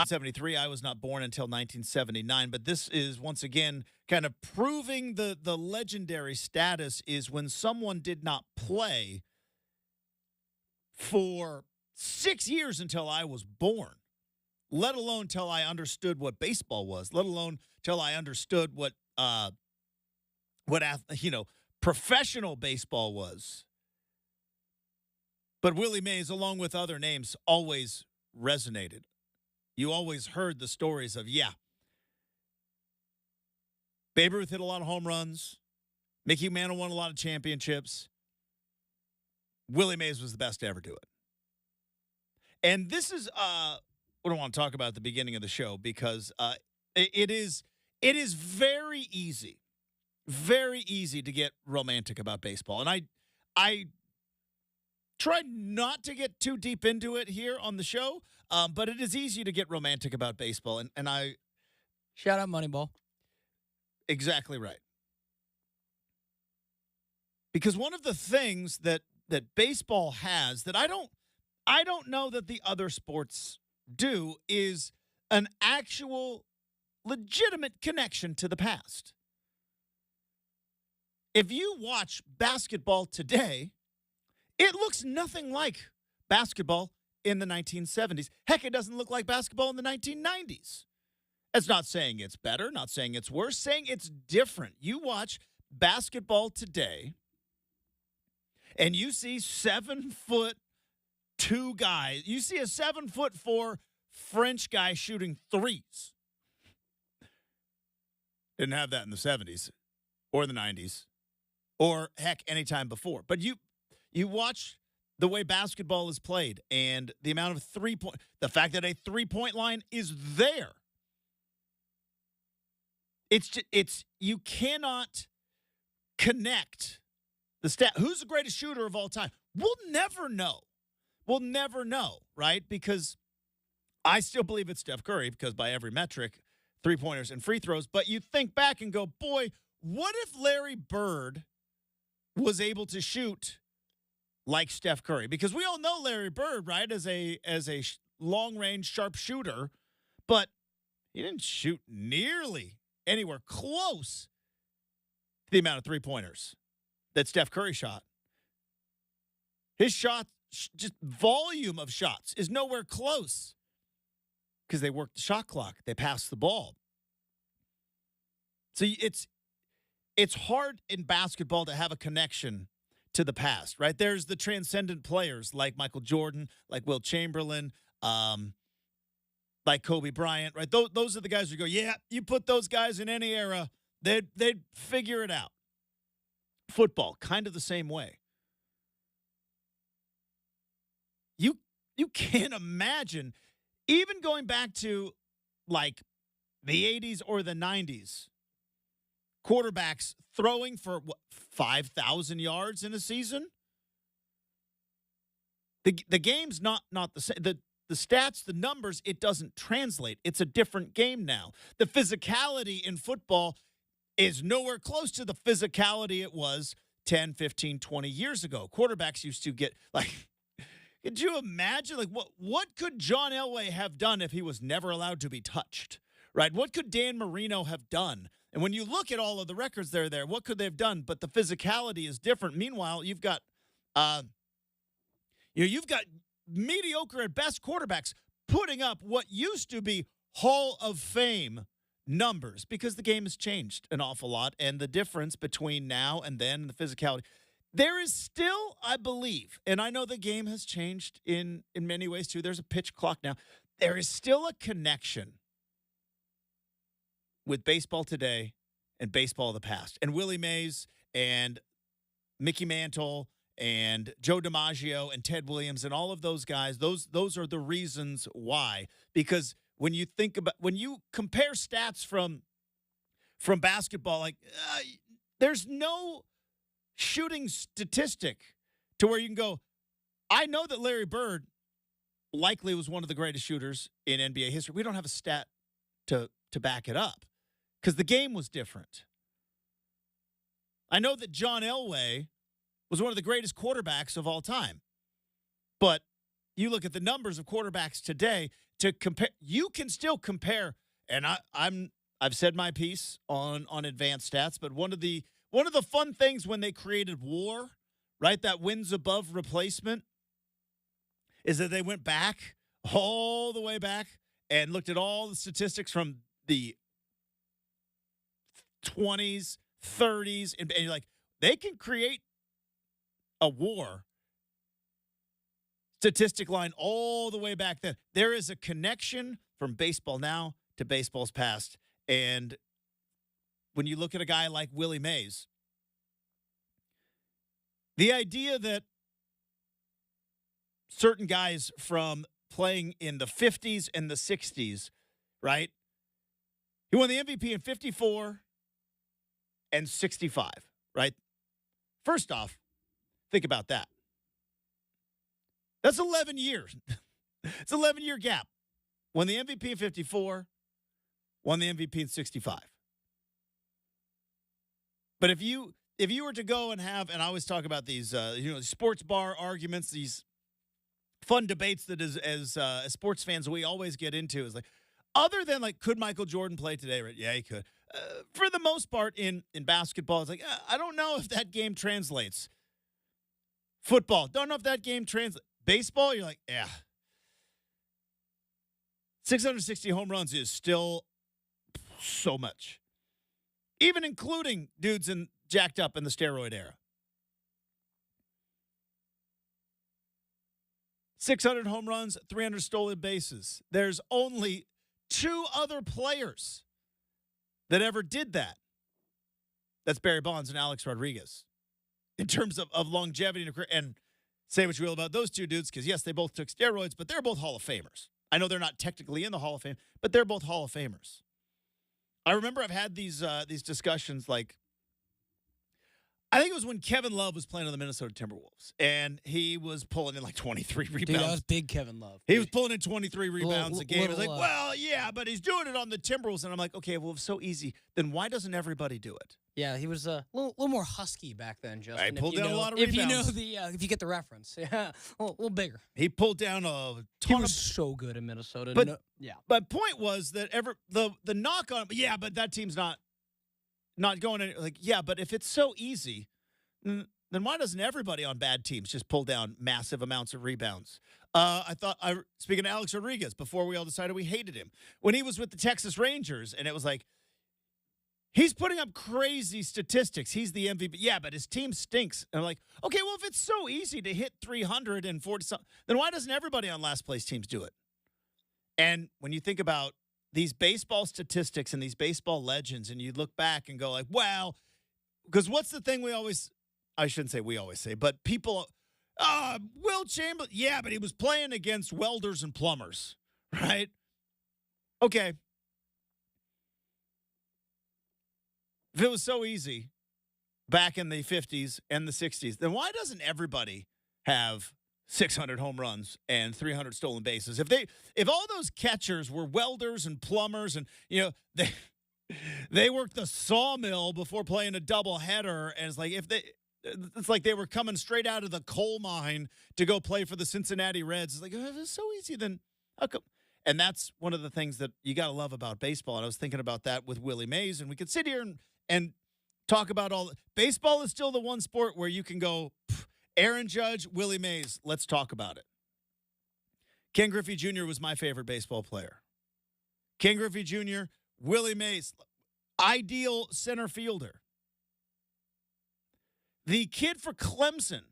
73. I was not born until 1979, but this is once again kind of proving the legendary status is when someone did not play for 6 years until I was born, let alone till I understood what baseball was, let alone till I understood what professional baseball was. But Willie Mays, along with other names, always resonated. You always heard the stories of, Babe Ruth hit a lot of home runs. Mickey Mantle won a lot of championships. Willie Mays was the best to ever do it. And this is what I want to talk about at the beginning of the show because it is very easy to get romantic about baseball. And I try not to get too deep into it here on the show, but it is easy to get romantic about baseball. And I shout out Moneyball. Exactly right. Because one of the things that baseball has that I don't know that the other sports do is an actual legitimate connection to the past. If you watch basketball today, it looks nothing like basketball in the 1970s. Heck, it doesn't look like basketball in the 1990s. That's not saying it's better, not saying it's worse, saying it's different. You watch basketball today, and you see 7'2" guys. You see a 7'4" French guy shooting threes. Didn't have that in the 70s or the 90s or, heck, any time before. But you watch the way basketball is played and the amount of the fact that a three-point line is there. You cannot connect the stat. Who's the greatest shooter of all time? We'll never know. We'll never know, right? Because I still believe it's Steph Curry because by every metric, three-pointers and free throws. But you think back and go, boy, what if Larry Bird was able to shoot like Steph Curry? Because we all know Larry Bird, right, as a long-range sharp shooter, but he didn't shoot nearly anywhere close to the amount of three-pointers that Steph Curry shot. His shot, just volume of shots, is nowhere close because they worked the shot clock. They passed the ball. So it's hard in basketball to have a connection to the past, right? There's the transcendent players like Michael Jordan, like Wilt Chamberlain, like Kobe Bryant, right? Those are the guys who go, yeah, you put those guys in any era, they'd figure it out. Football, kind of the same way. You can't imagine, even going back to like the 80s or the 90s, quarterbacks throwing for 5,000 yards in a season. The game's not the same. The stats, the numbers, it doesn't translate. It's a different game now. The physicality in football is nowhere close to the physicality it was 10, 15, 20 years ago. Quarterbacks used to get could you imagine what could John Elway have done if he was never allowed to be touched? Right? What could Dan Marino have done? And when you look at all of the records that are there, what could they have done? But the physicality is different. Meanwhile, you've got mediocre at best quarterbacks putting up what used to be Hall of Fame numbers because the game has changed an awful lot. And the difference between now and then and the physicality, there is still, I believe, and I know the game has changed in many ways too. There's a pitch clock now. There is still a connection with baseball today and baseball of the past. And Willie Mays and Mickey Mantle and Joe DiMaggio and Ted Williams and all of those guys, those are the reasons why. Because when you compare stats from basketball, there's no shooting statistic to where you can go, I know that Larry Bird likely was one of the greatest shooters in NBA history. We don't have a stat to back it up because the game was different. I know that John Elway was one of the greatest quarterbacks of all time. But you look at the numbers of quarterbacks today, to compare. You can still compare, and I've said my piece on advanced stats, but one of the fun things when they created WAR, right, that wins above replacement, is that they went back all the way back and looked at all the statistics from the 20s, 30s, and you're like, they can create a WAR statistic line all the way back then. There is a connection from baseball now to baseball's past. And when you look at a guy like Willie Mays, the idea that certain guys from playing in the 50s and the 60s, right? He won the MVP in 54 and 65, right? First off, think about that. That's 11 years. It's an 11-year gap. Won the MVP in 54, won the MVP in 65. But if you were to go and have, and I always talk about these, sports bar arguments, these fun debates that as sports fans we always get into, is like, other than like, could Michael Jordan play today? Right? Yeah, he could. For the most part, in basketball, it's like, I don't know if that game translates. Football, don't know if that game translates. Baseball, you're like, yeah. 660 home runs is still so much. Even including dudes jacked up in the steroid era. 600 home runs, 300 stolen bases. There's only 2 other players that ever did that. That's Barry Bonds and Alex Rodriguez. In terms of longevity and say what you will about those two dudes, because, yes, they both took steroids, but they're both Hall of Famers. I know they're not technically in the Hall of Fame, but they're both Hall of Famers. I remember I've had these discussions, like, I think it was when Kevin Love was playing on the Minnesota Timberwolves, and he was pulling in like 23 rebounds. Dude, that was big Kevin Love. He was pulling in 23 rebounds a game. It's like, Love. well, yeah, but he's doing it on the Timberwolves. And I'm like, okay, well, if it's so easy, then why doesn't everybody do it? Yeah, he was a little more husky back then, Justin. He pulled down a lot of if rebounds. If you get the reference, yeah, a little bigger. He pulled down a He ton was of. so good in Minnesota. But yeah, my point was that the knock on, yeah, but that team's not going in. Like, yeah, but if it's so easy, then why doesn't everybody on bad teams just pull down massive amounts of rebounds? Speaking of Alex Rodriguez, before we all decided we hated him, when he was with the Texas Rangers, and it was like, he's putting up crazy statistics. He's the MVP. Yeah, but his team stinks. And I'm like, okay, well, if it's so easy to hit 340-something, then why doesn't everybody on last place teams do it? And when you think about these baseball statistics and these baseball legends, and you look back and go like, well, because what's the thing I shouldn't say we always say, but people, Will Chamberlain, yeah, but he was playing against welders and plumbers, right? Okay. If it was so easy back in the 50s and the 60s, then why doesn't everybody have 600 home runs and 300 stolen bases? If all those catchers were welders and plumbers, and they worked the sawmill before playing a doubleheader, and it's like they were coming straight out of the coal mine to go play for the Cincinnati Reds. It's like, if it's so easy, then how come? And that's one of the things that you got to love about baseball. And I was thinking about that with Willie Mays, and we could sit here and talk about all. Baseball is still the one sport where you can go, Aaron Judge, Willie Mays, let's talk about it. Ken Griffey Jr. was my favorite baseball player. Ken Griffey Jr., Willie Mays, ideal center fielder. The kid for Clemson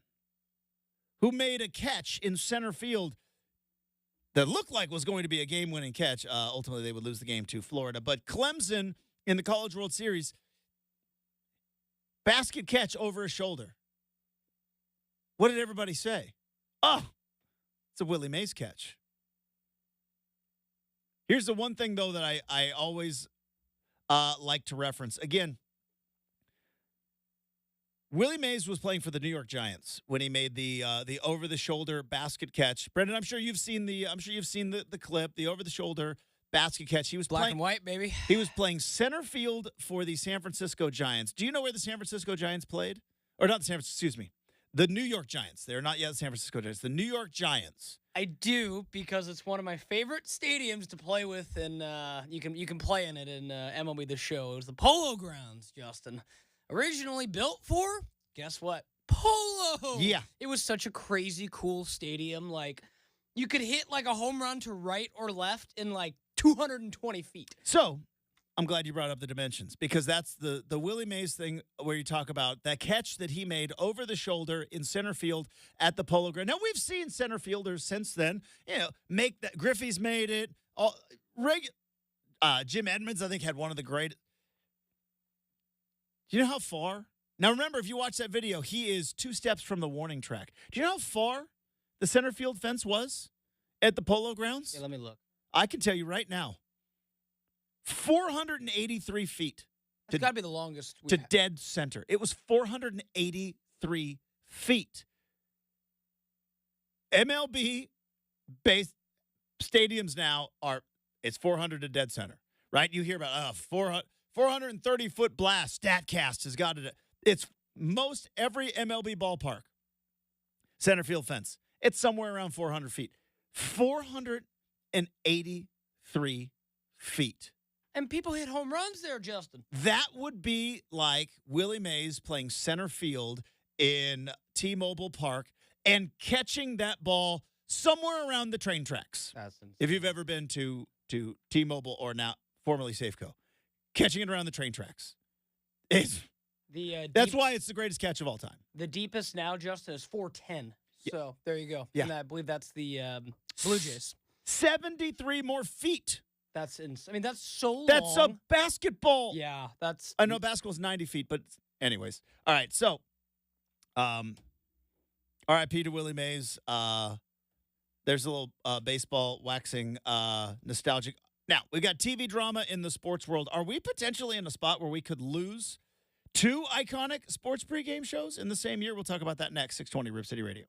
who made a catch in center field that looked like was going to be a game-winning catch. Ultimately, they would lose the game to Florida. But Clemson in the College World Series, basket catch over his shoulder. What did everybody say? Oh, it's a Willie Mays catch. Here's the one thing, though, that I always like to reference. Again, Willie Mays was playing for the New York Giants when he made the over-the-shoulder basket catch. Brenden, I'm sure you've seen the clip, the over-the-shoulder basket catch. He was black and white, baby. He was playing center field for the San Francisco Giants. Do you know where the San Francisco Giants played? Or not the San Francisco, excuse me. The New York Giants. They're not yet the San Francisco Giants. The New York Giants. I do, because it's one of my favorite stadiums to play with, and you can play in it in MLB The Show. It was the Polo Grounds, Justin. Originally built for, guess what? Polo! Yeah. It was such a crazy, cool stadium. Like, you could hit like a home run to right or left in like 220 feet. So, I'm glad you brought up the dimensions, because that's the Willie Mays thing where you talk about that catch that he made over the shoulder in center field at the Polo Ground. Now, we've seen center fielders since then, make that. Griffey's made it. Jim Edmonds, I think, had one of the great. Do you know how far? Now, remember, if you watch that video, he is 2 steps from the warning track. Do you know how far the center field fence was at the Polo Grounds? Yeah, let me look. I can tell you right now. 483 feet. It's got to be the longest. To dead center. It was 483 feet. MLB-based stadiums now it's 400 to dead center, right? You hear about 430-foot blast. StatCast has got it. It's most every MLB ballpark. Center field fence. It's somewhere around 400 feet. 483 feet. And people hit home runs there, Justin. That would be like Willie Mays playing center field in T-Mobile Park and catching that ball somewhere around the train tracks. That's insane. If you've ever been to T-Mobile, or now formerly Safeco, catching it around the train tracks. That's why it's the greatest catch of all time. The deepest now, Justin, is 410. Yeah. So there you go. Yeah. And I believe that's the Blue Jays. 73 more feet. That's that's so long. That's a basketball. Yeah, that's. I know basketball's 90 feet, but anyways. All right, so, R.I.P. to Willie Mays. There's a little baseball waxing nostalgic. Now, we got TV drama in the sports world. Are we potentially in a spot where we could lose 2 iconic sports pregame shows in the same year? We'll talk about that next. 620 Rip City Radio.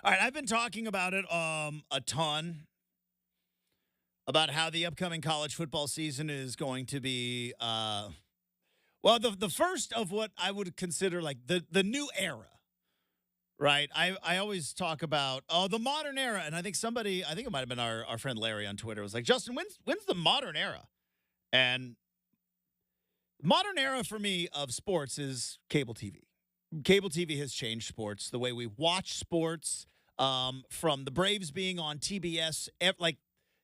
All right, I've been talking about it a ton about how the upcoming college football season is going to be well, the first of what I would consider like the new era. Right. I always talk about the modern era. And I think it might have been our friend Larry on Twitter was like, Justin, when's the modern era? And modern era for me of sports is cable TV. Cable TV has changed sports, the way we watch sports, from the Braves being on TBS. Like,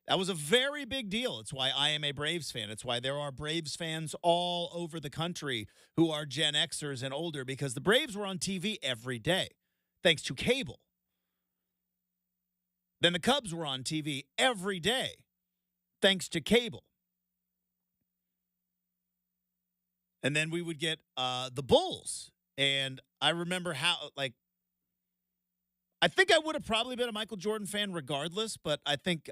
that was a very big deal. It's why I am a Braves fan. It's why there are Braves fans all over the country who are Gen Xers and older, because the Braves were on TV every day, thanks to cable. Then the Cubs were on TV every day, thanks to cable. And then we would get the Bulls. And I remember how, like, I think I would have probably been a Michael Jordan fan regardless, but I think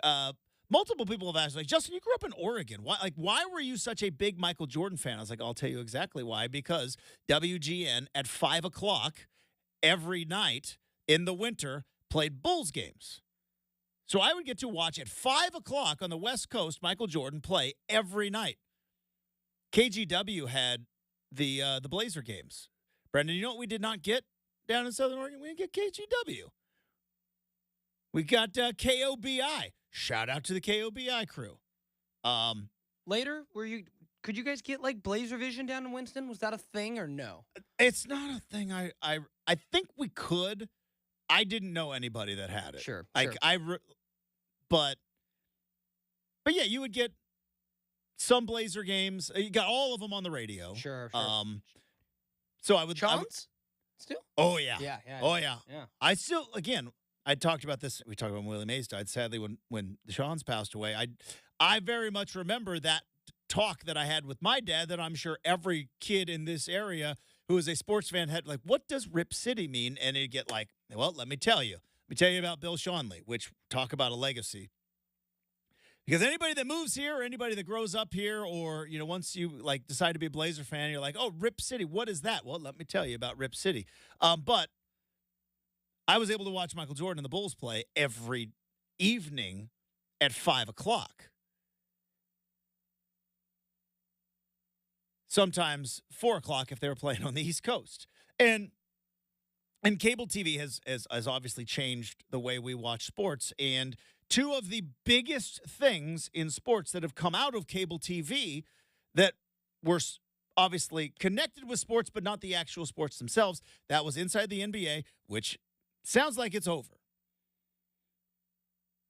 multiple people have asked, like, Justin, you grew up in Oregon. Why were you such a big Michael Jordan fan? I was like, I'll tell you exactly why. Because WGN at 5 o'clock every night in the winter played Bulls games. So I would get to watch at 5 o'clock on the West Coast Michael Jordan play every night. KGW had the Blazer games. Brenden, you know what we did not get down in Southern Oregon? We didn't get KGW. We got KOBI. Shout out to the KOBI crew. Later, could you guys get like Blazer Vision down in Winston? Was that a thing or no? It's not a thing. I think we could. I didn't know anybody that had it. Sure. But yeah, you would get some Blazer games. You got all of them on the radio. Sure. So I would. Chance? Still? Oh yeah. Yeah. Oh yeah. I still, again, I talked about this. We talked about when Willie Mays died. Sadly, when the Shawns passed away, I very much remember that talk that I had with my dad. That I'm sure every kid in this area who is a sports fan had, like, what does Rip City mean? And he'd get like, well, let me tell you. Let me tell you about Bill Schonely, which, talk about a legacy. Because anybody that moves here, or anybody that grows up here, or, you know, once you like decide to be a Blazer fan, you're like, oh, Rip City, what is that? Well, let me tell you about Rip City. But I was able to watch Michael Jordan and the Bulls play every evening at 5 o'clock. Sometimes 4 o'clock if they were playing on the East Coast. And cable TV has obviously changed the way we watch sports. And two of the biggest things in sports that have come out of cable TV that were obviously connected with sports, but not the actual sports themselves, that was Inside the NBA, which sounds like it's over.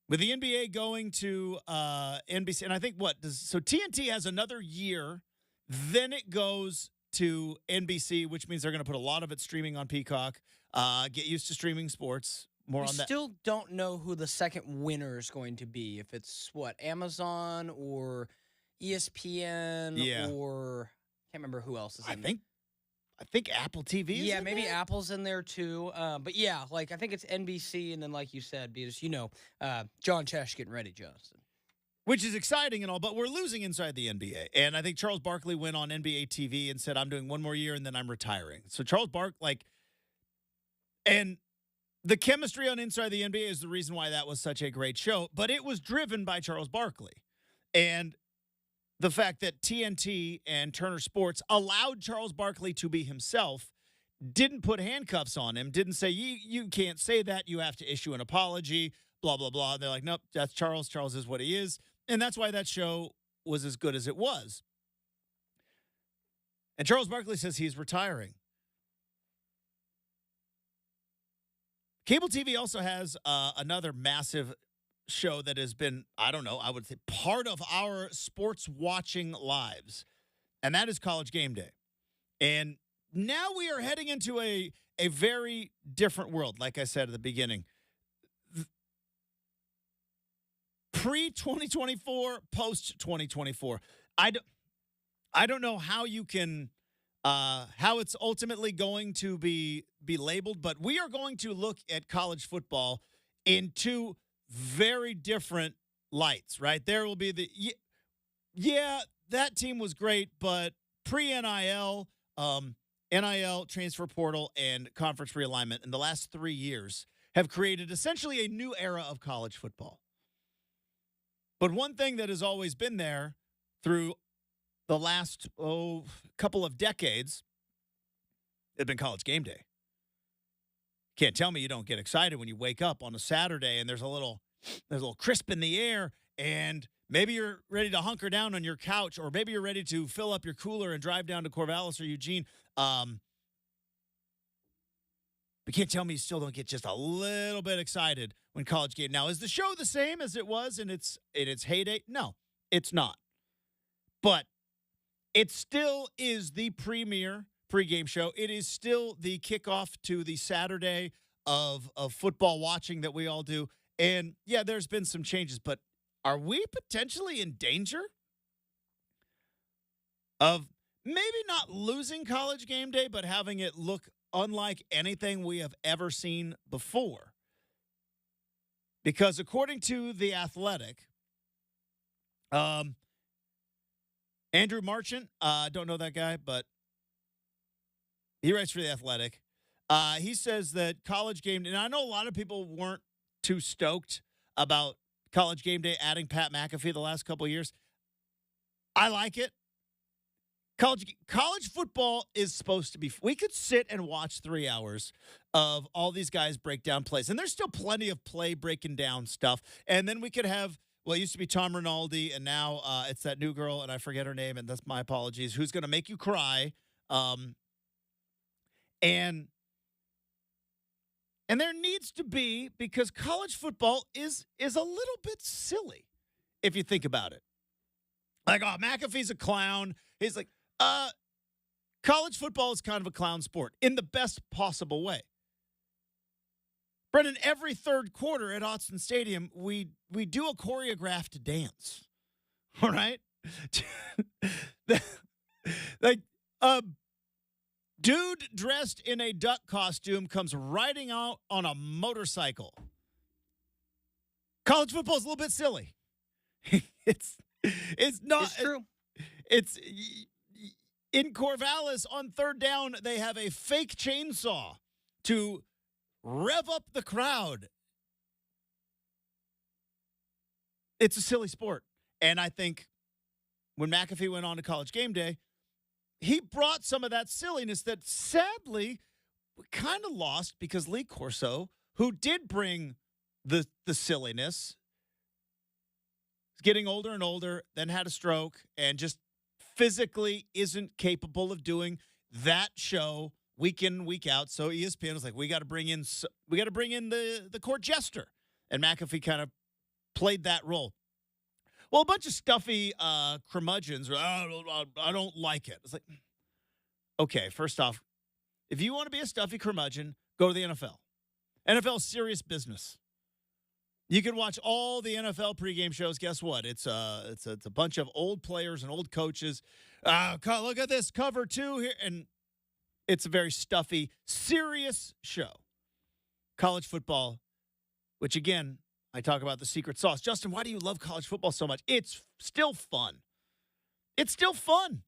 With the NBA going to NBC, and I think so TNT has another year, then it goes to NBC, which means they're going to put a lot of it streaming on Peacock. Get used to streaming sports. More on that. We still don't know who the second winner is going to be. If it's Amazon or ESPN or can't remember who else is in there. I think Apple TV is in maybe there? Apple's in there too. But yeah, like I think it's NBC, and then like you said, because John Tesh getting ready, Justin. Which is exciting and all, but we're losing Inside the NBA. And I think Charles Barkley went on NBA TV and said, I'm doing one more year and then I'm retiring. So Charles Barkley, and the chemistry on Inside the NBA is the reason why that was such a great show, but it was driven by Charles Barkley. And the fact that TNT and Turner Sports allowed Charles Barkley to be himself, didn't put handcuffs on him, didn't say, you can't say that, you have to issue an apology, blah, blah, blah. And they're like, nope, that's Charles. Charles is what he is. And that's why that show was as good as it was. And Charles Barkley says he's retiring. Cable TV also has another massive show that has been, I don't know, I would say part of our sports watching lives, and that is College Game Day. And now we are heading into a very different world, like I said at the beginning. Pre-2024, post-2024. I don't know how you can how it's ultimately going to be labeled, but we are going to look at college football in two very different lights, right? There will be that team was great, but pre-NIL, NIL, transfer portal, and conference realignment in the last 3 years, have created essentially a new era of college football. But one thing that has always been there through the last couple of decades has been College Game Day. Can't tell me you don't get excited when you wake up on a Saturday and there's a little crisp in the air, and maybe you're ready to hunker down on your couch, or maybe you're ready to fill up your cooler and drive down to Corvallis or Eugene. But can't tell me you still don't get just a little bit excited when College Game. Now, is the show the same as it was in its heyday? No, it's not. But it still is the premier pregame show. It is still the kickoff to the Saturday of football watching that we all do. And, yeah, there's been some changes, but are we potentially in danger of maybe not losing College Game Day, but having it look unlike anything we have ever seen before? Because according to The Athletic, Andrew Marchant, don't know that guy, but he writes for The Athletic. He says that College Game Day, and I know a lot of people weren't too stoked about College Game Day adding Pat McAfee the last couple of years. I like it. College football is supposed to be, we could sit and watch 3 hours of all these guys break down plays. And there's still plenty of play breaking down stuff. And then we could have, well, it used to be Tom Rinaldi, and now it's that new girl, and I forget her name, and that's my apologies, who's going to make you cry. And there needs to be, because college football is a little bit silly if you think about it. Like, oh, McAfee's a clown. He's like, college football is kind of a clown sport in the best possible way. Brenden, every third quarter at Autzen Stadium, we do a choreographed dance. All right? Like, dude dressed in a duck costume comes riding out on a motorcycle. College football is a little bit silly. It's not. It's true. It's in Corvallis on third down. They have a fake chainsaw to rev up the crowd. It's a silly sport. And I think when McAfee went on to College Game Day, he brought some of that silliness that sadly we kind of lost because Lee Corso, who did bring the silliness, is getting older and older, then had a stroke, and just physically isn't capable of doing that show week in, week out. So ESPN was like, we got to bring in the court jester, and McAfee kind of played that role. Well, a bunch of stuffy curmudgeons, I don't like it. It's like, okay, first off, if you want to be a stuffy curmudgeon, go to the NFL. NFL is serious business. You can watch all the NFL pregame shows. Guess what? It's a bunch of old players and old coaches. Look at this cover 2 here, and it's a very stuffy, serious show. College football, which again, I talk about the secret sauce. Justin, why do you love college football so much? It's still fun. It's still fun.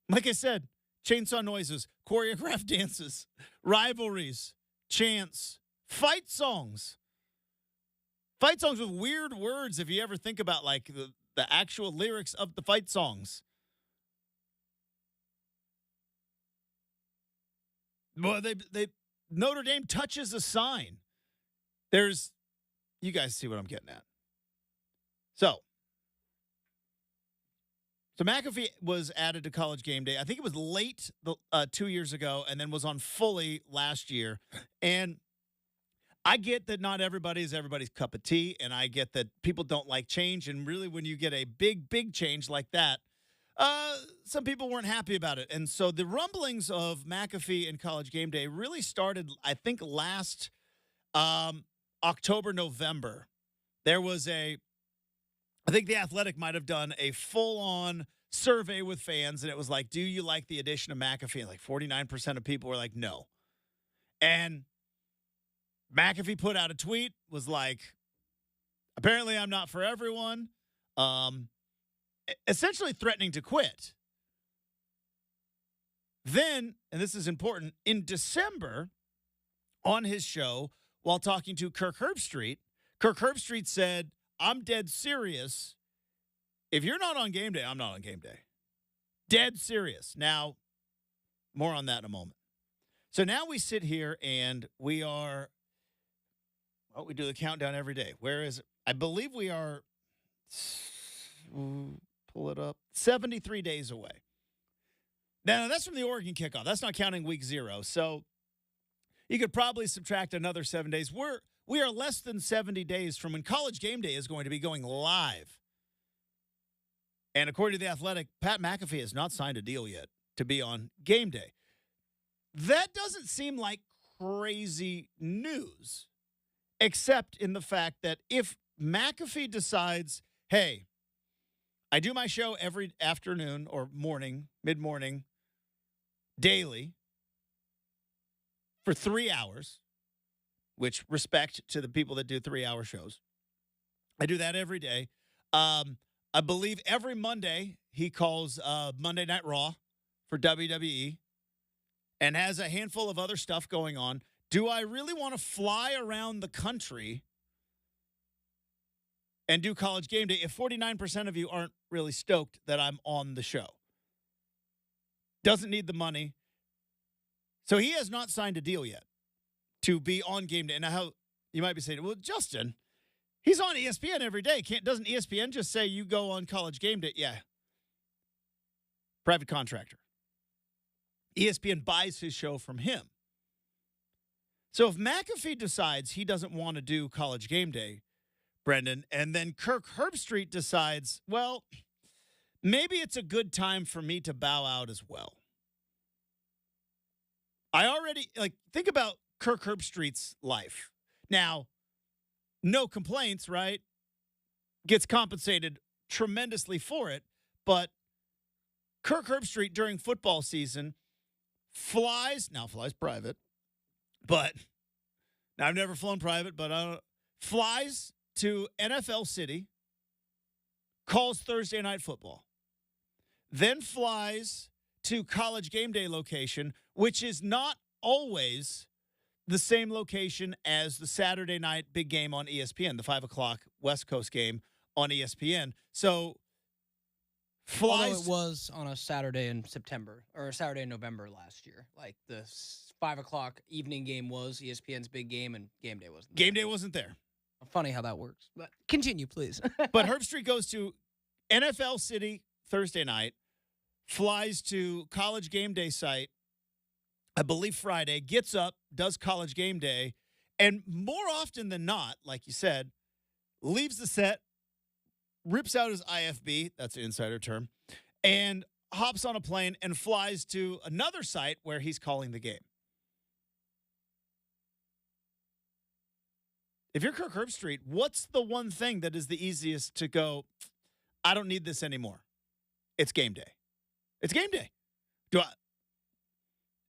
Like I said, chainsaw noises, choreographed dances, rivalries, chants, fight songs. Fight songs with weird words if you ever think about like the actual lyrics of the fight songs. Well, they Notre Dame touches a sign. You guys see what I'm getting at. So McAfee was added to College Game Day. I think it was late 2 years ago, and then was on fully last year. And I get that not everybody is everybody's cup of tea, and I get that people don't like change. And really, when you get a big, big change like that, some people weren't happy about it. And so the rumblings of McAfee and College Game Day really started, I think, last October, November. There was I think The Athletic might have done a full-on survey with fans, and it was like, do you like the addition of McAfee? And like 49% of people were like, no. And McAfee put out a tweet, was like, apparently I'm not for everyone, essentially threatening to quit. Then, and this is important, in December, on his show while talking to Kirk Herbstreit. Kirk Herbstreit said, I'm dead serious. If you're not on game day, I'm not on game day. Dead serious. Now, more on that in a moment. So now we sit here and we are, well, we do the countdown every day. Where is it? I believe we are, pull it up, 73 days away. Now, that's from the Oregon kickoff. That's not counting week 0. So you could probably subtract another 7 days. We are less than 70 days from when College Game Day is going to be going live. And according to The Athletic, Pat McAfee has not signed a deal yet to be on game day. That doesn't seem like crazy news, except in the fact that if McAfee decides, hey, I do my show every afternoon or morning, mid-morning, daily, for 3 hours, which respect to the people that do 3-hour shows. I do that every day. I believe every Monday he calls Monday Night Raw for WWE and has a handful of other stuff going on. Do I really want to fly around the country and do College Game Day if 49% of you aren't really stoked that I'm on the show? Doesn't need the money. So he has not signed a deal yet to be on game day. Now, how you might be saying, well, Justin, he's on ESPN every day. Doesn't ESPN just say you go on College Game Day? Yeah. Private contractor. ESPN buys his show from him. So if McAfee decides he doesn't want to do College Game Day, Brenden, and then Kirk Herbstreit decides, well, maybe it's a good time for me to bow out as well. I already, think about Kirk Herbstreit's life. Now, no complaints, right? Gets compensated tremendously for it, but Kirk Herbstreit during football season flies private, but now I've never flown private, but flies to NFL City, calls Thursday Night Football, then flies to College Game Day location, which is not always the same location as the Saturday night big game on ESPN, the 5 o'clock West Coast game on ESPN. So flies. Although it was on a Saturday in September or a Saturday in November last year. Like the 5 o'clock evening game was ESPN's big game and game day wasn't there. Game day wasn't there. Funny how that works. But continue, please. But Herbstreit goes to NFL City Thursday night, flies to College Game Day site, I believe Friday, gets up, does College Game Day, and more often than not, like you said, leaves the set, rips out his IFB, that's an insider term, and hops on a plane and flies to another site where he's calling the game. If you're Kirk Herbstreit, what's the one thing that is the easiest to go, I don't need this anymore? It's game day. It's game day.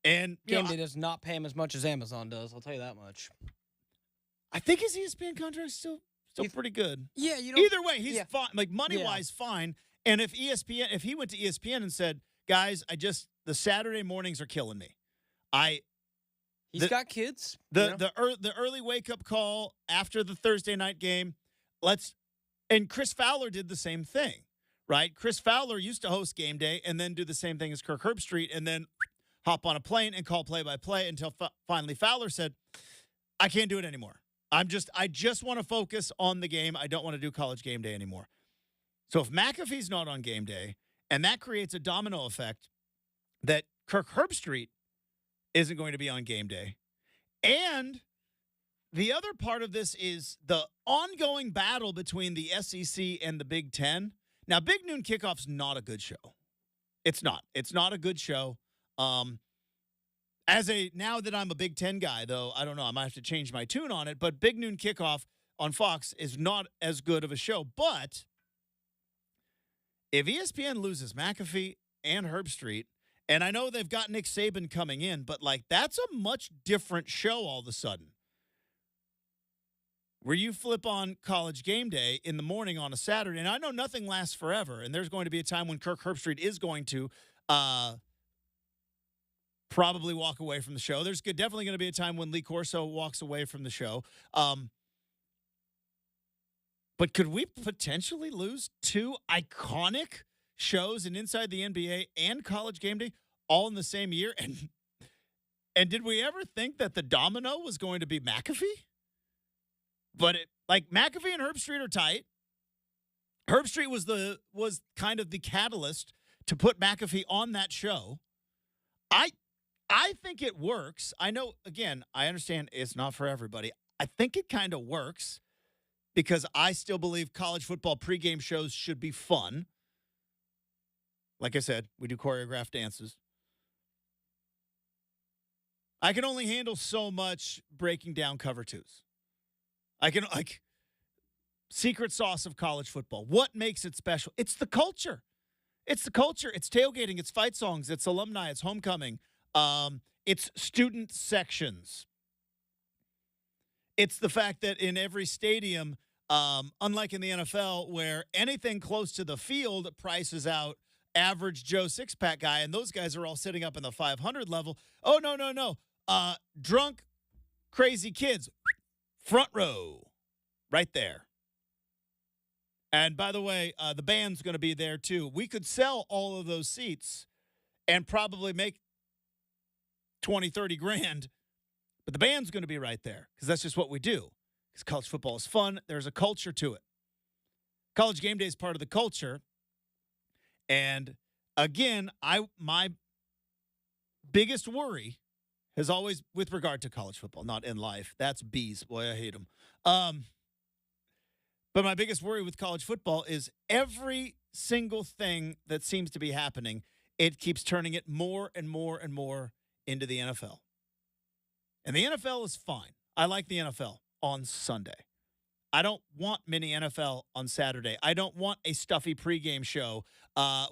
And game day does not pay him as much as Amazon does, I'll tell you that much. I think his ESPN contract is still pretty good. Yeah, either way, he's fine. Like money-wise, fine. And if he went to ESPN and said, guys, the Saturday mornings are killing me. He's got kids. The early wake-up call after the Thursday night game. And Chris Fowler did the same thing, right? Chris Fowler used to host game day and then do the same thing as Kirk Herbstreit and then hop on a plane and call play-by-play until finally Fowler said, I can't do it anymore. I just want to focus on the game. I don't want to do College Game Day anymore. So if McAfee's not on game day, and that creates a domino effect that Kirk Herbstreit isn't going to be on game day, and the other part of this is the ongoing battle between the SEC and the Big Ten. Now, Big Noon Kickoff's not a good show. It's not. It's not a good show. Now that I'm a Big Ten guy, though, I don't know. I might have to change my tune on it. But Big Noon Kickoff on Fox is not as good of a show. But if ESPN loses McAfee and Herbstreit, and I know they've got Nick Saban coming in, but that's a much different show all of a sudden. Where you flip on College Game Day in the morning on a Saturday, and I know nothing lasts forever, and there's going to be a time when Kirk Herbstreit is going to probably walk away from the show. There's definitely going to be a time when Lee Corso walks away from the show. But could we potentially lose two iconic shows in Inside the NBA and College Game Day all in the same year? And did we ever think that the domino was going to be McAfee? But McAfee and Herb Street are tight. Herb Street was kind of the catalyst to put McAfee on that show. I think it works. I know, again, I understand it's not for everybody. I think it kind of works because I still believe college football pregame shows should be fun. Like I said, we do choreographed dances. I can only handle so much breaking down cover twos. I can, secret sauce of college football. What makes it special? It's the culture. It's the culture. It's tailgating. It's fight songs. It's alumni. It's homecoming. It's student sections. It's the fact that in every stadium, unlike in the NFL, where anything close to the field prices out average Joe six-pack guy, and those guys are all sitting up in the 500 level. Oh, no. Drunk, crazy kids, front row, right there. And by the way, the band's going to be there too. We could sell all of those seats and probably make 20, 30 grand, but the band's going to be right there because that's just what we do. Because college football is fun. There's a culture to it. College Game Day is part of the culture. And again, my biggest worry has always, with regard to college football, not in life. That's bees. Boy, I hate them. But my biggest worry with college football is every single thing that seems to be happening, it keeps turning it more and more and more into the NFL. And the NFL is fine. I like the NFL on Sunday. I don't want mini NFL on Saturday. I don't want a stuffy pregame show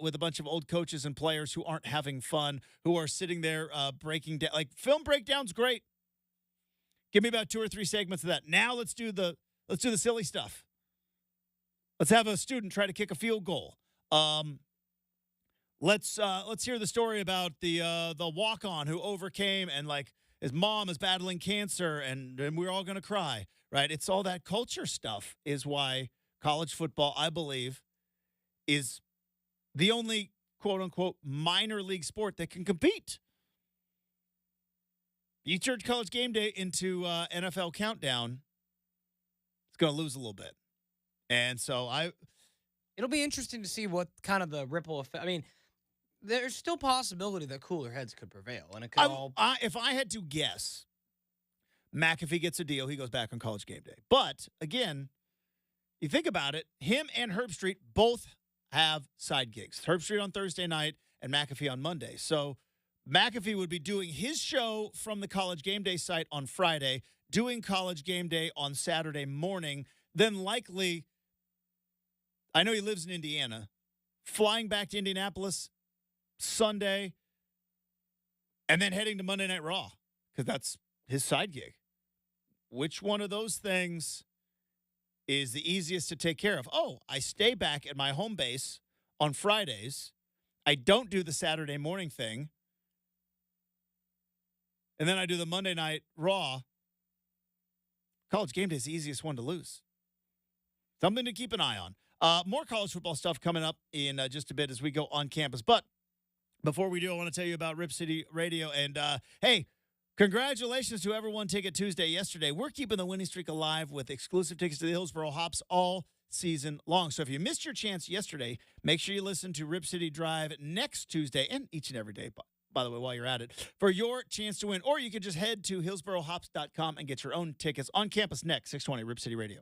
with a bunch of old coaches and players who aren't having fun, who are sitting there breaking down. Like, film breakdown's great. Give me about 2 or 3 segments of that. Now let's do the silly stuff. Let's have a student try to kick a field goal. Let's hear the story about the walk-on who overcame and his mom is battling cancer and we're all going to cry, right? It's all that culture stuff is why college football, I believe, is the only quote-unquote minor league sport that can compete. You turn College Game Day into NFL Countdown, it's going to lose a little bit. And so it'll be interesting to see what kind of the ripple effect. I mean, there's still possibility that cooler heads could prevail, and it could if I had to guess, McAfee gets a deal. He goes back on College Game Day. But again, you think about it, him and Herb Street both have side gigs. Herb Street on Thursday night and McAfee on Monday. So McAfee would be doing his show from the College Game Day site on Friday, doing College Game Day on Saturday morning, then likely, I know he lives in Indiana, flying back to Indianapolis Sunday, and then heading to Monday Night Raw, because that's his side gig. Which one of those things is the easiest to take care of? Oh, I stay back at my home base on Fridays. I don't do the Saturday morning thing. And then I do the Monday Night Raw. College Game Day is the easiest one to lose. Something to keep an eye on. More college football stuff coming up in just a bit as we go on campus. But before we do, I want to tell you about Rip City Radio. And, hey, congratulations to whoever won Ticket Tuesday yesterday. We're keeping the winning streak alive with exclusive tickets to the Hillsboro Hops all season long. So if you missed your chance yesterday, make sure you listen to Rip City Drive next Tuesday and each and every day, by the way, while you're at it, for your chance to win. Or you could just head to hillsborohops.com and get your own tickets. On campus next, 620 Rip City Radio.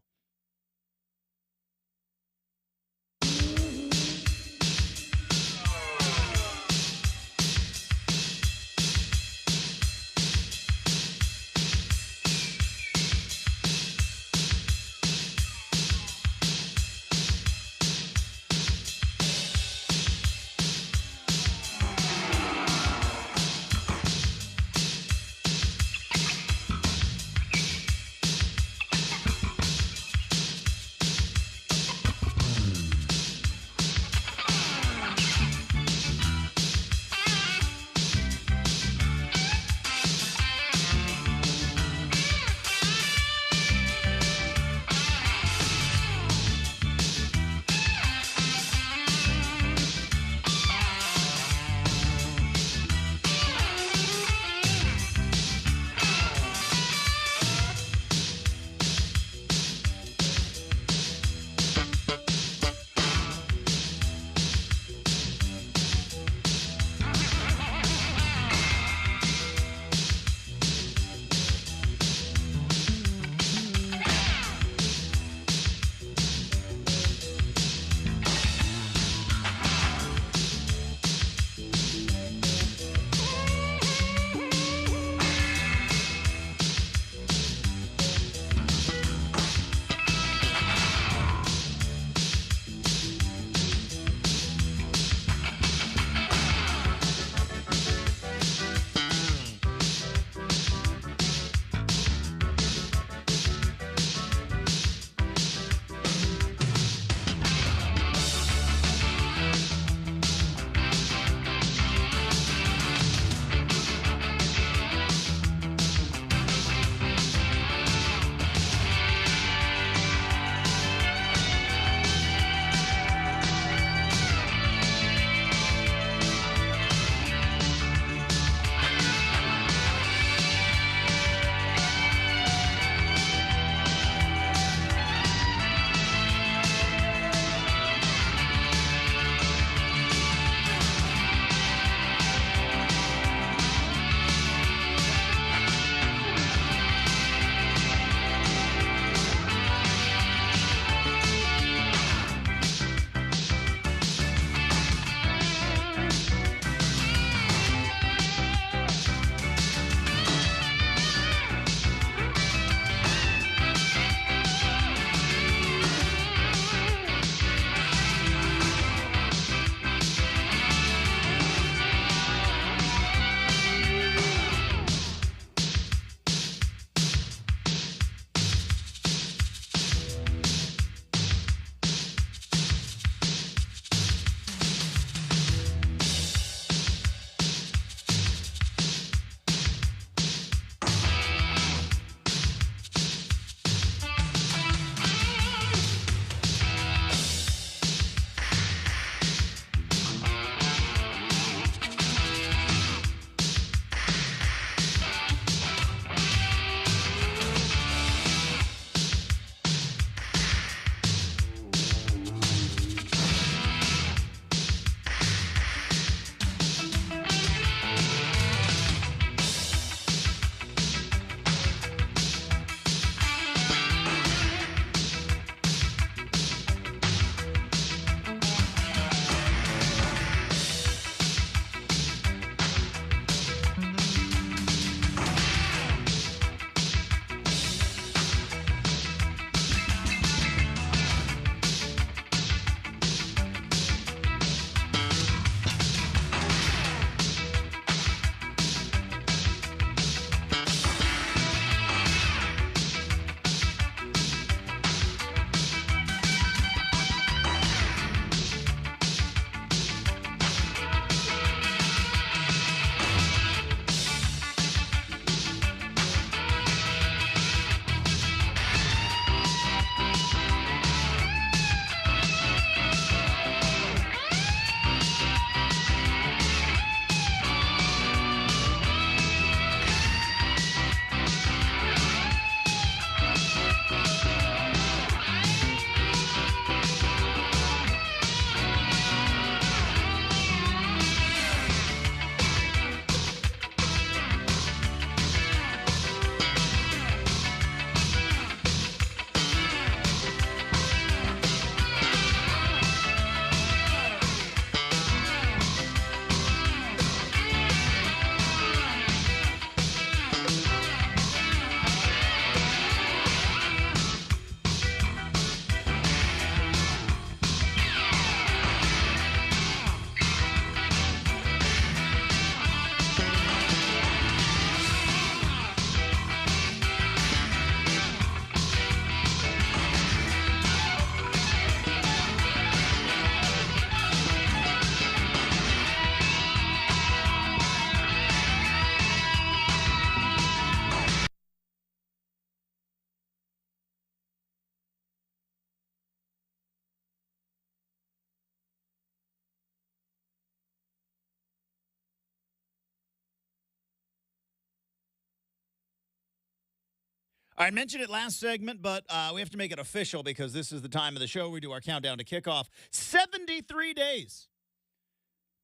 I mentioned it last segment, but we have to make it official because this is the time of the show we do our countdown to kickoff. 73 days.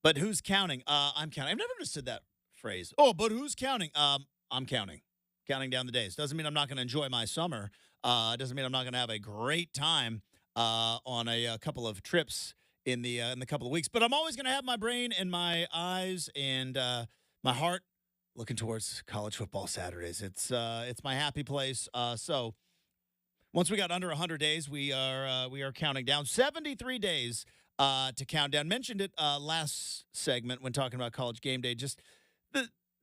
But who's counting? I'm counting. I've never understood that phrase. Oh, but who's counting? I'm counting. Counting down the days. Doesn't mean I'm not going to enjoy my summer. Doesn't mean I'm not going to have a great time on a couple of trips in the couple of weeks. But I'm always going to have my brain and my eyes and my heart looking towards college football Saturdays. It's my happy place. So once we got under 100 days, we are counting down 73 days to count down. Mentioned it last segment when talking about College Game Day. Just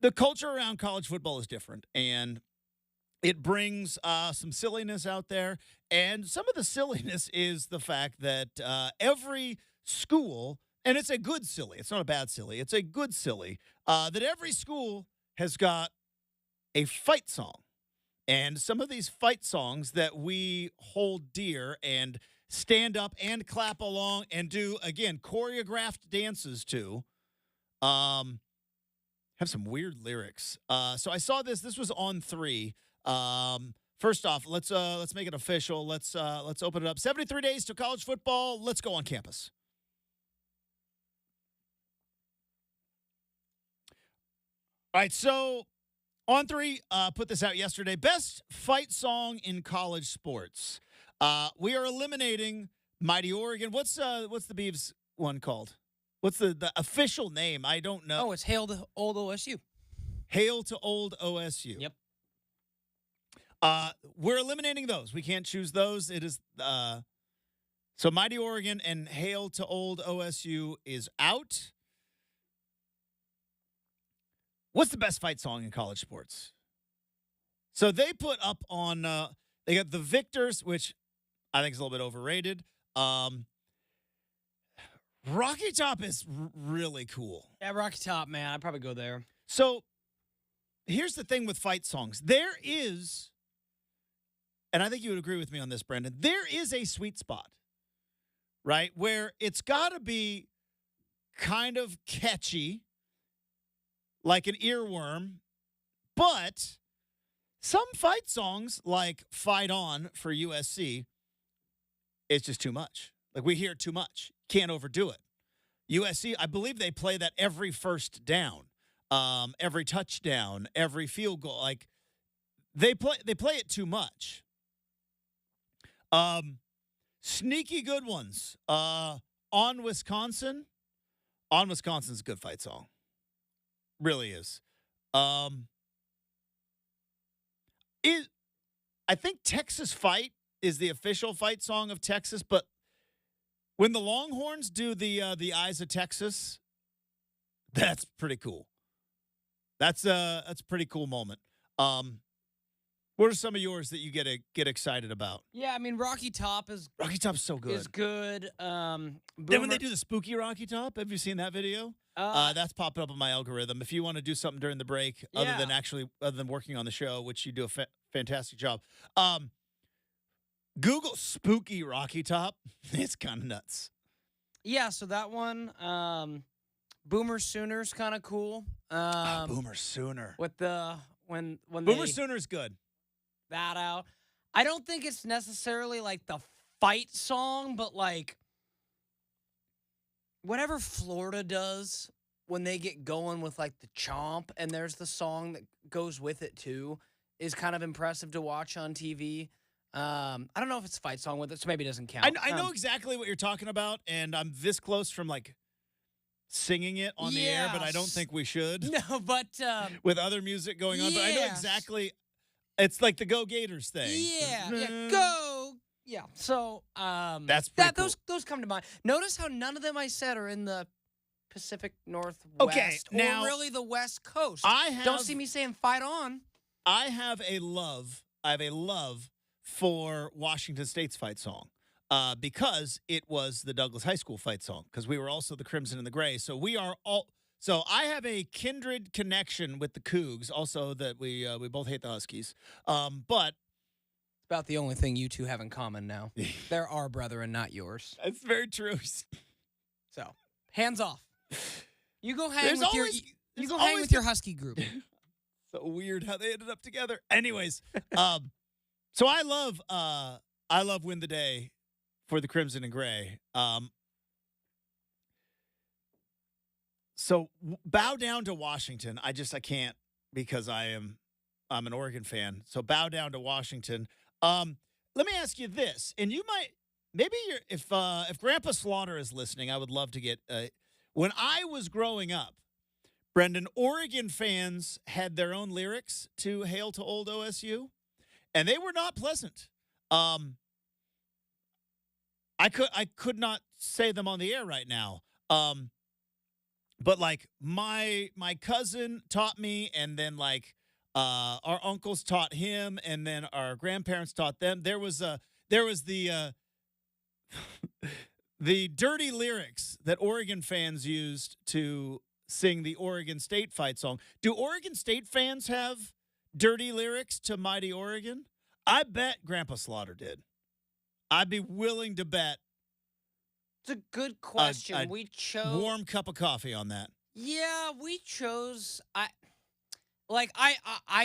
the culture around college football is different, and it brings some silliness out there. And some of the silliness is the fact that every school, and it's a good silly, it's not a bad silly, it's a good silly, that every school has got a fight song. And some of these fight songs that we hold dear and stand up and clap along and do, again, choreographed dances to, have some weird lyrics. So I saw this. This was on 3. First off, let's make it official. Let's open it up. 73 days to college football. Let's go on campus. All right, so on 3, put this out yesterday. Best fight song in college sports. We are eliminating Mighty Oregon. What's the Beavs one called? What's the official name? I don't know. Oh, it's Hail to Old OSU. Hail to Old OSU. Yep. We're eliminating those. We can't choose those. It is so Mighty Oregon and Hail to Old OSU is out. What's the best fight song in college sports? So they put up on they got the Victors, which I think is a little bit overrated. Rocky Top is really cool. Yeah, Rocky Top, man. I'd probably go there. So here's the thing with fight songs. There is, and I think you would agree with me on this, Brenden, there is a sweet spot, right? Where it's got to be kind of catchy, like an earworm, but some fight songs, like Fight On for USC, it's just too much. Like, we hear it too much. Can't overdo it. USC, I believe they play that every first down, every touchdown, every field goal. Like, they play it too much. Sneaky good ones. On Wisconsin. On Wisconsin's a good fight song. Really is. I think Texas Fight is the official fight song of Texas, but when the Longhorns do the Eyes of Texas, that's pretty cool. That's a pretty cool moment. What are some of yours that you get excited about? Yeah, I mean Rocky Top is so good. Is good. Then when they do the spooky Rocky Top, have you seen that video? That's popping up on my algorithm. If you want to do something during the break, other than working on the show, which you do a fantastic job. Google spooky Rocky Top. It's kind of nuts. Yeah, so that one, Boomer Sooner's kind of cool. Boomer Sooner. With when Boomer Sooner's good. That out. I don't think it's necessarily like the fight song, but like whatever Florida does when they get going with like the chomp, and there's the song that goes with it too, is kind of impressive to watch on TV. I don't know if it's a fight song with it, so maybe it doesn't count. I know exactly what you're talking about, and I'm this close from like singing it on the air, but I don't think we should. No, but with other music going on, but I know exactly. It's like the Go Gators thing. Yeah, go. Yeah. So that's pretty cool. Those come to mind. Notice how none of them I said are in the Pacific Northwest. Okay, now or really the West Coast. Don't see me saying Fight On. I have a love for Washington State's fight song because it was the Douglas High School fight song, because we were also the Crimson and the Gray. So we are all. So I have a kindred connection with the Cougs. Also, that we both hate the Huskies. But it's about the only thing you two have in common now. They're our brethren, not yours. That's very true. So hands off. You go hang with your Husky group. So weird how they ended up together. Anyways, So I love Win the Day for the Crimson and Gray. So bow down to Washington. I can't because I'm an Oregon fan. So bow down to Washington. Let me ask you this, and you might maybe you're if Grandpa Slaughter is listening, I would love to get. When I was growing up, Brenden, Oregon fans had their own lyrics to "Hail to Old OSU," and they were not pleasant. I could not say them on the air right now. But like my cousin taught me, and then like our uncles taught him, and then our grandparents taught them. There was the the dirty lyrics that Oregon fans used to sing the Oregon State fight song. Do Oregon State fans have dirty lyrics to Mighty Oregon? I bet Grandpa Slaughter did. I'd be willing to bet It's a good question. We chose warm cup of coffee on that. Yeah, we chose. I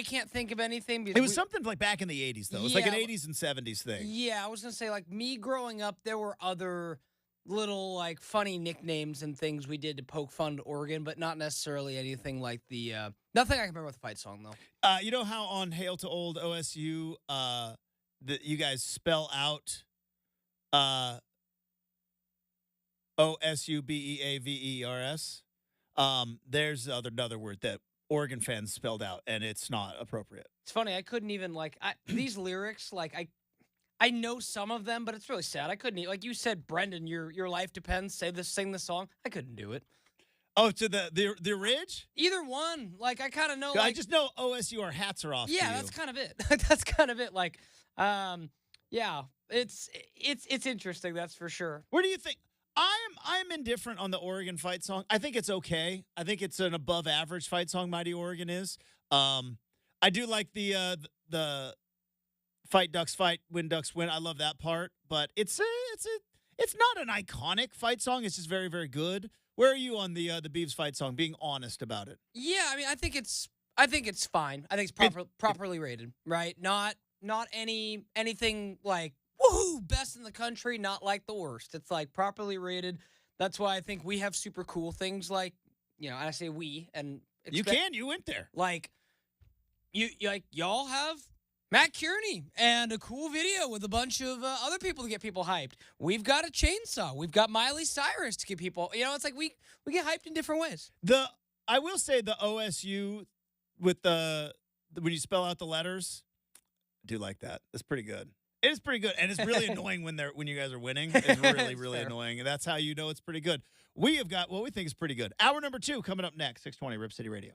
can't think of anything. It was something like back in the 80s, though. It was like an Yeah. 80s and 70s thing. Yeah, I was gonna say like me growing up, there were other little like funny nicknames and things we did to poke fun at Oregon, but not necessarily anything like the nothing I can remember with the fight song though. You know how on Hail to Old OSU, that you guys spell out OSUBEAVERS? There's another word that Oregon fans spelled out, and it's not appropriate. It's funny, I couldn't even these lyrics, I know some of them, but it's really sad. I couldn't like you said, Brenden, your life depends, sing the song. I couldn't do it. Oh, to the Ridge? Either one. Like I kinda know I just know OSU, our hats are off. Yeah, to you. that's kind of it. That's kind of it. Like, yeah, it's interesting. That's for sure. Where do you think? I'm indifferent on the Oregon fight song. I think it's okay. I think it's an above average fight song. Mighty Oregon is. I do like the fight ducks fight, win ducks win. I love that part, but it's not an iconic fight song. It's just very very good. Where are you on the Beavs fight song? Being honest about it. Yeah, I mean, I think it's fine. I think it's properly rated, right? Not anything like woohoo best in the country. Not like the worst. It's like properly rated. That's why I think we have super cool things like and I say we and you went there like y'all have Matt Kearney and a cool video with a bunch of other people to get people hyped. We've got a chainsaw. We've got Miley Cyrus to get people. It's like we get hyped in different ways. I will say the OSU with when you spell out the letters, I do like that. It's pretty good. It is pretty good, and it's really annoying when you guys are winning. It's really really annoying, and that's how you know it's pretty good. We have got what we think is pretty good. Hour number 2 coming up next. 620 Rip City Radio.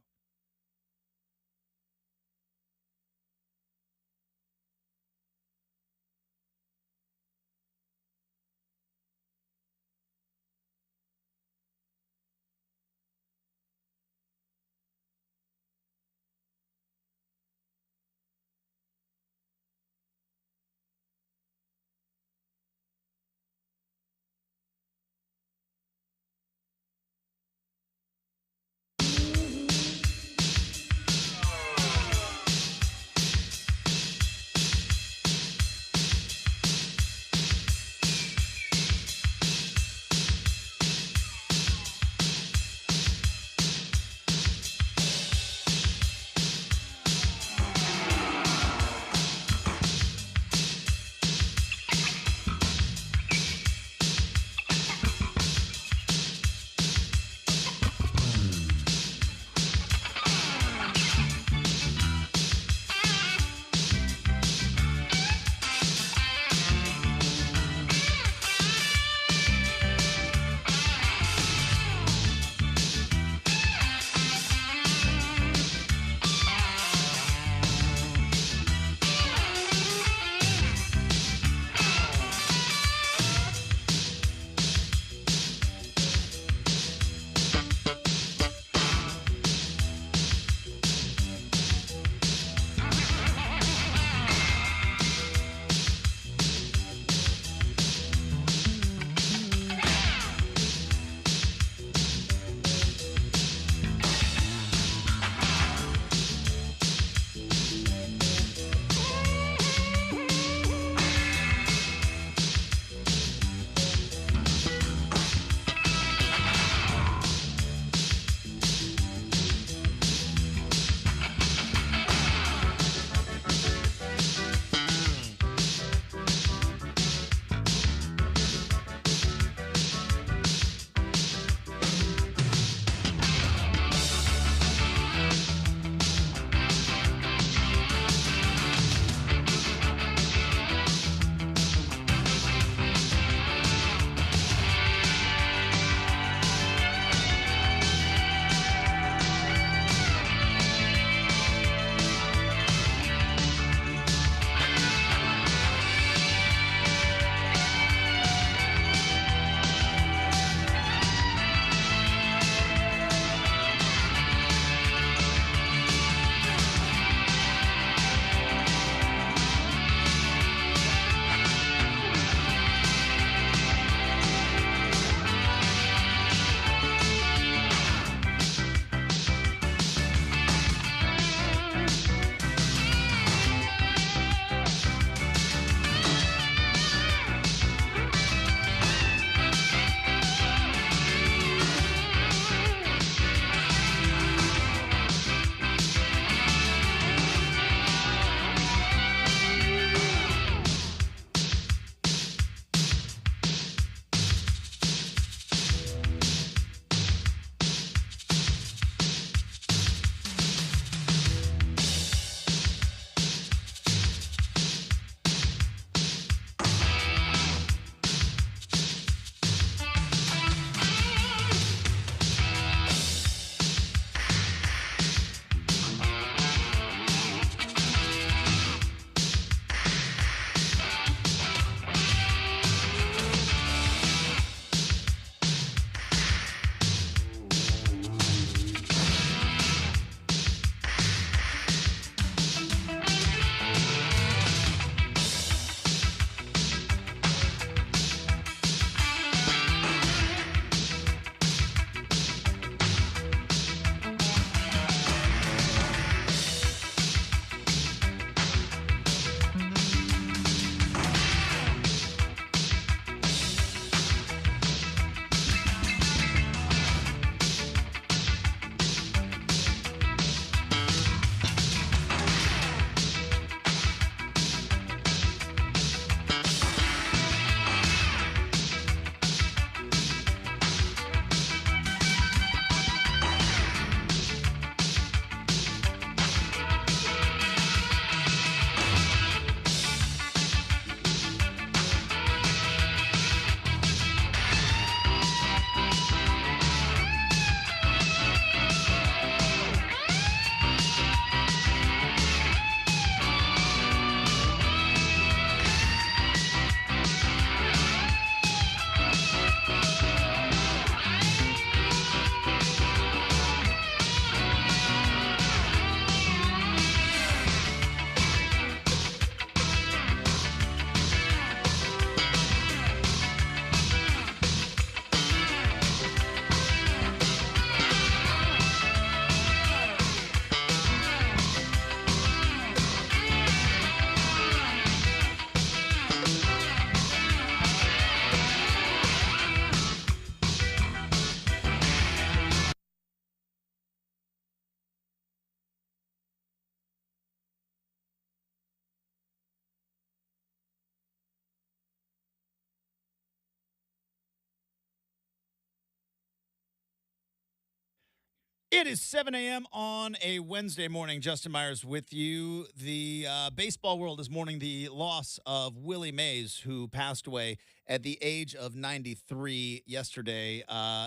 It is 7 a.m. on a Wednesday morning. Justin Myers with you. The baseball world is mourning the loss of Willie Mays, who passed away at the age of 93 yesterday.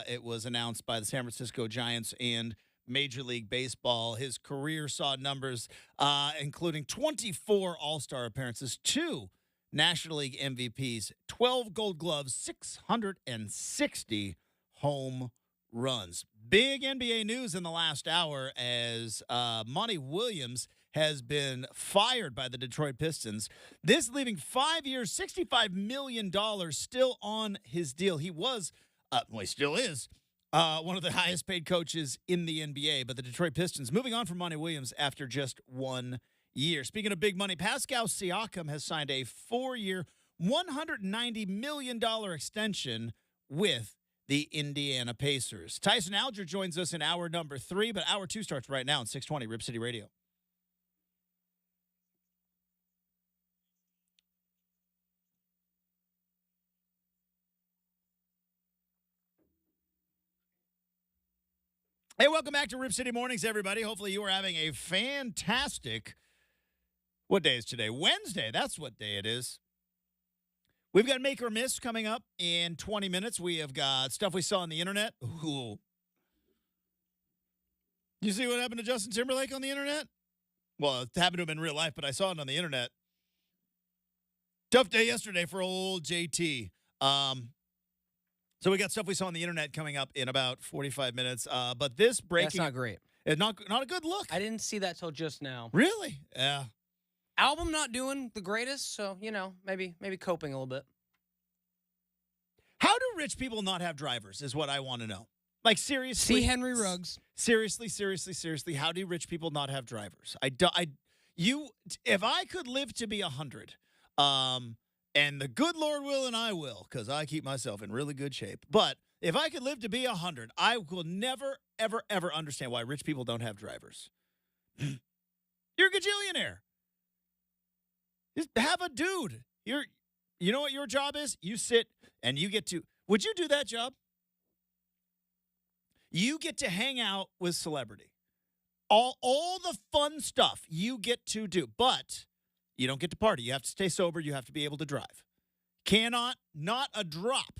It was announced by the San Francisco Giants and Major League Baseball. His career saw numbers including 24 All-Star appearances, 2 National League MVPs, 12 Gold Gloves, 660 home runs. Big NBA news in the last hour as Monty Williams has been fired by the Detroit Pistons. This leaving 5 years, $65 million still on his deal. He was, he still is, one of the highest paid coaches in the NBA, but the Detroit Pistons moving on from Monty Williams after just 1 year. Speaking of big money, Pascal Siakam has signed a 4-year, $190 million extension with the Indiana Pacers. Tyson Alger joins us in hour number 3, but hour 2 starts right now on 620 Rip City Radio. Hey, welcome back to Rip City Mornings, everybody. Hopefully you are having a fantastic, what day is today? Wednesday. That's what day it is. We've got Make or Miss coming up in 20 minutes. We have got stuff we saw on the internet. Ooh. You see what happened to Justin Timberlake on the internet? Well, it happened to him in real life, but I saw it on the internet. Tough day yesterday for old JT. So we got stuff we saw on the internet coming up in about 45 minutes. But this breaking... That's not great. It's not a good look. I didn't see that till just now. Really? Yeah. Album not doing the greatest, so, maybe coping a little bit. How do rich people not have drivers is what I want to know. Like, seriously. See Henry Ruggs. Seriously, how do rich people not have drivers? If I could live to be 100, and the good Lord will and I will, because I keep myself in really good shape. But if I could live to be 100, I will never, ever, ever understand why rich people don't have drivers. You're a gajillionaire. Just have a dude. You know what your job is? You sit and you get to. Would you do that job? You get to hang out with celebrity. All the fun stuff you get to do, but you don't get to party. You have to stay sober. You have to be able to drive. Cannot, not a drop.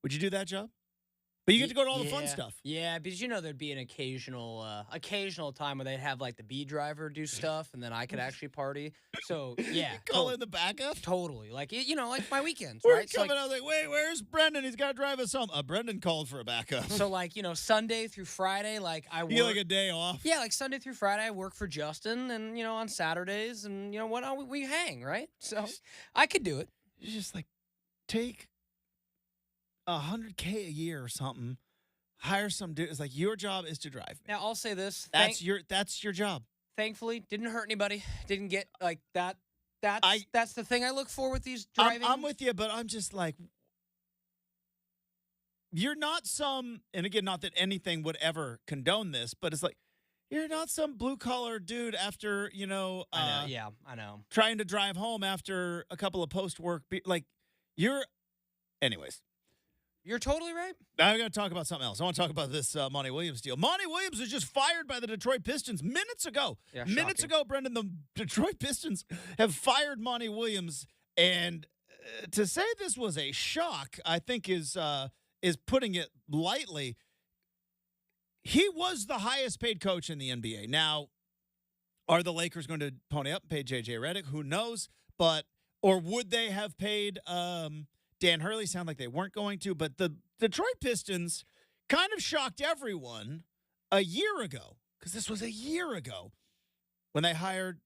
Would you do that job? But you get to go to all the fun stuff. Yeah, because there'd be an occasional time where they'd have like the B driver do stuff, and then I could actually party. So yeah, call in the backup. Totally, like like my weekends. We're right? coming out like, wait, where's Brenden? He's got to drive us home. Brenden called for a backup. So like Sunday through Friday, like I work. You get like a day off. Yeah, like Sunday through Friday, I work for Justin, and on Saturdays, and we hang, right? So I could do it. You just like take $100K a year or something. Hire some dude. It's like your job is to drive me. Now I'll say this. That's your job. Thankfully, didn't hurt anybody. Didn't get like that. That's the thing I look for with these driving. I'm with you, but I'm just like, you're not some. And again, not that anything would ever condone this, but it's like you're not some blue collar dude after I know. Yeah, I know. Trying to drive home after a couple of post work. Anyways. You're totally right. Now I got to talk about something else. I want to talk about this Monty Williams deal. Monty Williams was just fired by the Detroit Pistons minutes ago. Yeah, minutes shocking. ago, Brenden, the Detroit Pistons have fired Monty Williams. And to say this was a shock, I think is putting it lightly. He was the highest paid coach in the NBA. Now, are the Lakers going to pony up and pay J.J. Redick? Who knows? Or would they have paid Dan Hurley? Sound like they weren't going to, but the Detroit Pistons kind of shocked everyone a year ago, because this was a year ago when they hired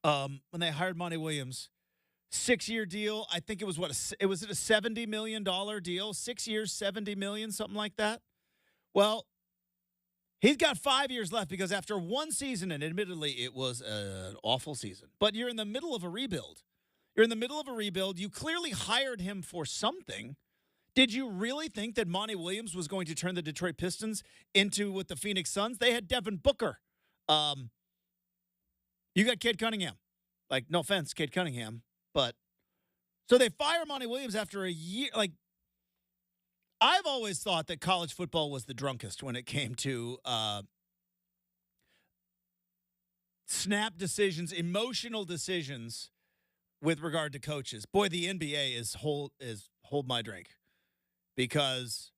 Monty Williams. 6-year deal. I think it was a $70 million deal. 6 years, $70 million, something like that. Well, he's got 5 years left because after one season, and admittedly it was an awful season, but you're in the middle of a rebuild. You clearly hired him for something. Did you really think that Monty Williams was going to turn the Detroit Pistons into what the Phoenix Suns? They had Devin Booker. You got Cade Cunningham. Like, no offense, Cade Cunningham. But so they fire Monty Williams after a year. Like, I've always thought that college football was the drunkest when it came to snap decisions, emotional decisions with regard to coaches. Boy, the NBA is hold my drink, because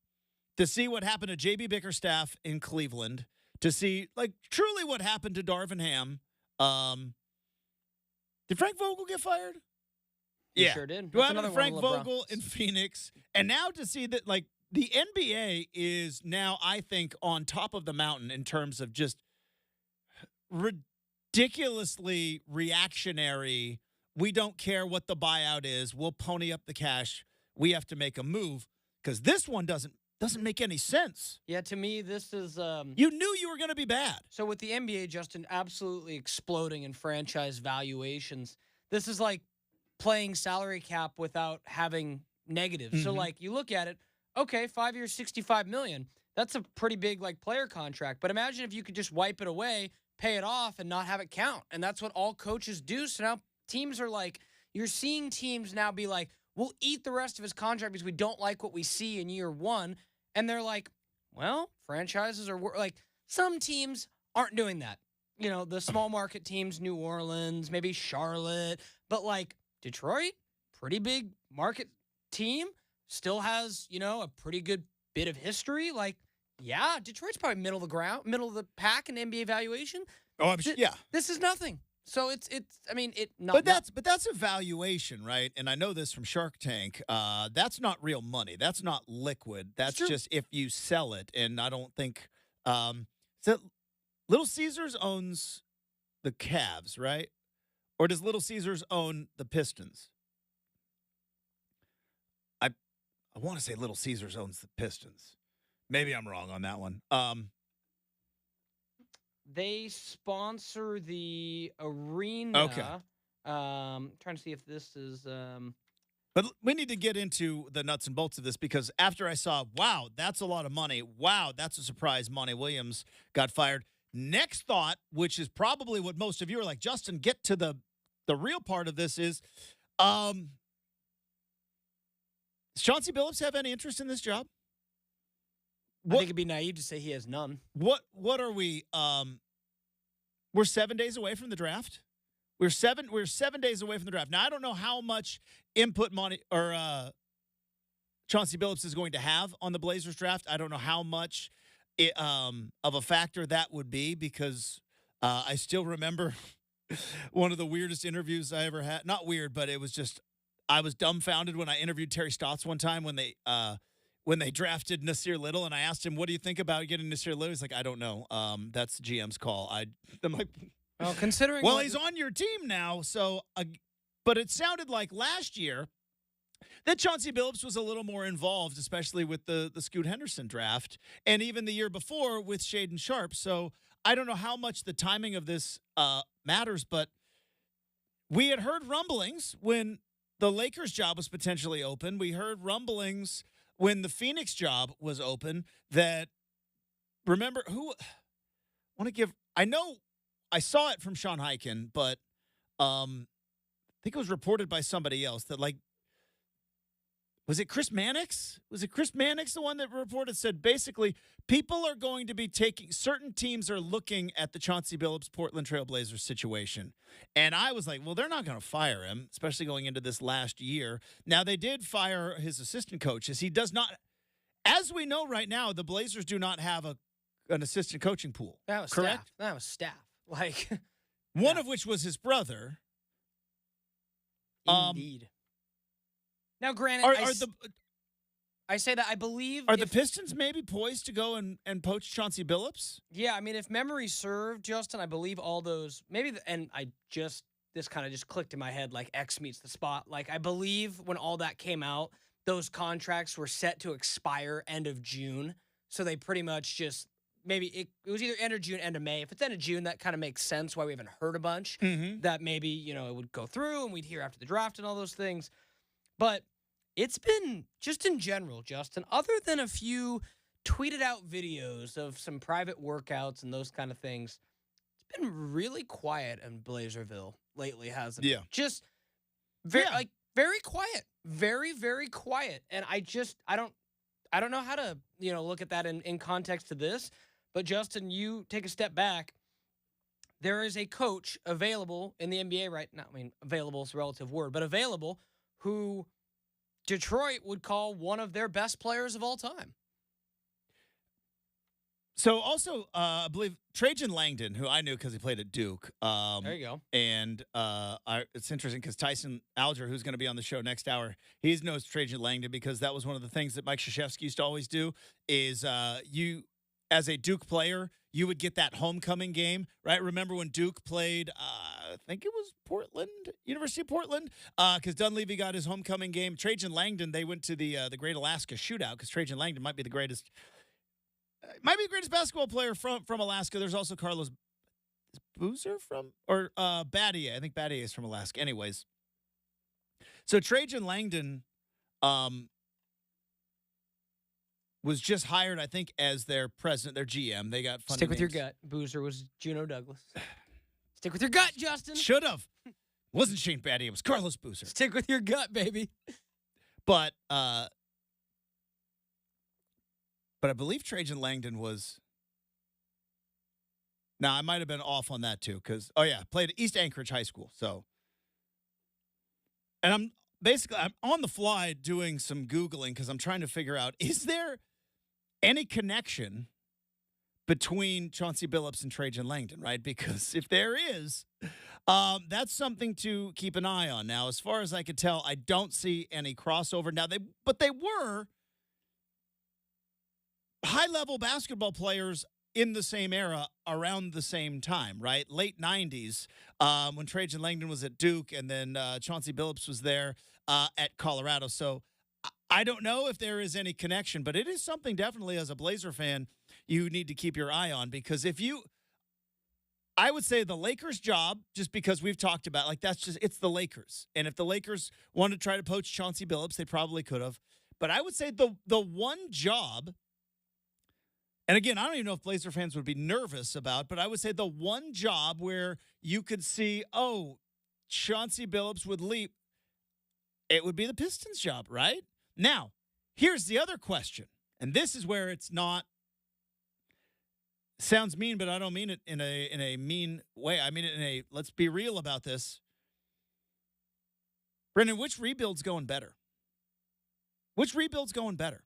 to see what happened to JB Bickerstaff in Cleveland, to see like truly what happened to Darvin Ham. Did Frank Vogel get fired? He sure did. What happened to Frank Vogel in Phoenix? And now to see that, like, the NBA is now, I think, on top of the mountain in terms of just ridiculously reactionary. We don't care what the buyout is. We'll pony up the cash. We have to make a move, because this one doesn't make any sense. Yeah, to me, this is you knew you were going to be bad. So with the NBA, Justin, absolutely exploding in franchise valuations, this is like playing salary cap without having negatives. Mm-hmm. So, like, you look at it, okay, 5 years, $65 million. That's a pretty big, like, player contract. But imagine if you could just wipe it away, pay it off, and not have it count. And that's what all coaches do. So now teams are like, you're seeing teams now be like, we'll eat the rest of his contract because we don't like what we see in year one. And they're like, well, franchises are like, some teams aren't doing that. You know, the small market teams, New Orleans, maybe Charlotte, but like Detroit, pretty big market team, still has, you know, a pretty good bit of history. Like, yeah, Detroit's probably middle of the pack in NBA valuation. Oh, yeah. This is nothing. So it's. I mean, it. But that's a valuation, right? And I know this from Shark Tank. That's not real money. That's not liquid. That's just if you sell it. And I don't think so. Little Caesars owns the Cavs, right? Or does Little Caesars own the Pistons? I want to say Little Caesars owns the Pistons. Maybe I'm wrong on that one. They sponsor the arena. Okay. Trying to see if this is. But we need to get into the nuts and bolts of this, because after I saw, wow, that's a lot of money. Wow, that's a surprise. Monty Williams got fired. Next thought, which is probably what most of you are like, Justin, get to the real part of this is, does Chauncey Billups have any interest in this job? I think it'd be naive to say he has none. What are we? We're 7 days away from the draft. We're 7 days away from the draft. Now, I don't know how much input Chauncey Billups is going to have on the Blazers draft. I don't know how much of a factor that would be, because I still remember one of the weirdest interviews I ever had. Not weird, but it was just, I was dumbfounded when I interviewed Terry Stotts one time when they drafted Nasir Little, and I asked him, what do you think about getting Nasir Little? He's like, I don't know. That's GM's call. I'm like, well, considering. Well, he's on your team now. So, but it sounded like last year that Chauncey Billups was a little more involved, especially with the Scoot Henderson draft, and even the year before with Shaden Sharp. So I don't know how much the timing of this matters, but we had heard rumblings when the Lakers job was potentially open. We heard rumblings when the Phoenix job was open that, remember who, I know I saw it from Sean Highkin, but I think it was reported by somebody else that, like, was it Chris Mannix? Was it Chris Mannix, the one that reported, said basically people are going to be certain teams are looking at the Chauncey Billups Portland Trail Blazers situation. And I was like, well, they're not going to fire him, especially going into this last year. Now, they did fire his assistant coaches. He does not, as we know right now, the Blazers do not have an assistant coaching pool. That was correct? Staff. That was staff. Like, one of which was his brother. Indeed. Now, granted, I say that I believe. Are the Pistons maybe poised to go and poach Chauncey Billups? Yeah, I mean, if memory served, Justin, I believe all those this kind of just clicked in my head like X meets the spot. Like, I believe when all that came out, those contracts were set to expire end of June. So they pretty much just maybe it was either end of June, end of May. If it's end of June, that kind of makes sense why we haven't heard a bunch. Mm-hmm. That maybe, it would go through and we'd hear after the draft and all those things. But it's been, just in general, Justin, other than a few tweeted out videos of some private workouts and those kind of things, it's been really quiet in Blazerville lately, hasn't it? Yeah. Just very quiet. Very, very quiet. And I I don't know how to, look at that in context to this, but Justin, you take a step back. There is a coach available in the NBA right now. I mean, available is a relative word, but available, who Detroit would call one of their best players of all time. So also, I believe Trajan Langdon, who I knew because he played at Duke. There you go. And it's interesting because Tyson Alger, who's going to be on the show next hour, he knows Trajan Langdon because that was one of the things that Mike Krzyzewski used to always do is you, as a Duke player, you would get that homecoming game, right? Remember when Duke played, I think it was Portland, University of Portland, because Dunleavy got his homecoming game. Trajan Langdon, they went to the Great Alaska Shootout because Trajan Langdon might be the greatest basketball player from Alaska. There's also Carlos Boozer Battier. I think Battier is from Alaska. Anyways, so Trajan Langdon was just hired, I think, as their president, their GM. They got funny Stick with names. your gut. Boozer was Juno Douglas. Stick with your gut, Justin. Should have. Wasn't Shane Battier. It was Carlos Boozer. Stick with your gut, baby. But I believe Trajan Langdon was. Now, I might have been off on that, too, because, played at East Anchorage High School. So, and I'm on the fly doing some Googling because I'm trying to figure out, is there any connection between Chauncey Billups and Trajan Langdon, right? Because if there is, that's something to keep an eye on. Now, as far as I could tell, I don't see any crossover. Now, they were high-level basketball players in the same era around the same time, right? Late 90s when Trajan Langdon was at Duke and then Chauncey Billups was there at Colorado. So I don't know if there is any connection, but it is something definitely as a Blazer fan you need to keep your eye on because I would say the Lakers' job, just because we've talked about, it's the Lakers. And if the Lakers wanted to try to poach Chauncey Billups, they probably could have. But I would say the one job, and again, I don't even know if Blazer fans would be nervous about, but I would say the one job where you could see, Chauncey Billups would leap, it would be the Pistons' job, right? Now, here's the other question, and this is where it's not, sounds mean, but I don't mean it in a mean way. I mean it in a, let's be real about this. Brenden, which rebuild's going better? Which rebuild's going better?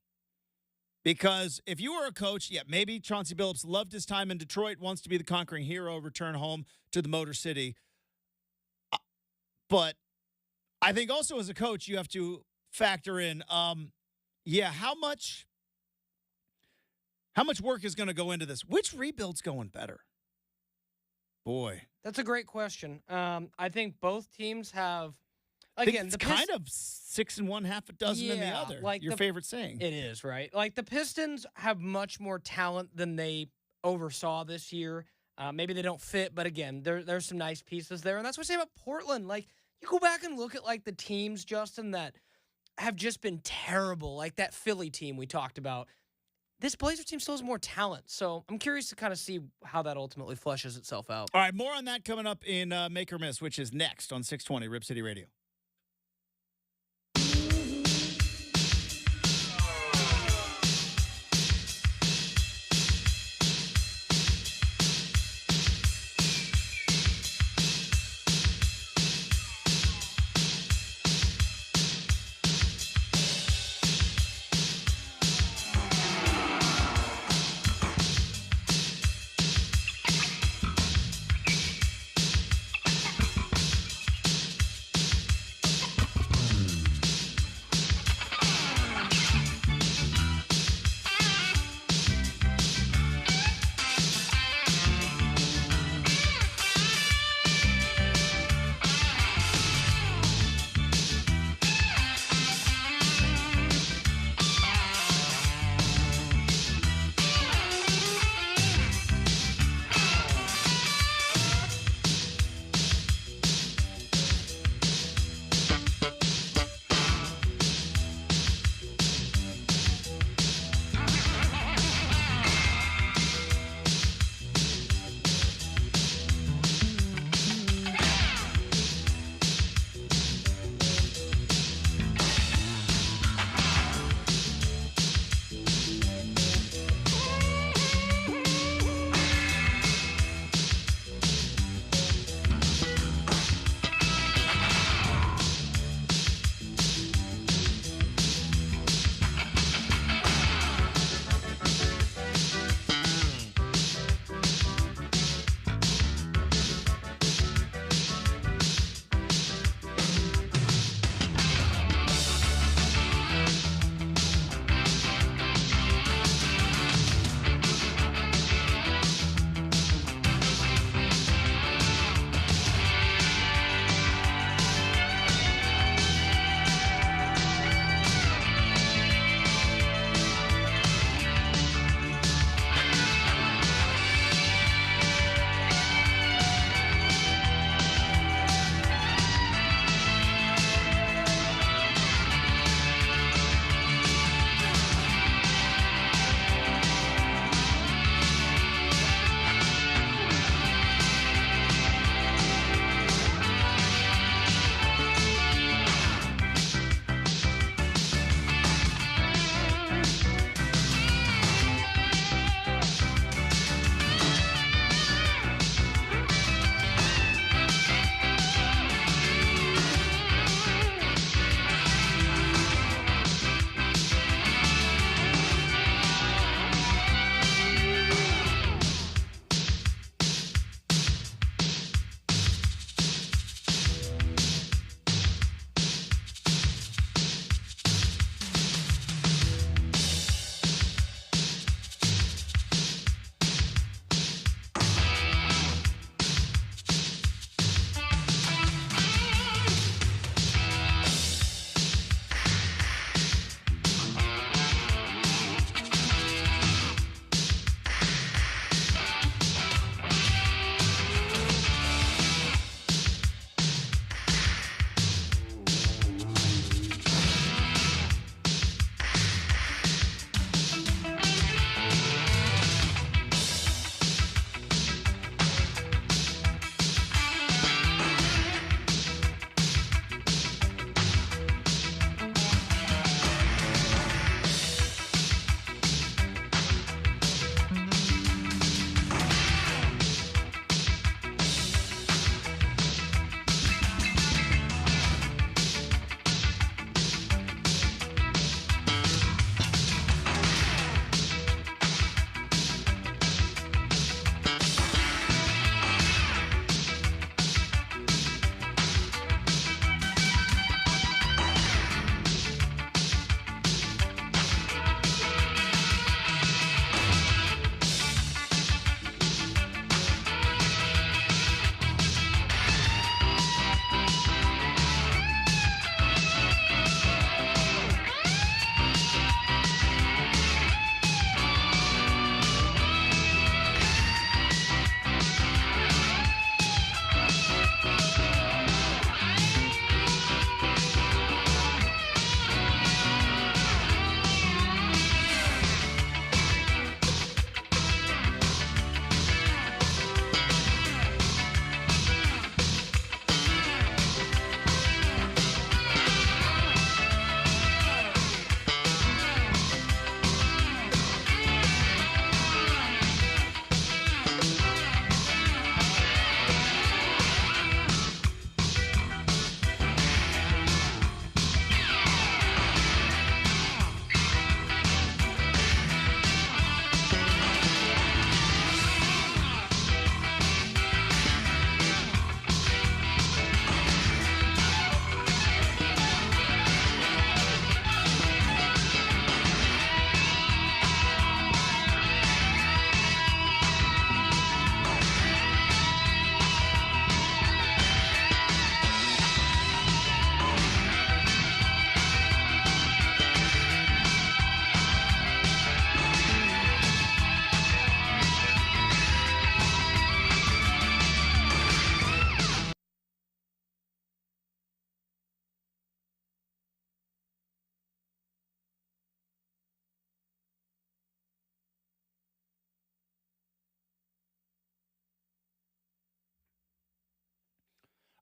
Because if you were a coach, maybe Chauncey Billups loved his time in Detroit, wants to be the conquering hero, return home to the Motor City. But I think also as a coach, you have to factor in, how much work is going to go into this? Which rebuild's going better? Boy. That's a great question. I think both teams have, again, it's kind of 6 in one, half a dozen in the other. Like your favorite saying. It is, right? Like the Pistons have much more talent than they oversaw this year. Maybe they don't fit, but again, there's some nice pieces there. And that's what I say about Portland. Like, you go back and look at like the teams, Justin, that have just been terrible. Like that Philly team we talked about. This Blazer team still has more talent. So I'm curious to kind of see how that ultimately fleshes itself out. All right, more on that coming up in Make or Miss, which is next on 620 Rip City Radio.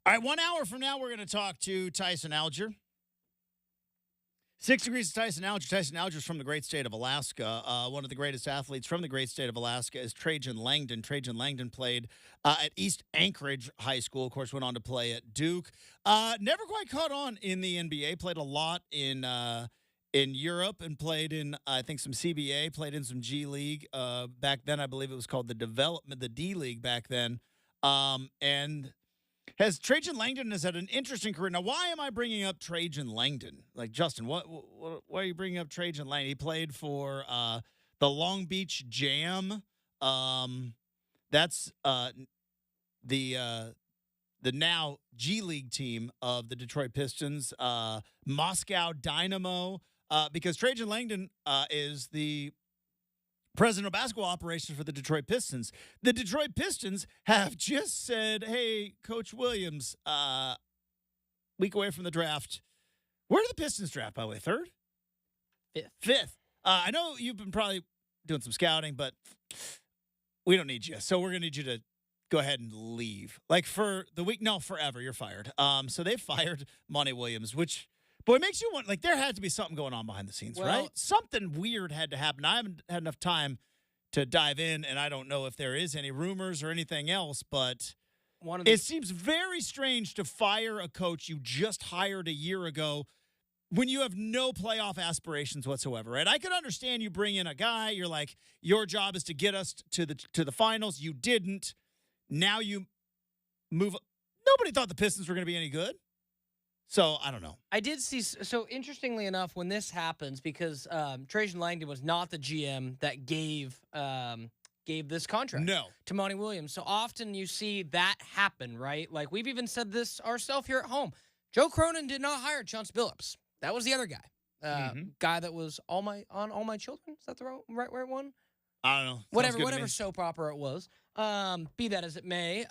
All right, 1 hour from now, we're going to talk to Tyson Alger. 6 Degrees of Tyson Alger. Tyson Alger is from the great state of Alaska. One of the greatest athletes from the great state of Alaska is Trajan Langdon. Trajan Langdon played at East Anchorage High School. Of course, went on to play at Duke. Never quite caught on in the NBA. Played a lot in Europe and played in, I think, some CBA. Played in some G League. Back then, I believe it was called the D League back then. And Trajan Langdon has had an interesting career. Now, why am I bringing up Trajan Langdon? Like, Justin, why are you bringing up Trajan Langdon? He played for the Long Beach Jam. That's the now G League team of the Detroit Pistons, Moscow Dynamo, because Trajan Langdon is the president of basketball operations for the Detroit Pistons. The Detroit Pistons have just said, hey, Coach Williams, week away from the draft. Where did the Pistons draft, by the way? Third? Fifth. I know you've been probably doing some scouting, but we don't need you. So we're going to need you to go ahead and leave. Like for the week, no, forever. You're fired. So they fired Monty Williams, which, boy, it makes you want, like, there had to be something going on behind the scenes, right? Something weird had to happen. I haven't had enough time to dive in, and I don't know if there is any rumors or anything else, but it seems very strange to fire a coach you just hired a year ago when you have no playoff aspirations whatsoever, right? I could understand you bring in a guy, you're like, your job is to get us to the finals. You didn't. Now you move. Nobody thought the Pistons were going to be any good. So, I don't know. I did see, so interestingly enough, when this happens, because Trajan Langdon was not the GM that gave this contract to Monty Williams. So often you see that happen, right? Like, we've even said this ourselves here at home. Joe Cronin did not hire Chauncey Billups. That was the other guy. Guy that was on All My Children. Is that the right one? I don't know. Whatever soap opera it was. Be that as it may.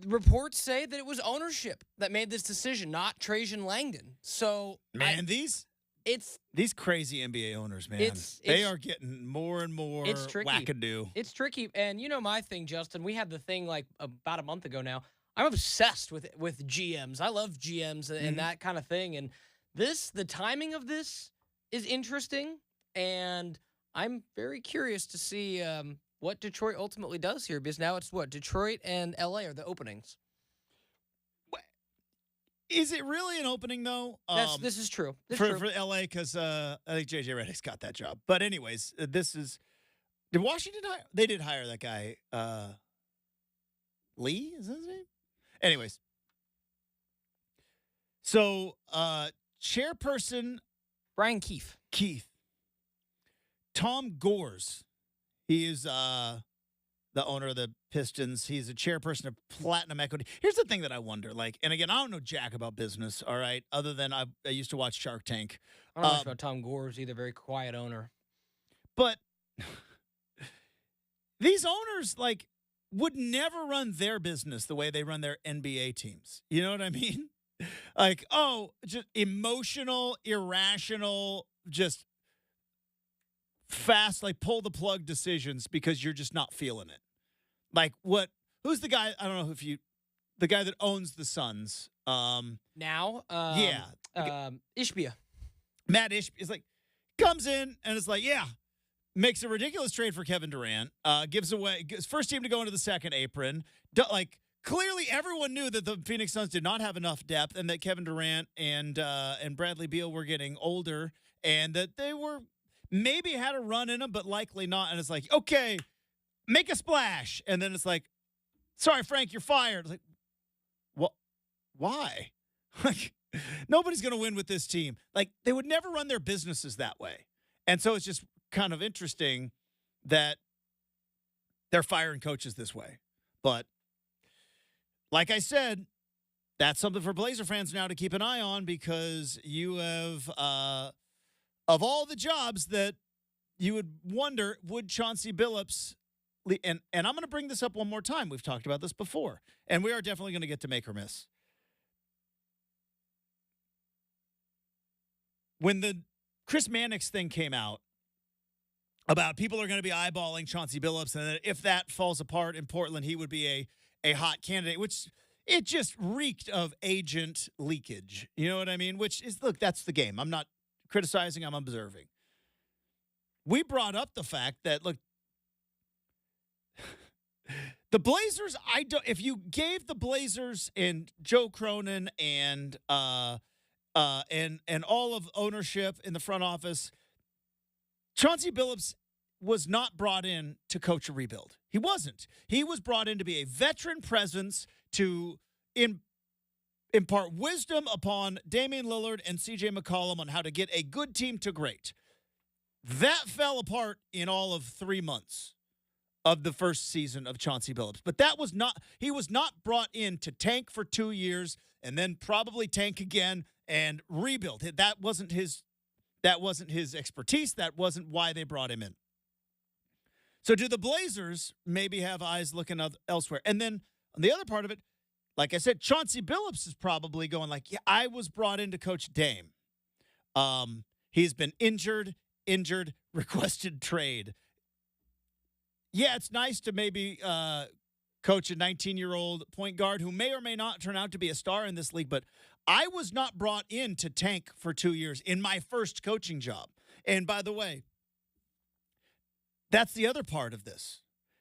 Reports say that it was ownership that made this decision, not Trajan Langdon. So, man, these crazy NBA owners, man, they are getting more and more wackadoo. It's tricky, and you know my thing, Justin. We had the thing like about a month ago now. I'm obsessed with GMs. I love GMs and that kind of thing. And the timing of this is interesting, and I'm very curious to see what Detroit ultimately does here, because now it's Detroit and LA are the openings. Is it really an opening, though? This is true. For LA, because I think JJ Redick's got that job. But anyways, did Washington hire? They did hire that guy, Lee, is that his name? Anyways. So, chairperson Brian Keefe. Tom Gores. He is the owner of the Pistons. He's a chairperson of Platinum Equity. Here's the thing that I wonder, like, and again, I don't know jack about business, all right, other than I used to watch Shark Tank. I don't know much about Tom Gores either, very quiet owner. But these owners, like, would never run their business the way they run their NBA teams. You know what I mean? Like, just emotional, irrational, just fast, like pull the plug decisions because you're just not feeling it. Like who's the guy? I don't know the guy that owns the Suns. Ishbia. Matt Ishbia is like, comes in and it's like, makes a ridiculous trade for Kevin Durant, gives away his first team to go into the second apron. Like, clearly everyone knew that the Phoenix Suns did not have enough depth and that Kevin Durant and Bradley Beal were getting older and that they were maybe had a run in them, but likely not. And it's like, okay, make a splash. And then it's like, sorry, Frank, you're fired. It's like, what? Why? Like, nobody's going to win with this team. Like, they would never run their businesses that way. And so it's just kind of interesting that they're firing coaches this way. But like I said, that's something for Blazer fans now to keep an eye on, because you have, of all the jobs that you would wonder, would Chauncey Billups, and I'm going to bring this up one more time. We've talked about this before, and we are definitely going to get to make or miss. When the Chris Mannix thing came out about people are going to be eyeballing Chauncey Billups, and that if that falls apart in Portland, he would be a hot candidate, which it just reeked of agent leakage. You know what I mean? Which is, look, that's the game. I'm not criticizing, I'm observing. We brought up the fact that, look, the Blazers, if you gave the Blazers and Joe Cronin and all of ownership in the front office, Chauncey Billups was not brought in to coach a rebuild. He wasn't. He was brought in to be a veteran presence to impart wisdom upon Damian Lillard and CJ McCollum on how to get a good team to great. That fell apart in all of 3 months of the first season of Chauncey Billups. But he was not brought in to tank for 2 years and then probably tank again and rebuild. That wasn't his expertise. That wasn't why they brought him in. So do the Blazers maybe have eyes looking elsewhere? And then on the other part of it, like I said, Chauncey Billups is probably going like, yeah, I was brought in to coach Dame. He's been injured, requested trade. Yeah, it's nice to maybe coach a 19-year-old point guard who may or may not turn out to be a star in this league, but I was not brought in to tank for 2 years in my first coaching job. And by the way, that's the other part of this.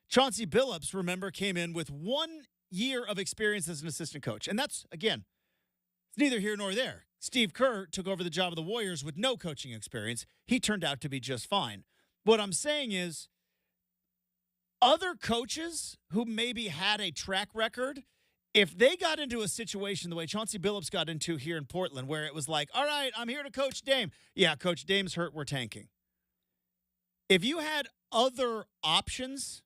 Chauncey Billups, remember, came in with 1 year of experience as an assistant coach. And that's, again, it's neither here nor there. Steve Kerr took over the job of the Warriors with no coaching experience. He turned out to be just fine. What I'm saying is, other coaches who maybe had a track record, if they got into a situation the way Chauncey Billups got into here in Portland, where it was like, all right, I'm here to coach Dame. Yeah, Coach Dame's hurt. We're tanking. If you had other options,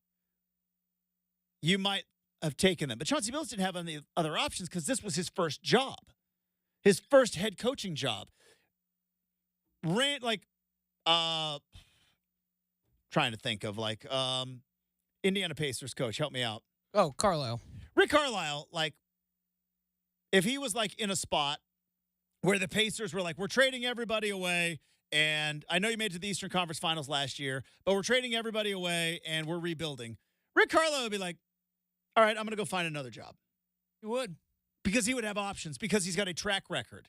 you might have taken them. But Chauncey Billups didn't have any other options because this was his first job, his first head coaching job. Trying to think of Indiana Pacers coach. Help me out. Oh, Carlisle. Rick Carlisle, if he was in a spot where the Pacers were we're trading everybody away, and I know you made it to the Eastern Conference Finals last year, but we're trading everybody away and we're rebuilding. Rick Carlisle would be like, all right, I'm going to go find another job. He would. Because he would have options, because he's got a track record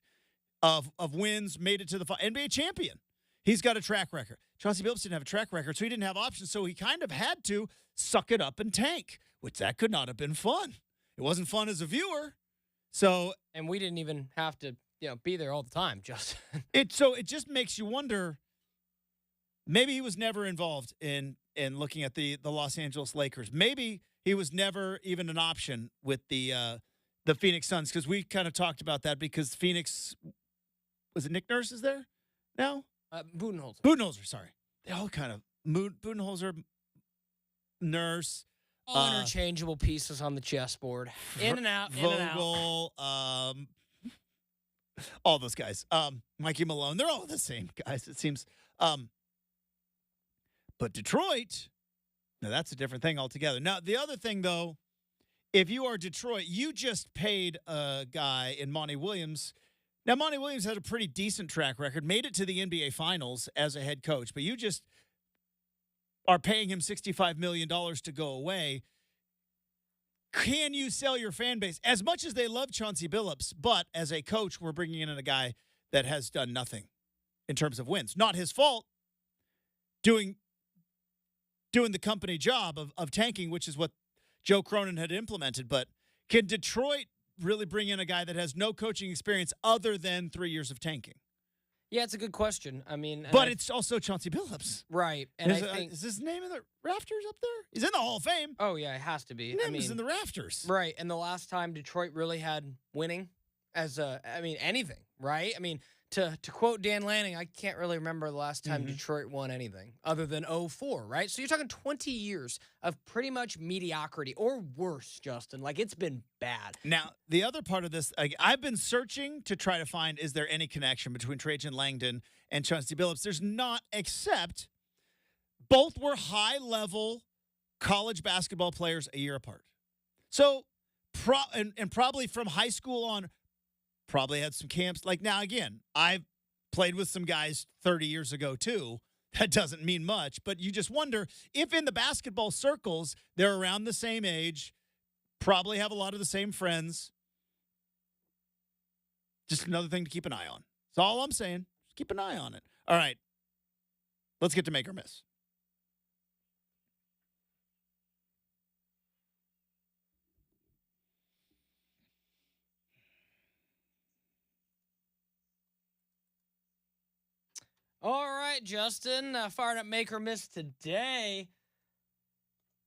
of wins, made it to the NBA champion. He's got a track record. Chauncey Billups didn't have a track record, so he didn't have options, so he kind of had to suck it up and tank, which that could not have been fun. It wasn't fun as a viewer. And we didn't even have to, be there all the time, Justin. It just makes you wonder, maybe he was never involved in looking at the Los Angeles Lakers. Maybe he was never even an option with the Phoenix Suns, because we kind of talked about that, because Phoenix, was it Nick Nurse is there now? Budenholzer, sorry. They all kind of, Budenholzer, Nurse. All interchangeable pieces on the chessboard. In and out, Vogel, all those guys. Mikey Malone, they're all the same guys, it seems. But Detroit, now that's a different thing altogether. Now, the other thing, though, if you are Detroit, you just paid a guy in Monty Williams. Now, Monty Williams had a pretty decent track record, made it to the NBA Finals as a head coach, but you just are paying him $65 million to go away. Can you sell your fan base? As much as they love Chauncey Billups, but as a coach, we're bringing in a guy that has done nothing in terms of wins. Not his fault, doing the company job of tanking, which is what Joe Cronin had implemented. But can Detroit really bring in a guy that has no coaching experience other than 3 years of tanking? Yeah, it's a good question. I mean, but it's also Chauncey Billups, right? And is his name in the rafters up there? He's in the Hall of Fame. Oh yeah, it has to be. He's in the rafters, right? And the last time Detroit really had winning anything, right? I mean, to quote Dan Lanning, I can't really remember the last time Detroit won anything other than 2004, right? So you're talking 20 years of pretty much mediocrity or worse, Justin. It's been bad. Now, the other part of this, I've been searching to try to find, is there any connection between Trajan Langdon and Chauncey Billups? There's not, except both were high-level college basketball players a year apart. So, probably from high school on, probably had some camps. Now, again, I've played with some guys 30 years ago, too. That doesn't mean much, but you just wonder if in the basketball circles, they're around the same age, probably have a lot of the same friends, Just another thing to keep an eye on. That's all I'm saying. Just keep an eye on it. All right. Let's get to make or miss. All right, Justin. Fired up make or miss today.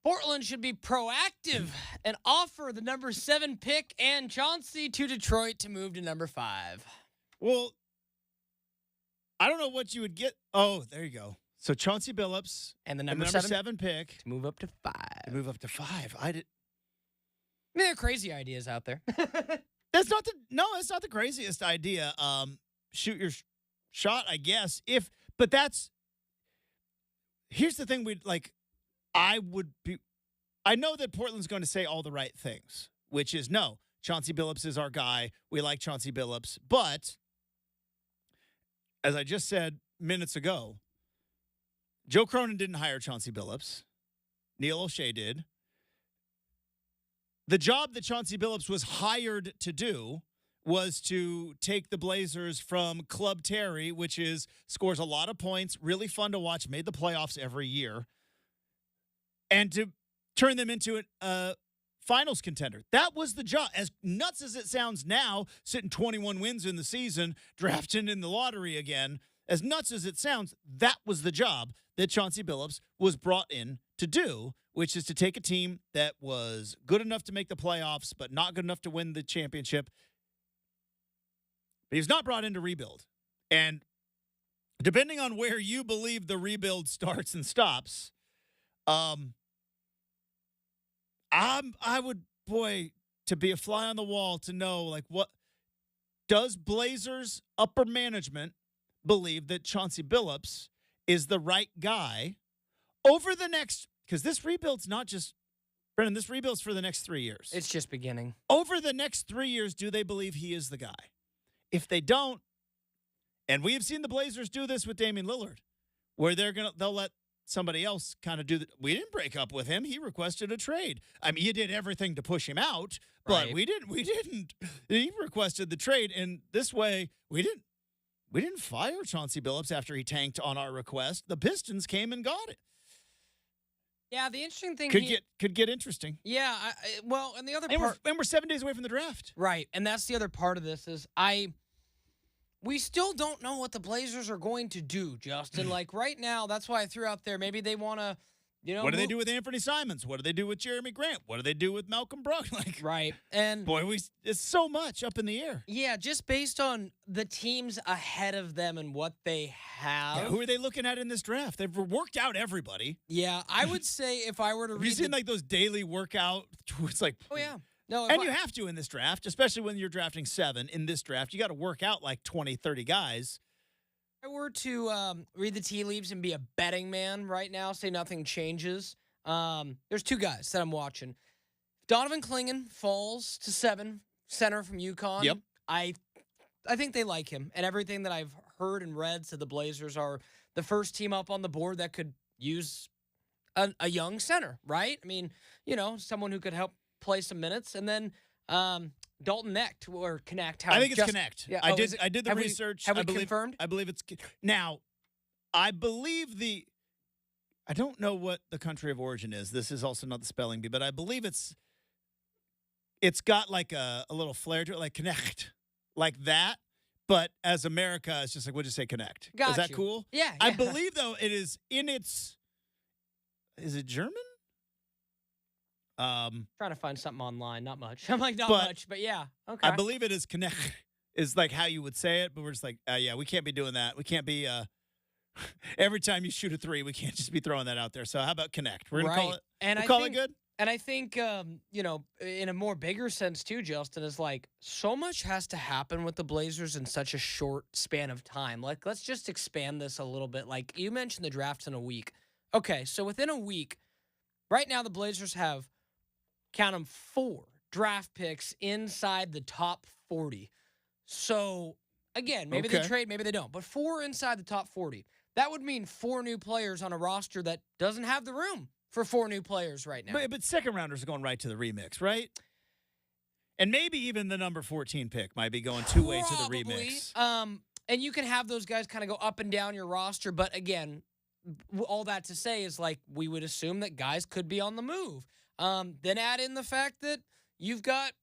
Portland should be proactive and offer the number 7 pick and Chauncey to Detroit to move to number 5. Well, I don't know what you would get. Oh, there you go. So Chauncey Billups And the number, 7 pick to move up to 5. to move up to 5. I mean, there are crazy ideas out there. That's not the craziest idea. Shoot your shot, I guess. But here's the thing. I know that Portland's going to say all the right things, which is no, Chauncey Billups is our guy. We like Chauncey Billups. But as I just said minutes ago, Joe Cronin didn't hire Chauncey Billups. Neil O'Shea did. The job that Chauncey Billups was hired to do was to take the Blazers from Club Terry, which scores a lot of points, really fun to watch, made the playoffs every year, and to turn them into a finals contender. That was the job. As nuts as it sounds now, sitting 21 wins in the season, drafting in the lottery again, as nuts as it sounds, that was the job that Chauncey Billups was brought in to do, which is to take a team that was good enough to make the playoffs, but not good enough to win the championship. But he was not brought in to rebuild. And depending on where you believe the rebuild starts and stops, I would, to be a fly on the wall to know, what does Blazers upper management believe that Chauncey Billups is the right guy over the next, because this rebuild's not just, Brenden, this rebuild's for the next 3 years. It's just beginning. Over the next 3 years, do they believe he is the guy? If they don't, and we have seen the Blazers do this with Damian Lillard, where they'll let somebody else kind of do that. We didn't break up with him. He requested a trade. I mean, you did everything to push him out, but right. we didn't. He requested the trade, and this way we didn't fire Chauncey Billups after he tanked on our request. The Pistons came and got it. Yeah, the interesting thing could get interesting. Yeah, and the other part, we're 7 days away from the draft, right? And that's the other part of this is we still don't know what the Blazers are going to do, Justin. Like right now, that's why I threw out there. Maybe they want to, What do they do with Anthony Simons? What do they do with Jeremy Grant? What do they do with Malcolm Brogdon? Right. And it's so much up in the air. Yeah, just based on the teams ahead of them and what they have. Yeah, who are they looking at in this draft? They've worked out everybody. Yeah, I would say if I were to read, you seen those daily workout? It's like, oh yeah. No, and you have to in this draft, especially when you're drafting 7 in this draft. You got to work out like 20, 30 guys. If I were to read the tea leaves and be a betting man right now, say nothing changes, there's 2 guys that I'm watching. Donovan Clingan falls to 7, center from UConn. Yep. I think they like him. And everything that I've heard and read said the Blazers are the first team up on the board that could use a young center, right? I mean, someone who could help play some minutes. And then Dalton Knecht or Connect. I think it's Connect. Yeah. I did the research. Have we confirmed? I believe it's now. I believe I don't know what the country of origin is. This is also not the spelling bee, but I believe it's got like a little flair to it, like Connect, like that. But as America, it's just like we'll just say Connect. Got is that you. cool? Yeah. I believe though it is in its. Is it German? Trying to find something online. Not much. I'm like, not much, but yeah. Okay. I believe it is Connect is like how you would say it, but we're just like, yeah, we can't be doing that. We can't be, every time you shoot a 3, we can't just be throwing that out there. So how about Connect? We're going to call it, call it good? And I think, in a more bigger sense too, Justin, is like so much has to happen with the Blazers in such a short span of time. Like, let's just expand this a little bit. Like you mentioned the draft's in a week. Okay, so within a week, right now the Blazers have, count them, 4 draft picks inside the top 40. So, again, maybe they trade, maybe they don't. But 4 inside the top 40. That would mean 4 new players on a roster that doesn't have the room for 4 new players right now. But second rounders are going right to the remix, right? And maybe even the number 14 pick might be going two-way to the remix. And you can have those guys kind of go up and down your roster. But again, all that to say is like we would assume that guys could be on the move. Then add in the fact that you've got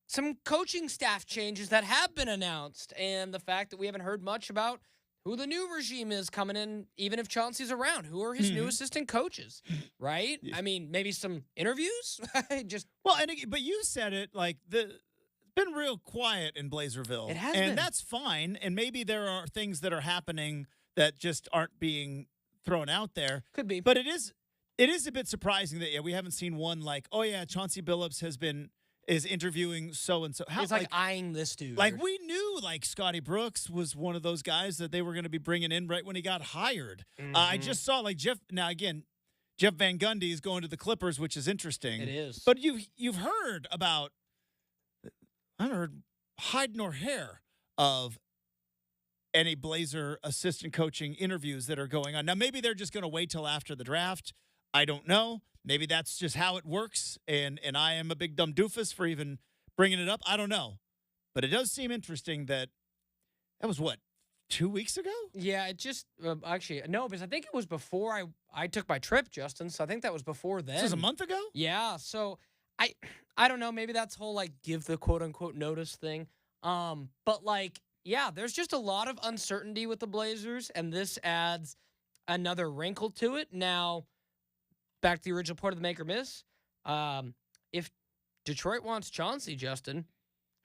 some coaching staff changes that have been announced and the fact that we haven't heard much about who the new regime is coming in, even if Chauncey's around. Who are his new assistant coaches, right? Yeah. I mean, maybe some interviews? But you said it, like, it's been real quiet in Blazerville. It has been. And that's fine. And maybe there are things that are happening that just aren't being thrown out there. Could be. But it is a bit surprising that, we haven't seen one like, oh, yeah, Chauncey Billups is interviewing so-and-so. It's like eyeing this dude. Like, we knew, like, Scotty Brooks was one of those guys that they were going to be bringing in right when he got hired. I just saw, like, Jeff Van Gundy is going to the Clippers, which is interesting. It is. But you've heard about, I haven't heard hide nor hair of any Blazer assistant coaching interviews that are going on. Now, maybe they're just going to wait till after the draft. I don't know. Maybe that's just how it works, and I am a big dumb doofus for even bringing it up. I don't know. But it does seem interesting that was, 2 weeks ago? Yeah, it just actually, no, because I think it was before I took my trip, Justin, so I think that was before then. This was a month ago? Yeah, so I don't know. Maybe that's whole, like, give the quote-unquote notice thing. But, like, yeah, there's just a lot of uncertainty with the Blazers, and this adds another wrinkle to it. Now, back to the original part of the make or miss. If Detroit wants Chauncey, Justin,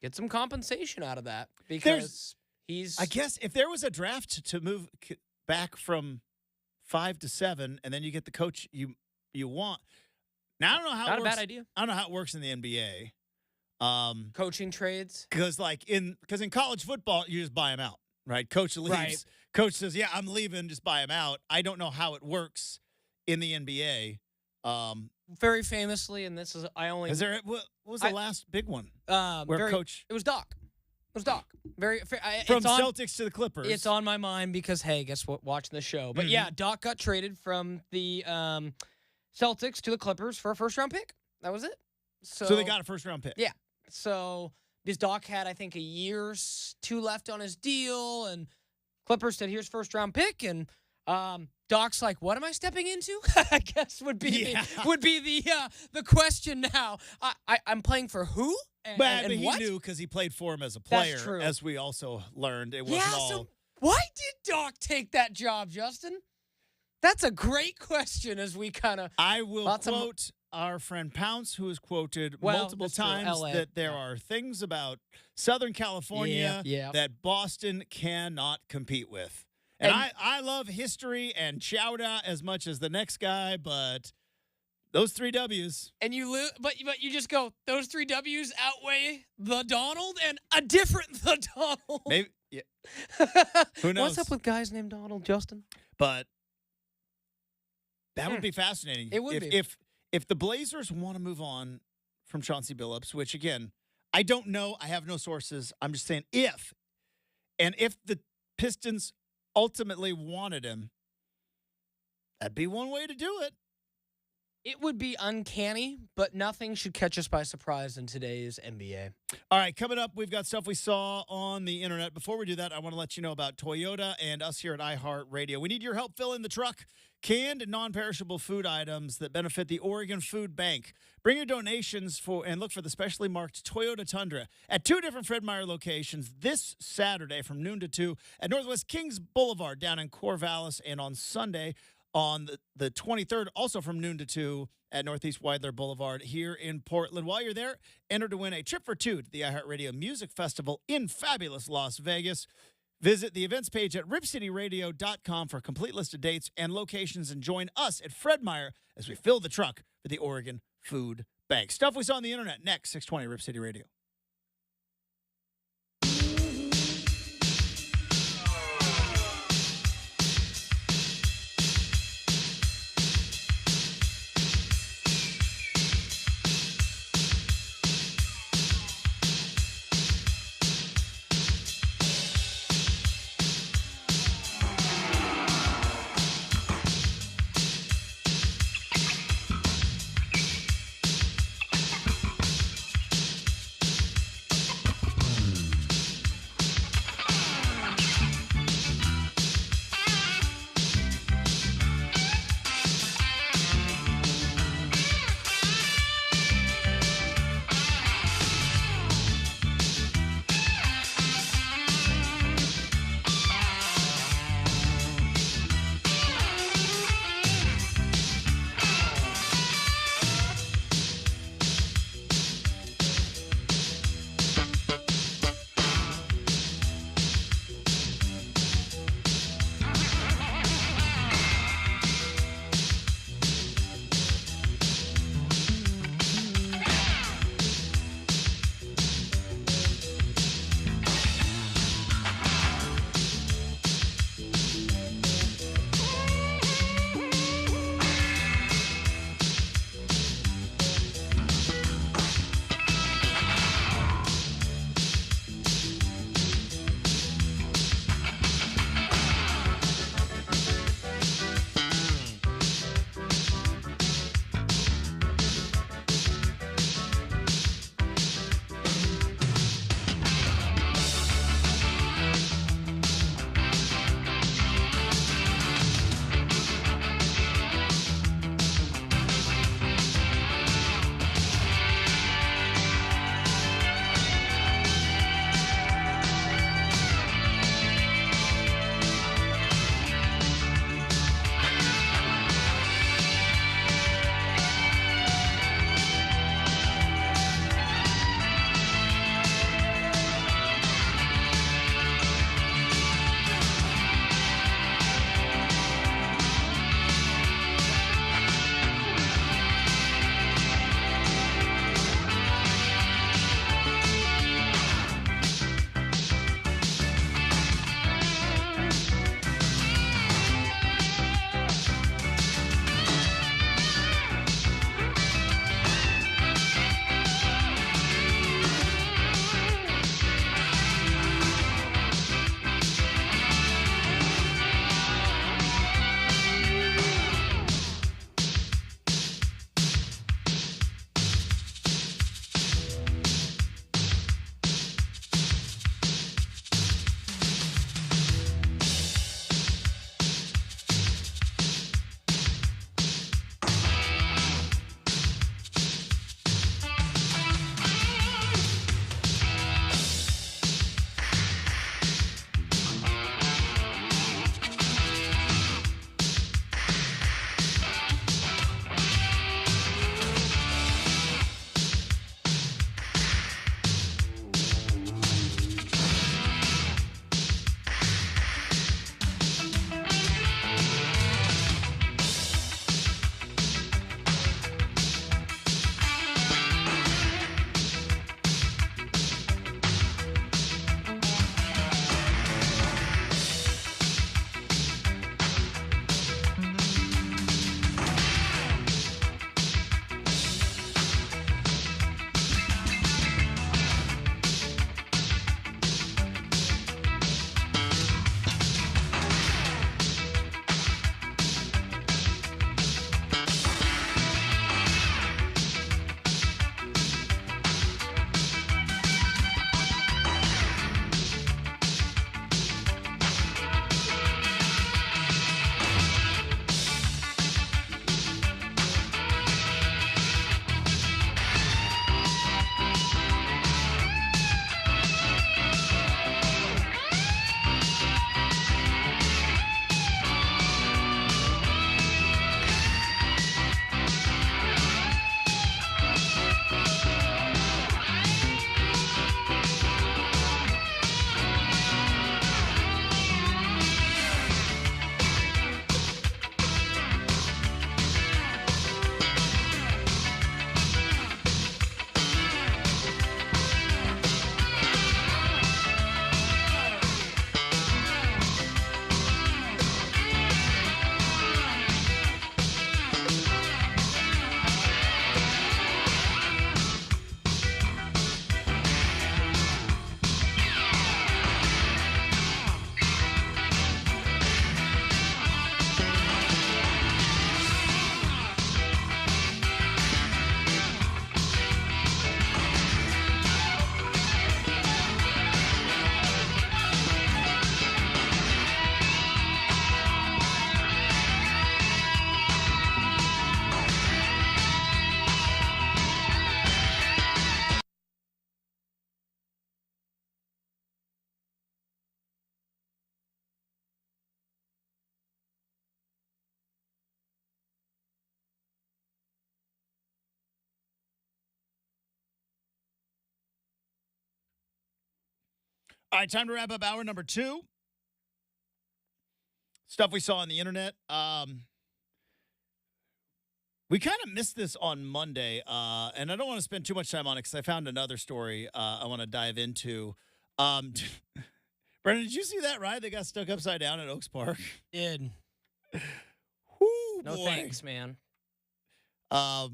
get some compensation out of that because I guess if there was a draft to move back from 5 to 7, and then you get the coach you want. Now I don't know how not it works. a bad idea. I don't know how it works in the NBA. Coaching trades, because in college football you just buy them out, right? Coach leaves. Right. Coach says, "Yeah, I'm leaving. Just buy him out." I don't know how it works in the NBA. Very famously, and this is what was the last big one? Coach? It was Doc. Very from Celtics to the Clippers. It's on my mind because hey, guess what? Watching the show, but yeah, Doc got traded from the Celtics to the Clippers for a first-round pick. That was it. So they got a first-round pick. Yeah. So this Doc had, I think, a year, 2 left on his deal, and Clippers said, "Here's first-round pick," and Doc's like, "What am I stepping into?" I guess would be the question now. I'm playing for who? But he knew because he played for him as a player. That's true. As we also learned, it wasn't all. So why did Doc take that job, Justin? That's a great question. As we kind of, I will quote our friend Pounce, who has quoted multiple times that there are things about Southern California that Boston cannot compete with. And I love history and chowder as much as the next guy, but those 3 W's. And but you just go, those 3 W's outweigh the Donald and a different the Donald. Maybe, yeah. Who knows? What's up with guys named Donald, Justin? But that would be fascinating. It would be. If the Blazers want to move on from Chauncey Billups, which, again, I don't know. I have no sources. I'm just saying if the Pistons ultimately wanted him, that'd be one way to do it. It would be uncanny, but nothing should catch us by surprise in today's NBA. All right, coming up, we've got stuff we saw on the internet. Before we do that, I want to let you know about Toyota and us here at iHeartRadio. We need your help filling the truck. Canned and non-perishable food items that benefit the Oregon Food Bank. Bring your donations and look for the specially marked Toyota Tundra at 2 different Fred Meyer locations this Saturday from noon to 2 at Northwest Kings Boulevard down in Corvallis, and on Sunday on the 23rd, also from noon to 2 at Northeast Weidler Boulevard here in Portland. While you're there, enter to win a trip for 2 to the iHeartRadio Music Festival in fabulous Las Vegas. Visit the events page at ripcityradio.com for a complete list of dates and locations, and join us at Fred Meyer as we fill the truck for the Oregon Food Bank. Stuff we saw on the internet next, 620 Rip City Radio. All right, time to wrap up hour number 2. Stuff we saw on the internet. We kind of missed this on Monday, and I don't want to spend too much time on it because I found another story I want to dive into. Brenden, did you see that ride that got stuck upside down at Oaks Park? Did. Whoo, No boy. thanks, man. The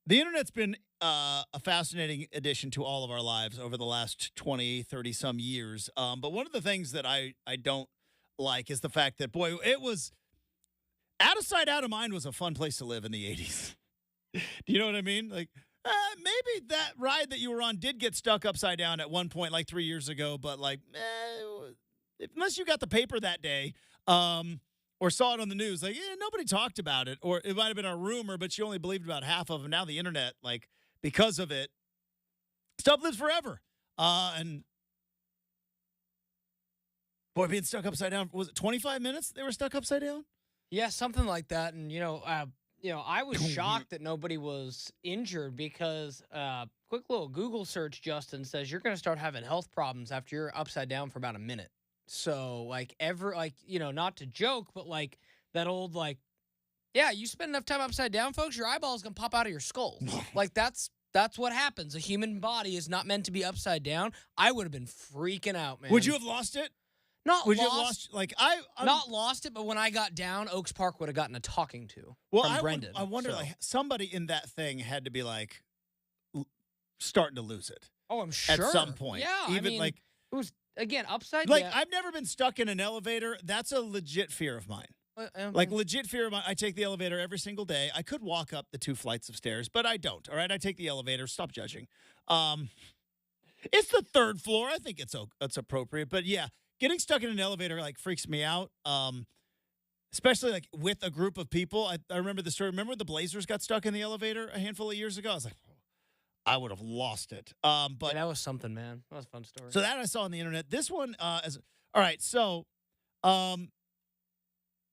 internet's been a fascinating addition to all of our lives over the last 20, 30 some years. But one of the things that I don't like is the fact that, boy, it was out of sight, out of mind was a fun place to live in the 80s. Do you know what I mean? Like, maybe that ride that you were on did get stuck upside down at one point, like 3 years ago. But, like, unless you got the paper that day, or saw it on the news, like, nobody talked about it. Or it might have been a rumor, but you only believed about half of them. Now the internet, like, because of it, stuff lives forever. And, boy, being stuck upside down, was it 25 minutes they were stuck upside down? Yeah, something like that. And, I was shocked that nobody was injured because quick little Google search, Justin, says you're going to start having health problems after you're upside down for about a minute. So, not to joke, but, like, that old, like, yeah, you spend enough time upside down, folks, your eyeball's going to pop out of your skull. Like, that's what happens. A human body is not meant to be upside down. I would have been freaking out, man. Would you have lost it? Would you have lost? Like, I'm not lost it, but when I got down, Oaks Park would have gotten a talking to from Brenden. I wonder, like, somebody in that thing had to be, like, starting to lose it. Oh, I'm sure. At some point. Yeah, Even, like, it was, again, upside like, down. I've never been stuck in an elevator. That's a legit fear of mine. Like, legit fear of mine. I take the elevator every single day. I could walk up the 2 flights of stairs, but I don't. All right, I take the elevator. Stop judging. It's the 3rd floor. I think it's appropriate. But yeah, getting stuck in an elevator, like, freaks me out. Especially, like, with a group of people. I remember the story. Remember the Blazers got stuck in the elevator a handful of years ago? I was like, I would have lost it. But yeah, that was something, man. That was a fun story. So that I saw on the internet. This one is all right. So,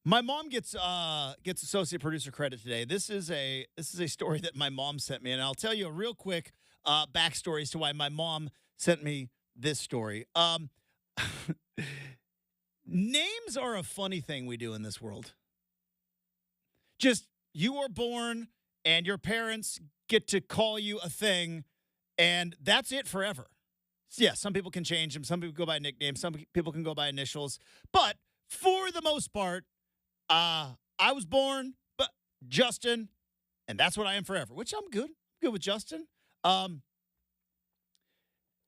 my mom gets associate producer credit today. This is a story that my mom sent me, and I'll tell you a real quick backstory as to why my mom sent me this story. Names are a funny thing we do in this world. Just, you were born and your parents get to call you a thing, and that's it forever. Yeah, some people can change them. Some people go by nicknames. Some people can go by initials. But for the most part, I was born, but Justin, and that's what I am forever, which I'm good. Good with Justin. Now,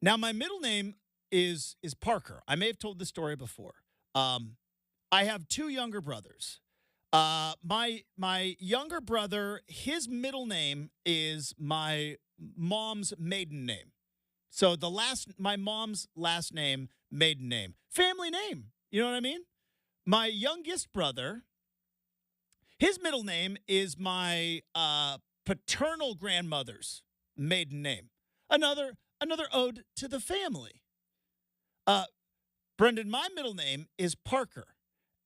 my middle name is Parker. I may have told this story before. I have 2 younger brothers. My younger brother, his middle name is my mom's maiden name. So my mom's last name, maiden name, family name. You know what I mean? My youngest brother, his middle name is my paternal grandmother's maiden name. Another ode to the family. Brenden, my middle name is Parker.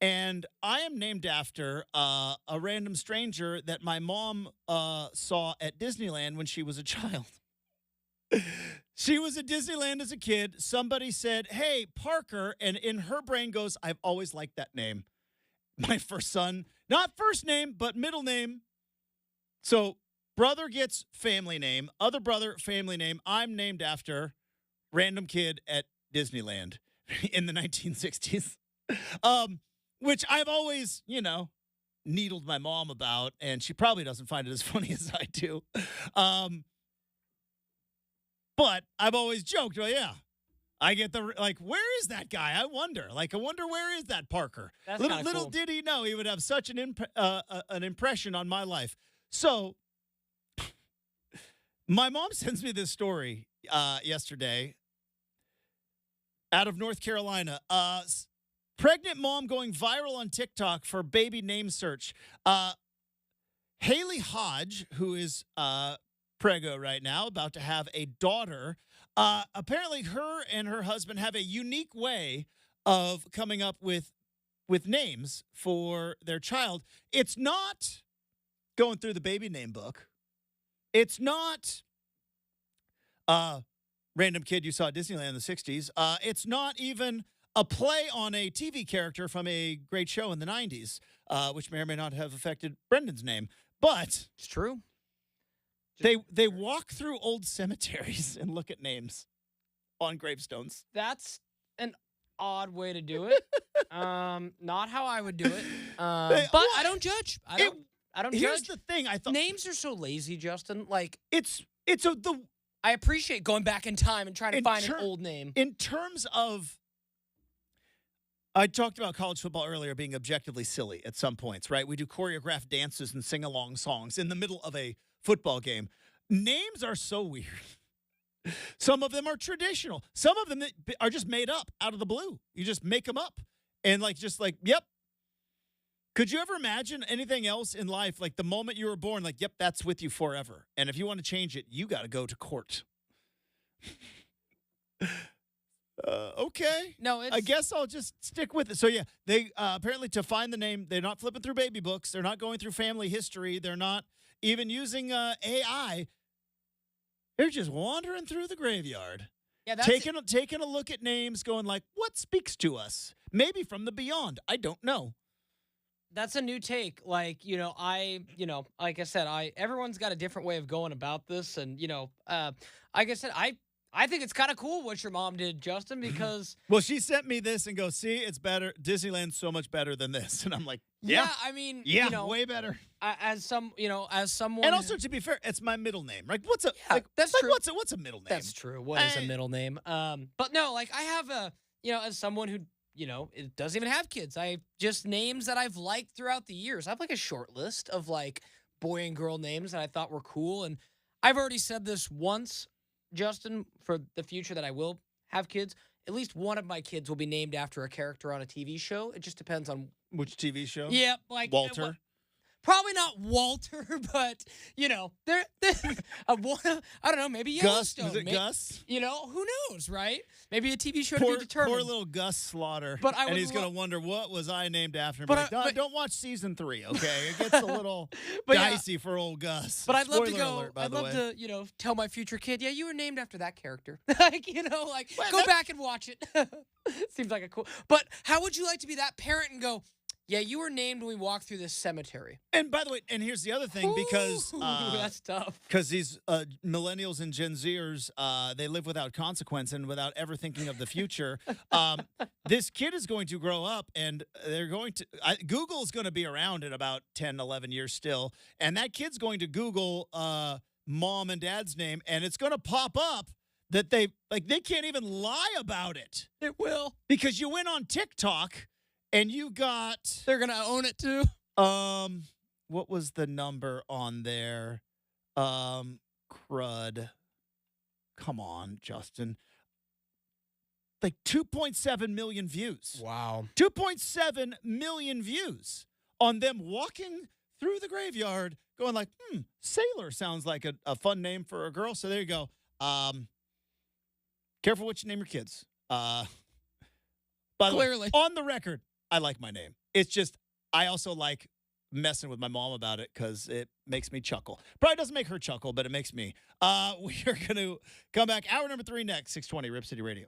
And I am named after a random stranger that my mom saw at Disneyland when she was a child. She was at Disneyland as a kid. Somebody said, "Hey, Parker." And in her brain goes, "I've always liked that name." My first son, not first name, but middle name. So brother gets family name. Other brother, family name. I'm named after random kid at Disneyland in the 1960s. Which I've always, needled my mom about, and she probably doesn't find it as funny as I do. But I've always joked, well, yeah, I get where is that guy? I wonder where is that Parker? That's Little cool. did he know he would have such an impression on my life. So my mom sends me this story yesterday out of North Carolina. Pregnant mom going viral on TikTok for baby name search. Haley Hodge, who is preggo right now, about to have a daughter. Apparently, her and her husband have a unique way of coming up with names for their child. It's not going through the baby name book. It's not random kid you saw at Disneyland in the 60s. It's not even a play on a TV character from a great show in the 90s, which may or may not have affected Brendan's name. But It's true. they walk through old cemeteries and look at names on gravestones. That's an odd way to do it. Not how I would do it. But I don't judge. I don't Here's judge. the thing. I thought Names are so lazy, Justin. Like, the I appreciate going back in time and trying to find an old name. in terms of. I talked about college football earlier being objectively silly at some points, right? We do choreographed dances and sing along songs in the middle of a football game. Names are so weird. Some of them are traditional. Some of them are just made up out of the blue. You just make them up and yep. Could you ever imagine anything else in life? Like the moment you were born, like, yep, that's with you forever. And if you want to change it, you got to go to court. Okay. No, I guess I'll just stick with it. So, yeah, they apparently to find the name, they're not flipping through baby books. They're not going through family history. They're not even using AI. They're just wandering through the graveyard. Yeah, that's taking a look at names, going like, what speaks to us? Maybe from the beyond. I don't know. That's a new take. Like, like I said, everyone's got a different way of going about this. And, like I said, I think it's kind of cool what your mom did, Justin, because... Well, she sent me this and goes, see, it's better. Disneyland's so much better than this. And I'm like, yeah. I mean, way better. As someone... And also, to be fair, it's my middle name. Like, that's true. What's a middle name? That's true. What is a middle name? But no, like, I have as someone who, it doesn't even have kids, I just names that I've liked throughout the years. I have, like, a short list of, like, boy and girl names that I thought were cool. And I've already said this once, Justin, for the future that I will have kids, at least one of my kids will be named after a character on a TV show. It just depends on which TV show. Yeah, like Walter. Probably not Walter, but they're I don't know, maybe Yellowstone. Gus? Was it Gus? Who knows, right? Maybe a TV show to be determined. Poor little Gus Slaughter. But and he's gonna wonder what was I named after him. But don't watch season 3, okay? It gets a little dicey for old Gus. But I'd love to Spoiler go. alert, by I'd the love way. to, tell my future kid, yeah, you were named after that character. Go back and watch it. Seems like a cool. But how would you like to be that parent and go, yeah, you were named when we walked through this cemetery? And by the way, and here's the other thing, because that's tough. Because these millennials and Gen Zers, they live without consequence and without ever thinking of the future. This kid is going to grow up, and they're going to Google is going to be around in about 10, 11 years still, and that kid's going to Google mom and dad's name, and it's going to pop up that they can't even lie about it. It will, because you went on TikTok. And you got... They're going to own it, too? What was the number on there? Crud. Come on, Justin. Like 2.7 million views. Wow. 2.7 million views on them walking through the graveyard going like, Sailor sounds like a fun name for a girl. So there you go. Careful what you name your kids. By the way, on the record, I like my name. It's just, I also like messing with my mom about it because it makes me chuckle. Probably doesn't make her chuckle, but it makes me. We are going to come back. Hour number 3 next, 620 Rip City Radio.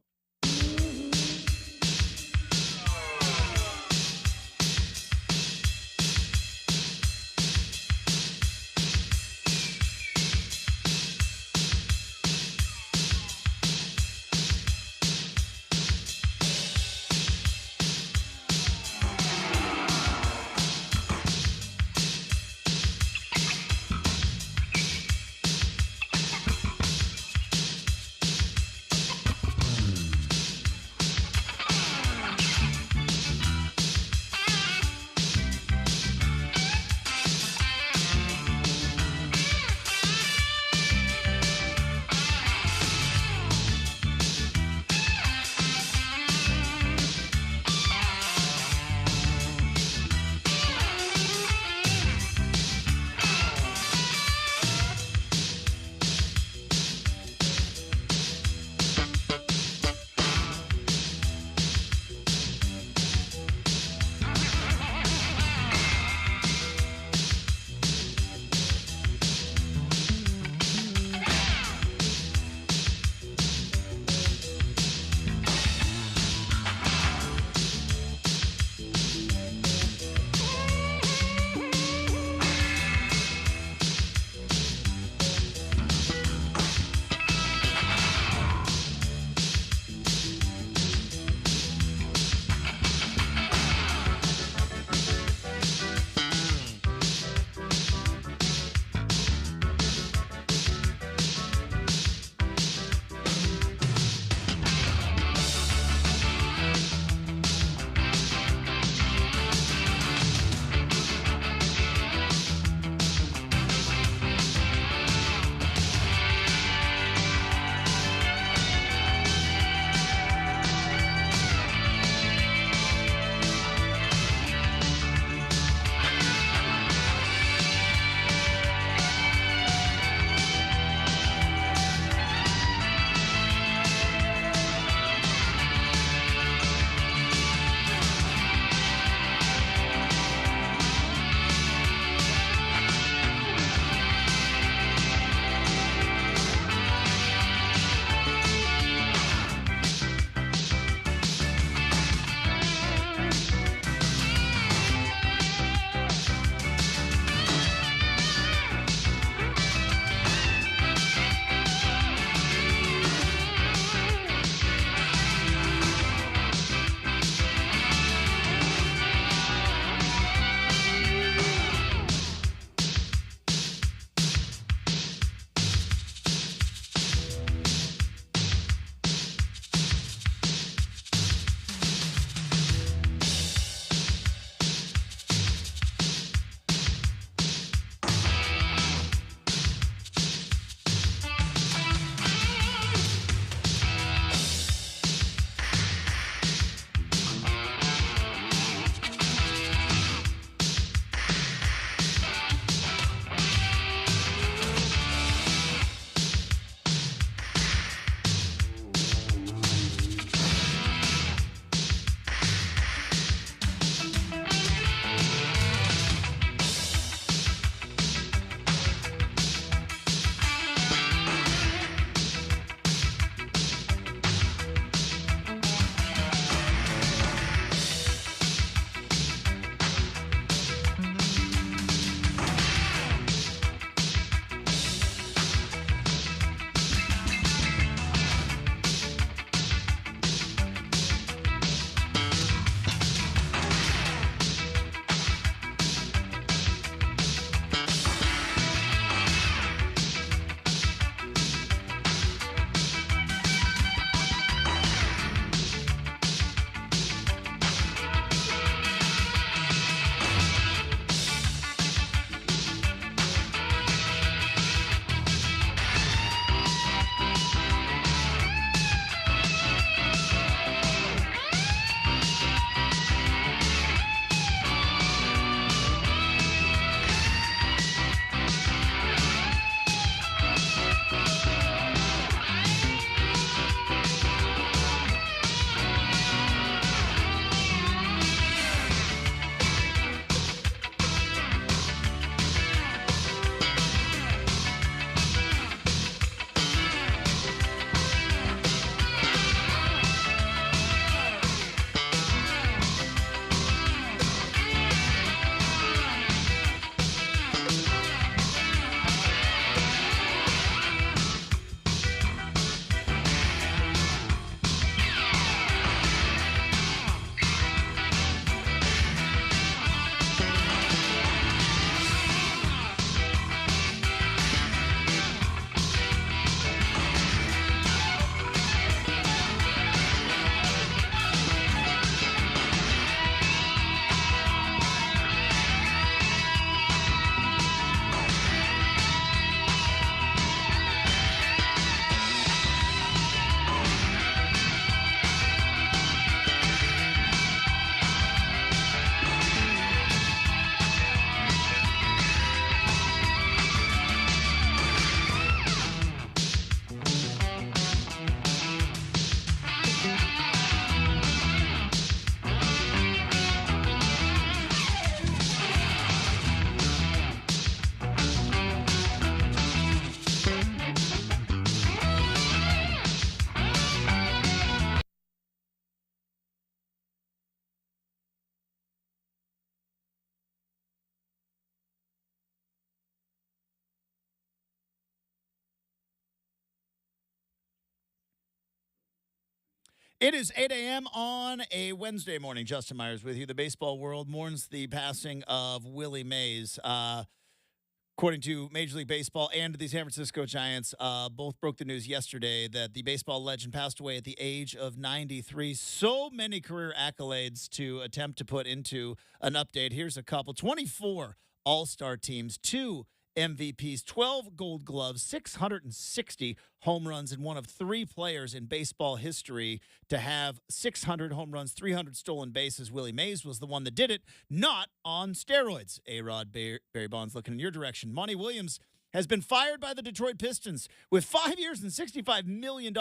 It is 8 a.m. on a Wednesday morning. Justin Myers with you. The baseball world mourns the passing of Willie Mays. According to Major League Baseball and the San Francisco Giants, both broke the news yesterday that the baseball legend passed away at the age of 93. So many career accolades to attempt to put into an update. Here's a couple. 24 All-Star teams, 2 MVPs, 12 Gold Gloves, 660 home runs, and one of 3 players in baseball history to have 600 home runs, 300 stolen bases. Willie Mays was the one that did it, not on steroids. A-Rod, Barry Bonds looking in your direction. Monty Williams has been fired by the Detroit Pistons with 5 years and $65 million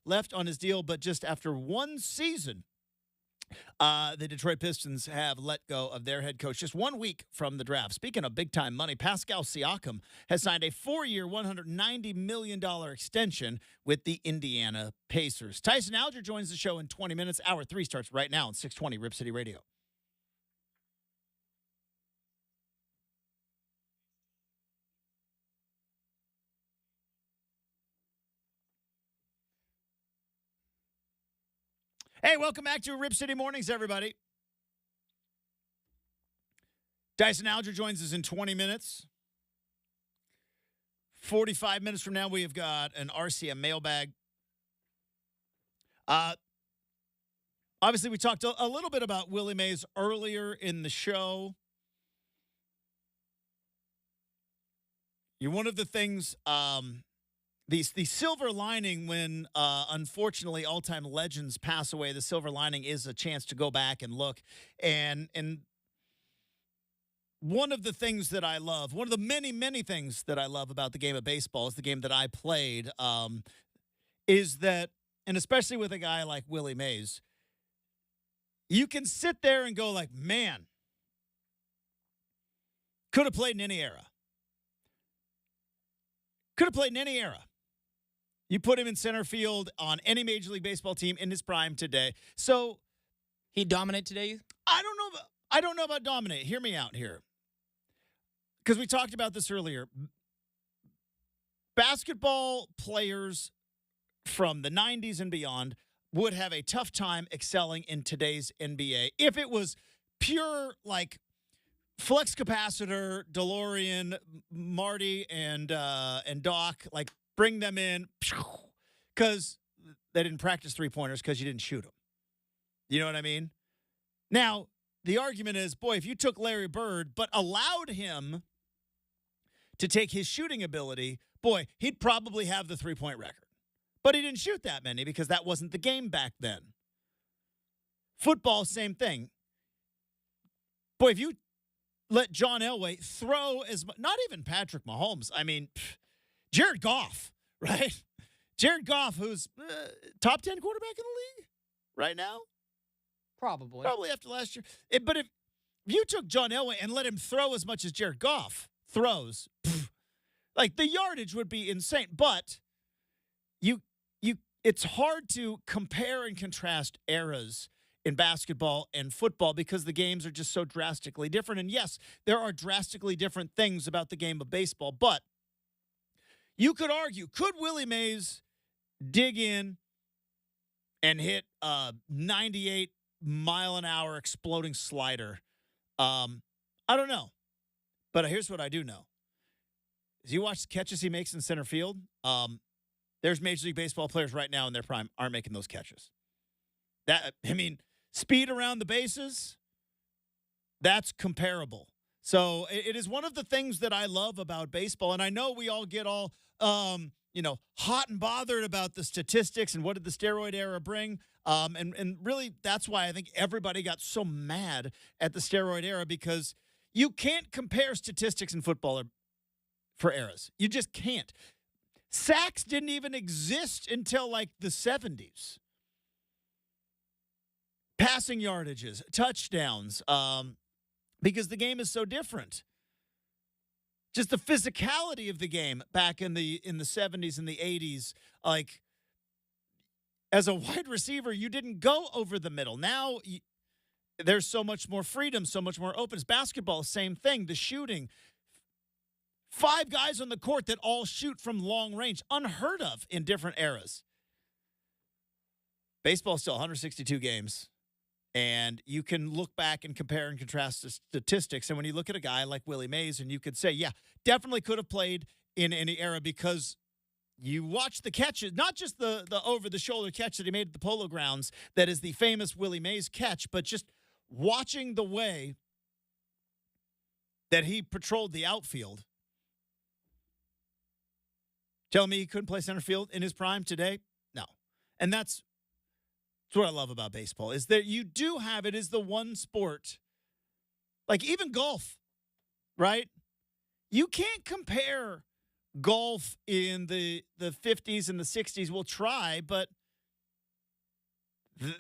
left on his deal, but just after one season, the Detroit Pistons have let go of their head coach just 1 week from the draft. Speaking of big-time money, Pascal Siakam has signed a 4-year, $190 million extension with the Indiana Pacers. Tyson Alger joins the show in 20 minutes. Hour 3 starts right now on 620 Rip City Radio. Hey, welcome back to Rip City Mornings, everybody. Tyson Alger joins us in 20 minutes. 45 minutes from now, we have got an RCM mailbag. Obviously, we talked a little bit about Willie Mays earlier in the show. One of the things, the silver lining when, unfortunately, all-time legends pass away, the silver lining is a chance to go back and look. And one of the things that I love, one of the many, many things that I love about the game of baseball is the game that I played, is that, and especially with a guy like Willie Mays, you can sit there and go like, man, could have played in any era. Could have played in any era. You put him in center field on any Major League Baseball team in his prime today. So He dominate today? I don't know about dominate. Hear me out here. Because we talked about this earlier. Basketball players from the 90s and beyond would have a tough time excelling in today's NBA if it was pure, like, flex capacitor, DeLorean, Marty, and Doc, like, bring them in because they didn't practice three-pointers because you didn't shoot them. You know what I mean? Now, the argument is, boy, if you took Larry Bird but allowed him to take his shooting ability, boy, he'd probably have the three-point record. But he didn't shoot that many because that wasn't the game back then. Football, same thing. Boy, if you let John Elway throw as much, not even Patrick Mahomes, I mean, Jared Goff, right? Jared Goff, who's top 10 quarterback in the league right now? Probably after last year. But if you took John Elway and let him throw as much as Jared Goff throws, like the yardage would be insane. But it's hard to compare and contrast eras in basketball and football because the games are just so drastically different. And yes, there are drastically different things about the game of baseball, but you could argue, could Willie Mays dig in and hit a 98-mile-an-hour exploding slider? I don't know. But here's what I do know. As you watch the catches he makes in center field, there's Major League Baseball players right now in their prime aren't making those catches. Speed around the bases, that's comparable. So it is one of the things that I love about baseball. And I know we all get all, hot and bothered about the statistics and what did the steroid era bring. And really, that's why I think everybody got so mad at the steroid era because you can't compare statistics in football for eras. You just can't. Sacks didn't even exist until like the 70s. Passing yardages, touchdowns, because the game is so different. Just the physicality of the game back in the 70s and the 80s, like as a wide receiver, you didn't go over the middle. Now there's so much more freedom, so much more openness. Basketball, same thing. The shooting. 5 guys on the court that all shoot from long range, unheard of in different eras. Baseball is still 162 games. And you can look back and compare and contrast the statistics. And when you look at a guy like Willie Mays, and you could say, yeah, definitely could have played in any era because you watch the catches, not just the over-the-shoulder catch that he made at the Polo Grounds that is the famous Willie Mays catch, but just watching the way that he patrolled the outfield. Tell me he couldn't play center field in his prime today? No. And that's what I love about baseball is that you do have it is the one sport, like even golf, right? You can't compare golf in the 50s and the 60s. We'll try, but they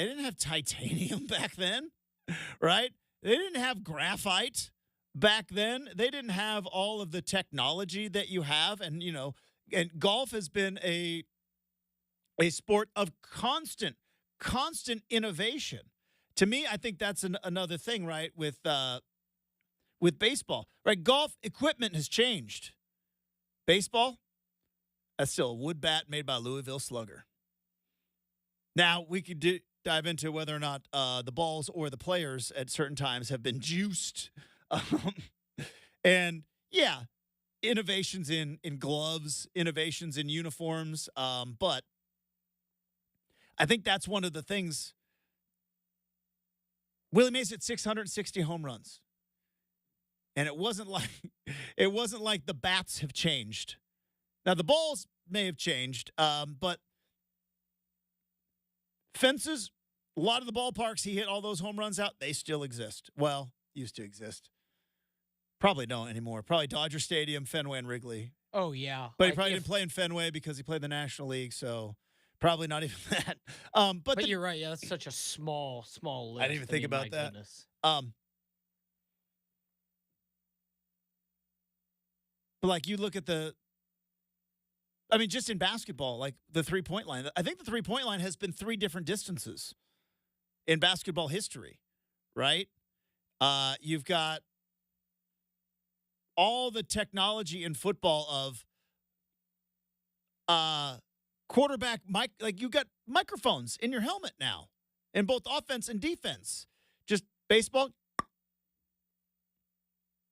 didn't have titanium back then, right? They didn't have graphite back then. They didn't have all of the technology that you have. And, and golf has been a sport of constant innovation. To me, I think that's another thing, right? With baseball, right? Golf equipment has changed. Baseball, that's still a wood bat made by a Louisville Slugger. Now we could dive into whether or not the balls or the players at certain times have been juiced, and yeah, innovations in gloves, innovations in uniforms, but I think that's one of the things. Willie Mays hit 660 home runs. And it wasn't like the bats have changed. Now the balls may have changed, but fences, a lot of the ballparks he hit all those home runs out, they still exist. Well, used to exist. Probably don't anymore. Probably Dodger Stadium, Fenway, and Wrigley. Oh yeah. But he probably didn't play in Fenway because he played in the National League, so probably not even that. But you're right. Yeah, that's such a small list. I didn't even think about that. Goodness. But like you look at just in basketball, like the 3-point line. I think the 3-point line has been 3 different distances in basketball history, right? You've got all the technology in football of quarterback mic, like you got microphones in your helmet now in both offense and defense. Just baseball,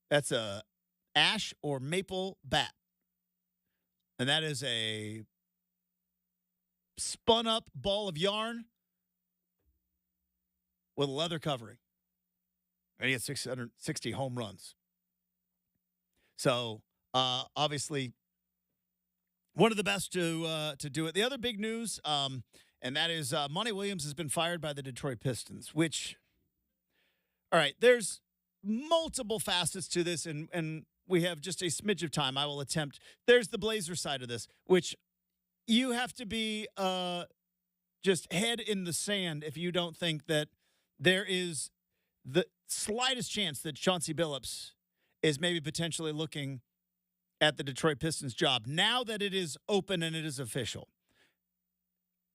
that's a ash or maple bat, and that is a spun up ball of yarn with a leather covering, and he had 660 home runs. So obviously one of the best to do it. The other big news, and that is Monty Williams has been fired by the Detroit Pistons, which, all right, there's multiple facets to this, and we have just a smidge of time. I will attempt. There's the Blazer side of this, which you have to be just head in the sand if you don't think that there is the slightest chance that Chauncey Billups is maybe potentially looking at the Detroit Pistons job now that it is open and it is official,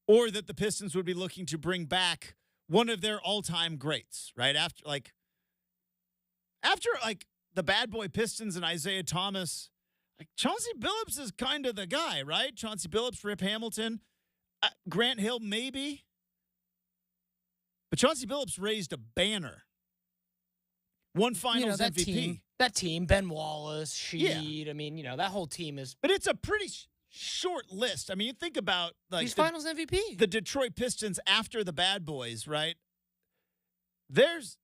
or that the Pistons would be looking to bring back one of their all-time greats, right? After the bad boy Pistons and Isaiah Thomas, like Chauncey Billups is kind of the guy, right? Chauncey Billups, Rip Hamilton, Grant Hill, maybe. But Chauncey Billups raised a banner. One Finals MVP. That team, Ben Wallace, Sheed. Yeah. That whole team is. But it's a pretty short list. You think about he's Finals MVP. The Detroit Pistons after the Bad Boys, right? There's,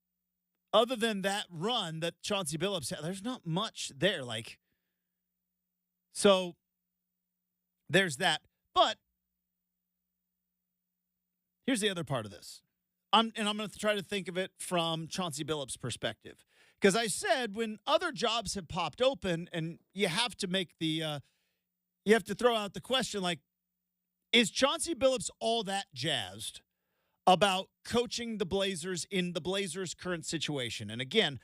other than that run that Chauncey Billups had, there's not much there. So there's that. But here's the other part of this. I'm going to try to think of it from Chauncey Billups' perspective. Because I said when other jobs have popped open and you have to make you have to throw out the question, is Chauncey Billups all that jazzed about coaching the Blazers in the Blazers' current situation? And again,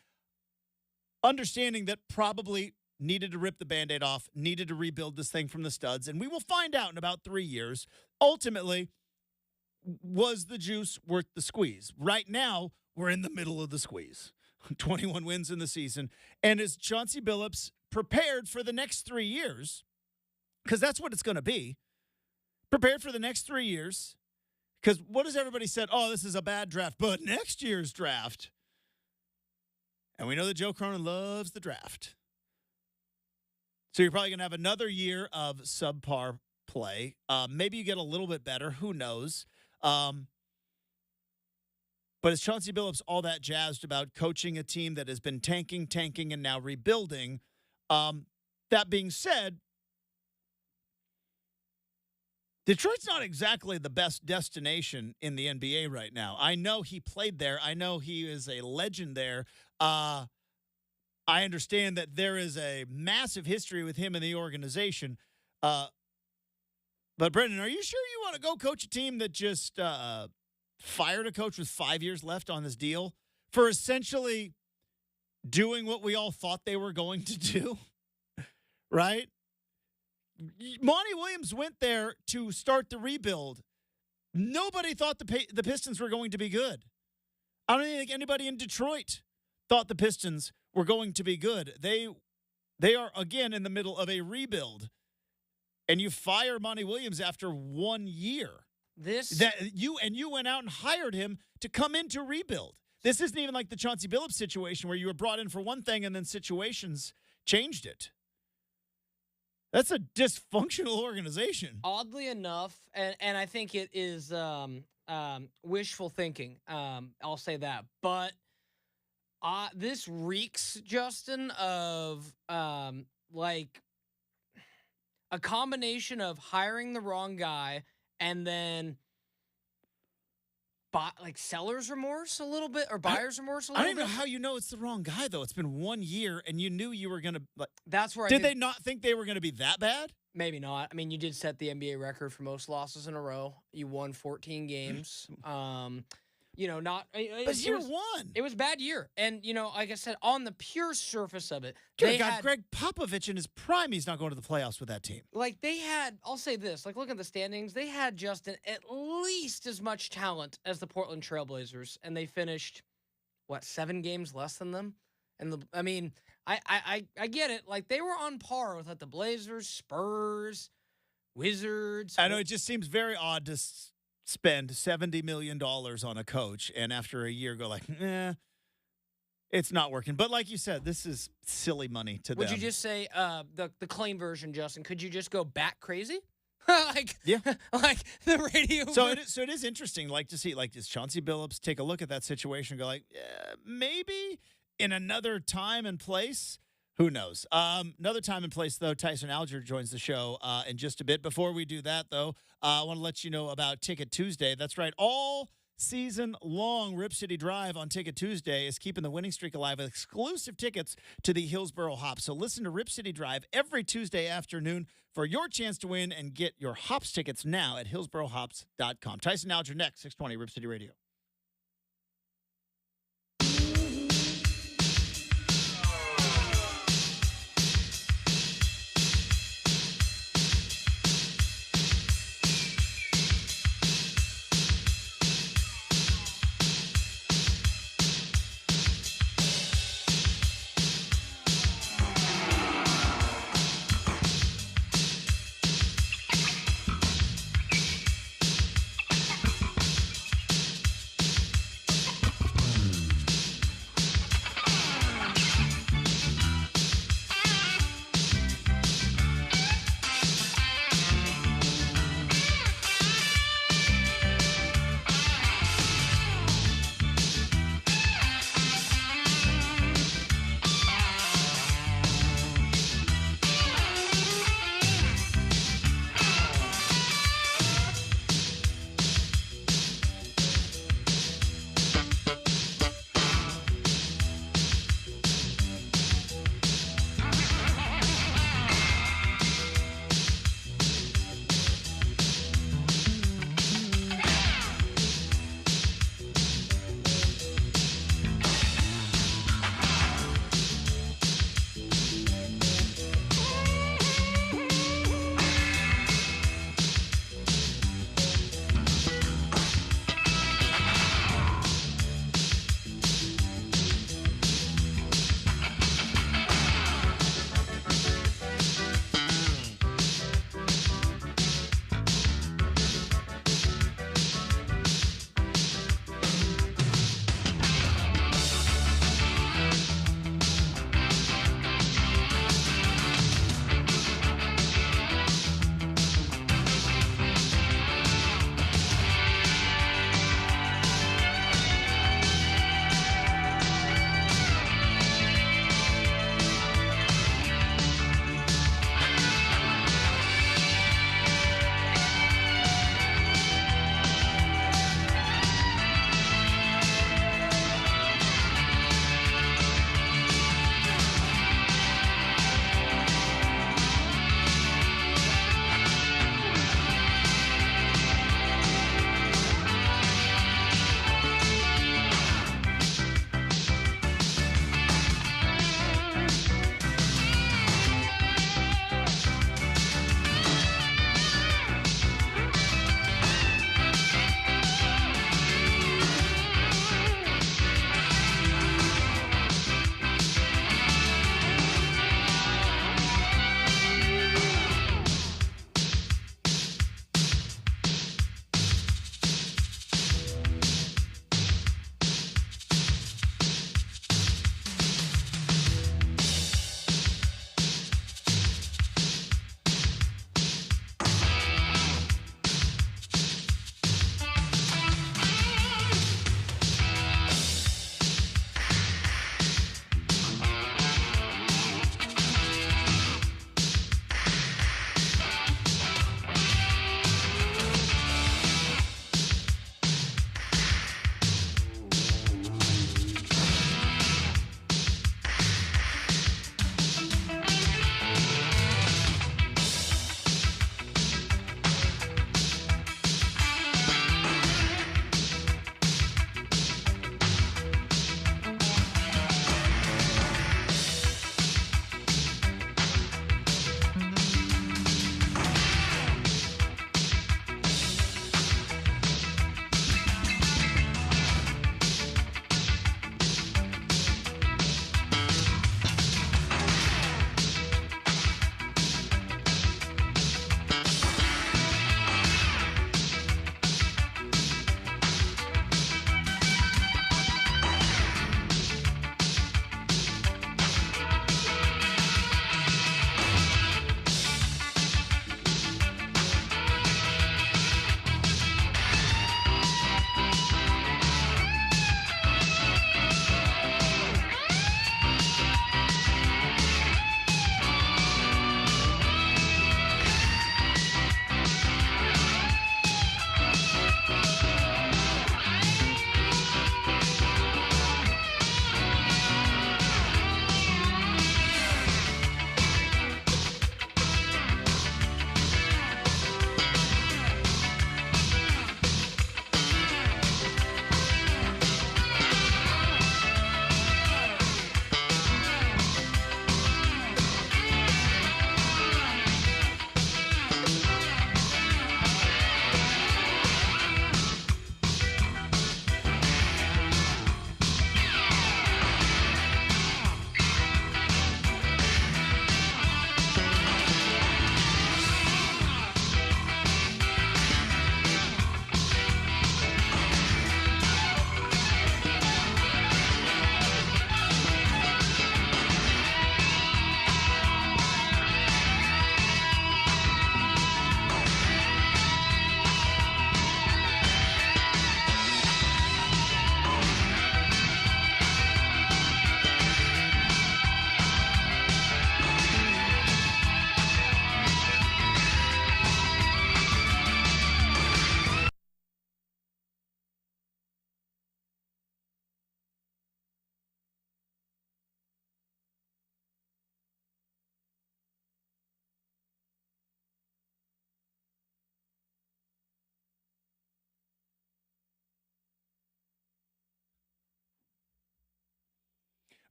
understanding that probably needed to rip the Band-Aid off, needed to rebuild this thing from the studs. And we will find out in about 3 years, ultimately, was the juice worth the squeeze? Right now, we're in the middle of the squeeze. 21 wins in the season. And is Chauncey Billups prepared for the next 3 years? Because that's what it's going to be. Prepared for the next 3 years. Because what has everybody said? Oh, this is a bad draft. But next year's draft. And we know that Joe Cronin loves the draft. So you're probably going to have another year of subpar play. Maybe you get a little bit better. Who knows? But is Chauncey Billups all that jazzed about coaching a team that has been tanking, and now rebuilding? That being said, Detroit's not exactly the best destination in the NBA right now. I know he played there. I know he is a legend there. I understand that there is a massive history with him in the organization. But, Brenden, are you sure you want to go coach a team that just fired a coach with 5 years left on his deal for essentially doing what we all thought they were going to do? Right? Monty Williams went there to start the rebuild. Nobody thought the Pistons were going to be good. I don't even think anybody in Detroit thought the Pistons were going to be good. They are, again, in the middle of a rebuild. And you fire Monty Williams after 1 year. You went out and hired him to come in to rebuild. This isn't even like the Chauncey Billups situation where you were brought in for one thing and then situations changed it. That's a dysfunctional organization. Oddly enough, and I think it is wishful thinking. I'll say that. But this reeks, Justin, of like a combination of hiring the wrong guy and then like seller's remorse a little bit or buyer's remorse a little bit. I don't even know how you know it's the wrong guy, though. It's been 1 year, and you knew you were going to That's where Did they not think they were going to be that bad? Maybe not. I mean, you did set the NBA record for most losses in a row. You won 14 games. Not. But year one. It was a bad year. And, like I said, on the pure surface of it, they got Greg Popovich in his prime. He's not going to the playoffs with that team. Like, I'll say this, like, look at the standings. They had, Justin, at least as much talent as the Portland Trailblazers. And they finished, 7 games less than them? And, I get it. Like, they were on par with, like, the Blazers, Spurs, Wizards. I know it just seems very odd to spend $70 million on a coach and after a year go like, it's not working. But like you said, this is silly money to them. Would you just say the claim version, Justin? Could you just go bat crazy? Yeah. Like the radio. So it is interesting, like to see, like, does Chauncey Billups take a look at that situation and go like, maybe in another time and place? Who knows? Another time and place, though, Tyson Alger joins the show in just a bit. Before we do that, though, I want to let you know about Ticket Tuesday. That's right. All season long, Rip City Drive on Ticket Tuesday is keeping the winning streak alive with exclusive tickets to the Hillsboro Hops. So listen to Rip City Drive every Tuesday afternoon for your chance to win and get your Hops tickets now at hillsborohops.com. Tyson Alger next, 620 Rip City Radio.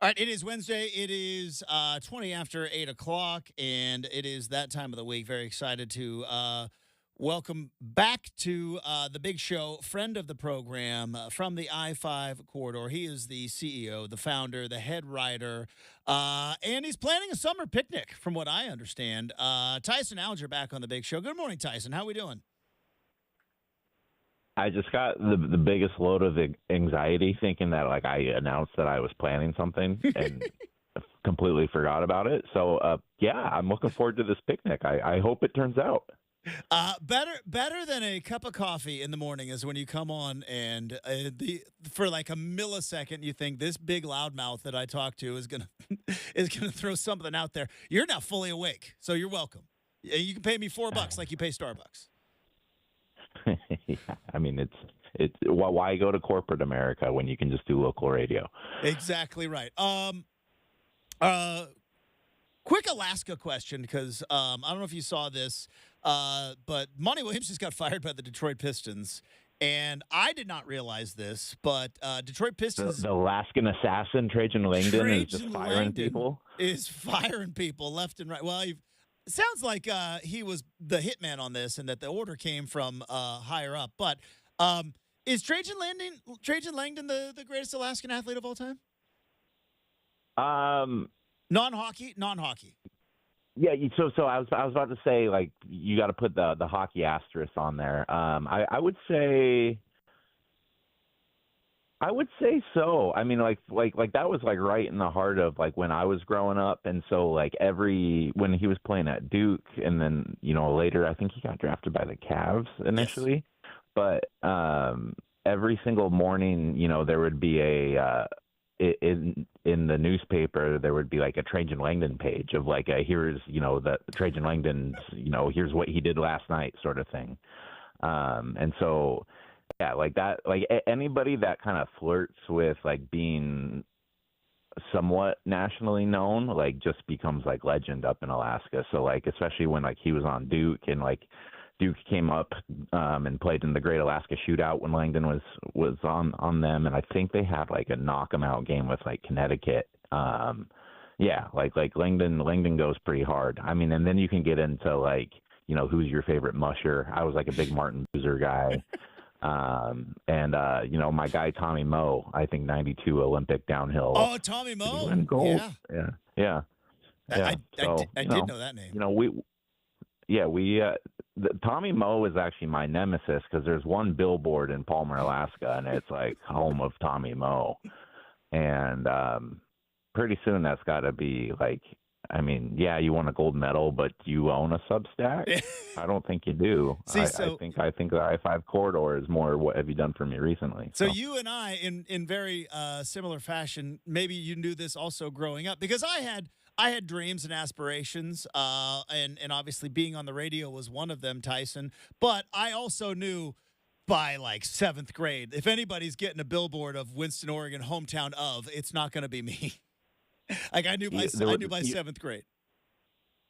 All right, it is Wednesday. It is 20 after 8 o'clock, and it is that time of the week. Very excited to welcome back to the big show, friend of the program from the I-5 corridor. He is the CEO, the founder, the head writer, and he's planning a summer picnic, from what I understand. Tyson Alger back on the big show. Good morning, Tyson. How we doing? I just got the biggest load of anxiety thinking that like I announced that I was planning something and completely forgot about it. So yeah, I'm looking forward to this picnic. I hope it turns out. Better than a cup of coffee in the morning is when you come on and for like a millisecond you think this big loudmouth that I talked to is gonna throw something out there. You're now fully awake, so you're welcome. You can pay me $4 like you pay Starbucks. Yeah, I mean, it's why go to corporate America when you can just do local radio? Exactly right. Quick Alaska question, because I don't know if you saw this, but Monty Williams just got fired by the Detroit Pistons, and I did not realize this, but Detroit Pistons, the Alaskan assassin Trajan Langdon is just firing people. Is firing people left and right. Well, it sounds like he was the hitman on this, and that the order came from higher up. But is Trajan Langdon the greatest Alaskan athlete of all time? Non-hockey. Yeah. So I was about to say, like, you got to put the hockey asterisk on there. I would say so. I mean, like that was like right in the heart of like when I was growing up, and so like when he was playing at Duke, and then later I think he got drafted by the Cavs initially, yes. But every single morning, there would be in the newspaper there would be like a Trajan Langdon page of like here's the Trajan Langdon's here's what he did last night sort of thing, and so. Yeah, like that, like anybody that kind of flirts with like being somewhat nationally known, like just becomes like legend up in Alaska. So like, especially when like he was on Duke and like Duke came up and played in the Great Alaska Shootout when Langdon was on them. And I think they had like a knock 'em out game with like Connecticut. Yeah, like Langdon goes pretty hard. I mean, and then you can get into like, who's your favorite musher? I was like a big Martin Boozer guy. My guy Tommy Moe, I think 92 Olympic downhill. Oh, Tommy Moe. Gold. Yeah. I did know that name. Tommy Moe is actually my nemesis because there's one billboard in Palmer, Alaska, and it's like home of Tommy Moe. And pretty soon that's got to be like, I mean, yeah, you won a gold medal, but you own a Substack? I don't think you do. See, I think the I-5 corridor is more what have you done for me recently. So you and I, in very similar fashion, maybe you knew this also growing up, because I had dreams and aspirations, and obviously being on the radio was one of them, Tyson. But I also knew by like seventh grade, if anybody's getting a billboard of Winston, Oregon, hometown of, it's not going to be me. Like I knew by seventh grade.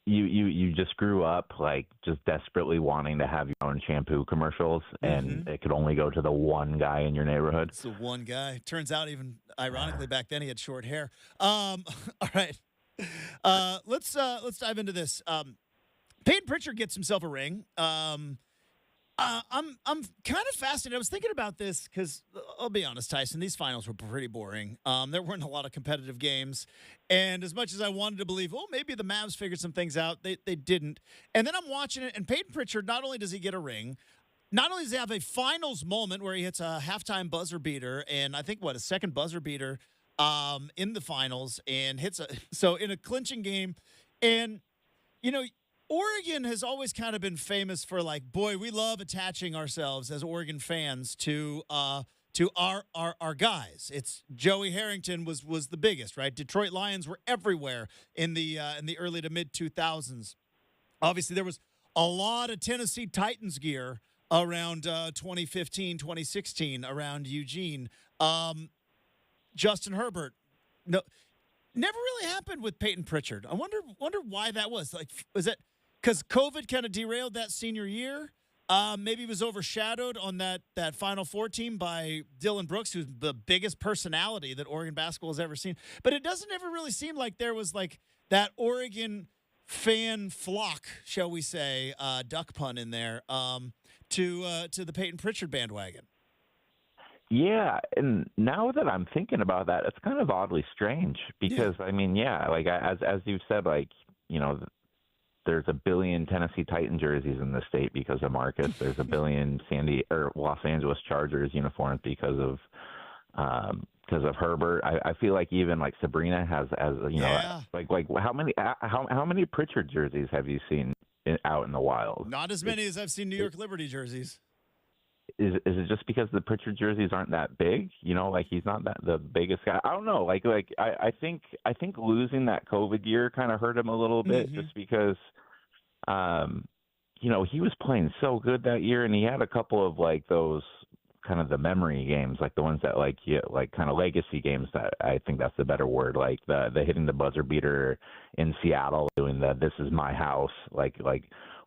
You just grew up like just desperately wanting to have your own shampoo commercials, and it could only go to the one guy in your neighborhood. It's the one guy. Turns out, even ironically, back then he had short hair. All right, let's dive into this. Peyton Pritchard gets himself a ring. I'm kind of fascinated. I was thinking about this because I'll be honest, Tyson, these finals were pretty boring. There weren't a lot of competitive games, and as much as I wanted to believe, maybe the Mavs figured some things out, they didn't. And then I'm watching it, and Peyton Pritchard, not only does he get a ring, not only does he have a finals moment where he hits a halftime buzzer beater, and I think a second buzzer beater in the finals, and hits in a clinching game, and Oregon has always kind of been famous for like, boy, we love attaching ourselves as Oregon fans to our guys. It's Joey Harrington was the biggest, right? Detroit Lions were everywhere in the early to mid 2000s. Obviously, there was a lot of Tennessee Titans gear around 2015, 2016 around Eugene. Justin Herbert, no, never really happened with Peyton Pritchard. I wonder why that was. Like, was it because COVID kind of derailed that senior year? Maybe he was overshadowed on that Final Four team by Dylan Brooks, who's the biggest personality that Oregon basketball has ever seen. But it doesn't ever really seem like there was like that Oregon fan flock, shall we say, duck pun in there, to the Peyton Pritchard bandwagon. Yeah, and now that I'm thinking about that, it's kind of oddly strange because I mean, yeah, like as you've said, like there's a billion Tennessee Titan jerseys in the state because of Marcus. There's a billion Los Angeles Chargers uniforms because of Herbert. I feel like even like Sabrina has like how many Pritchard jerseys have you seen out in the wild? Not as many as I've seen New York Liberty jerseys. Is it just because the Pritchard jerseys aren't that big? Like he's not the biggest guy. I don't know. Like I think losing that COVID year kind of hurt him a little bit, just because he was playing so good that year, and he had a couple of like those kind of the memory games, like the ones that like kind of legacy games, that I think that's the better word, like the hitting the buzzer beater in Seattle, doing the "this is my house," like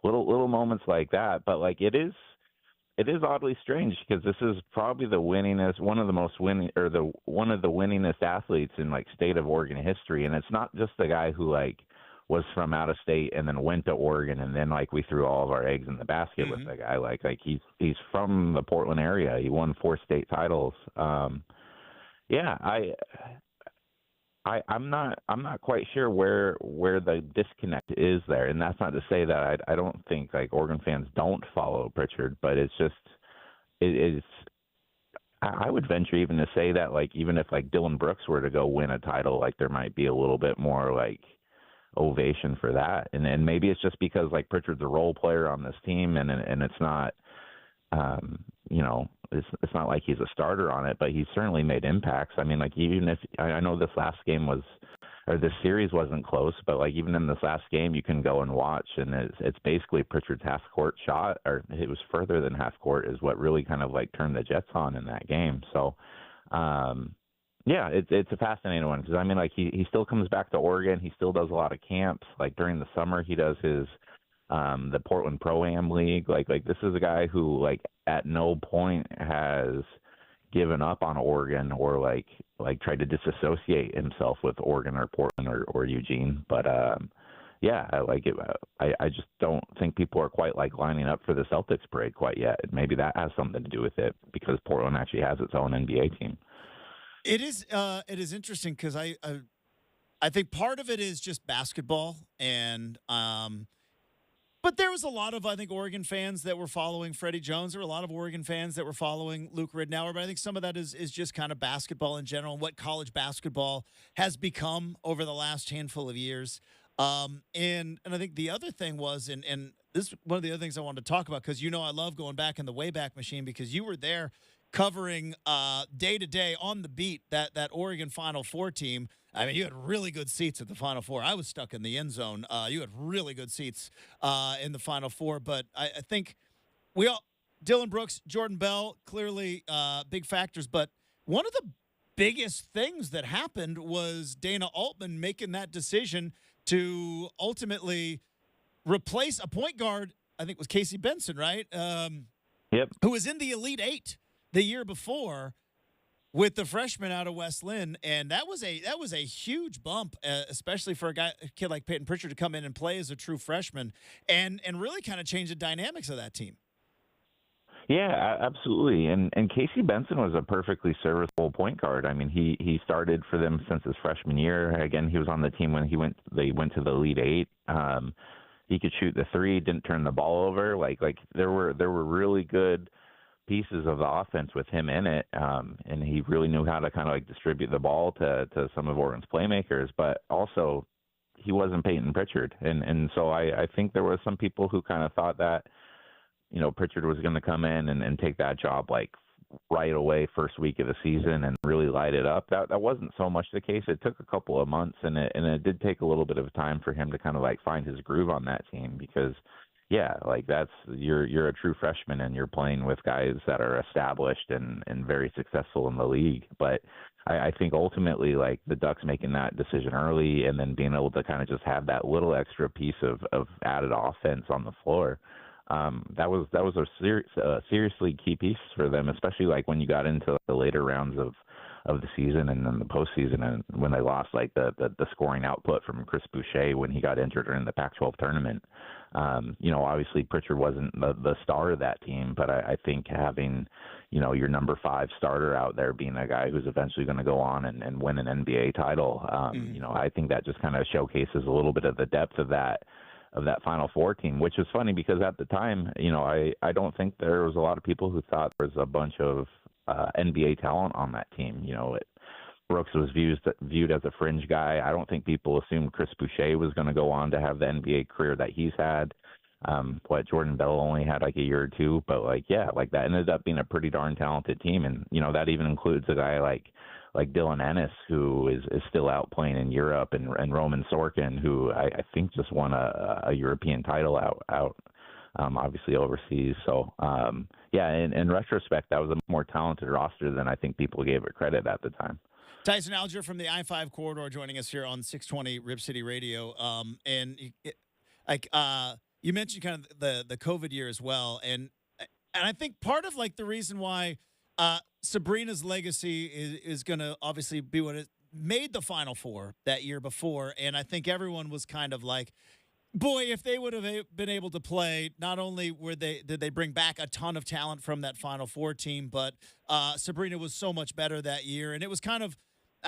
little moments like that. But like it is oddly strange because this is probably one of the winningest athletes in like state of Oregon history, and it's not just the guy who like was from out of state and then went to Oregon, and then like we threw all of our eggs in the basket with the guy. Like he's from the Portland area. He won 4 state titles. I'm not quite sure where the disconnect is there, and that's not to say that I don't think like Oregon fans don't follow Pritchard, but it's just I would venture even to say that like even if like Dylan Brooks were to go win a title, like there might be a little bit more like ovation for that, and maybe it's just because like Pritchard's a role player on this team, and it's not it's not like he's a starter on it, but he's certainly made impacts. I mean, like even if I know this series wasn't close, but like even in this last game, you can go and watch, and it's basically Pritchard's half court shot, or it was further than half court, is what really kind of like turned the Jets on in that game. So, yeah, it's a fascinating one because I mean, like he still comes back to Oregon, he still does a lot of camps. Like during the summer, he does his the Portland Pro-Am League. Like this is a guy who like at no point has given up on Oregon or like tried to disassociate himself with Oregon or Portland or Eugene. But yeah, I like it. I just don't think people are quite like lining up for the Celtics parade quite yet. Maybe that has something to do with it because Portland actually has its own NBA team. It is interesting because I think part of it is just basketball, and but there was a lot of, I think, Oregon fans that were following Freddie Jones. There were a lot of Oregon fans that were following Luke Ridnour. But I think some of that is just kind of basketball in general and what college basketball has become over the last handful of years. And I think the other thing was, and this is one of the other things I wanted to talk about, because I love going back in the Wayback Machine because you were there covering day to day on the beat that Oregon Final Four team. I mean, you had really good seats at the Final Four. I was stuck in the end zone. You had really good seats in the Final Four. But I think Dylan Brooks, Jordan Bell, clearly big factors. But one of the biggest things that happened was Dana Altman making that decision to ultimately replace a point guard, I think it was Casey Benson, right? Yep. Who was in the Elite Eight the year before with the freshman out of West Lynn, and that was a huge bump, especially for a kid like Peyton Pritchard to come in and play as a true freshman, and really kind of change the dynamics of that team. Yeah, absolutely. And Casey Benson was a perfectly serviceable point guard. I mean, he started for them since his freshman year. Again, he was on the team when they went to the Elite Eight. He could shoot the three, didn't turn the ball over. Like there were really good pieces of the offense with him in it, and he really knew how to kind of like distribute the ball to some of Oregon's playmakers, but also he wasn't Peyton Pritchard, and so I think there were some people who kind of thought that Pritchard was going to come in and take that job like right away first week of the season and really light it up. That wasn't so much the case. It took a couple of months, and it did take a little bit of time for him to kind of like find his groove on that team because yeah, like you're a true freshman and you're playing with guys that are established and very successful in the league. But I think ultimately like the Ducks making that decision early and then being able to kind of just have that little extra piece of added offense on the floor That was a seriously key piece for them, especially like when you got into the later rounds of the season and then the postseason, and when they lost like the scoring output from Chris Boucher when he got injured in the Pac-12 tournament. Obviously Pritchard wasn't the star of that team, but I think having, your number 5 starter out there being a guy who's eventually going to go on and win an NBA title, I think that just kind of showcases a little bit of the depth of that Final Four team, which is funny because at the time, I don't think there was a lot of people who thought there was a bunch of NBA talent on that team. Brooks was viewed as a fringe guy. I don't think people assumed Chris Boucher was going to go on to have the NBA career that he's had. Jordan Bell only had like a year or two, but that ended up being a pretty darn talented team. And, that even includes a guy like Dylan Ennis, who is still out playing in Europe, and Roman Sorkin, who I think just won a European title out obviously overseas. So, in retrospect, that was a more talented roster than I think people gave it credit at the time. Tyson Alger from the I-5 corridor joining us here on 620 Rip City Radio. You mentioned kind of the COVID year as well, and I think part of like the reason why Sabrina's legacy is going to obviously be what it made the Final Four that year before, and I think everyone was kind of like, boy, if they would have been able to play, not only did they bring back a ton of talent from that Final Four team, but Sabrina was so much better that year, and it was kind of,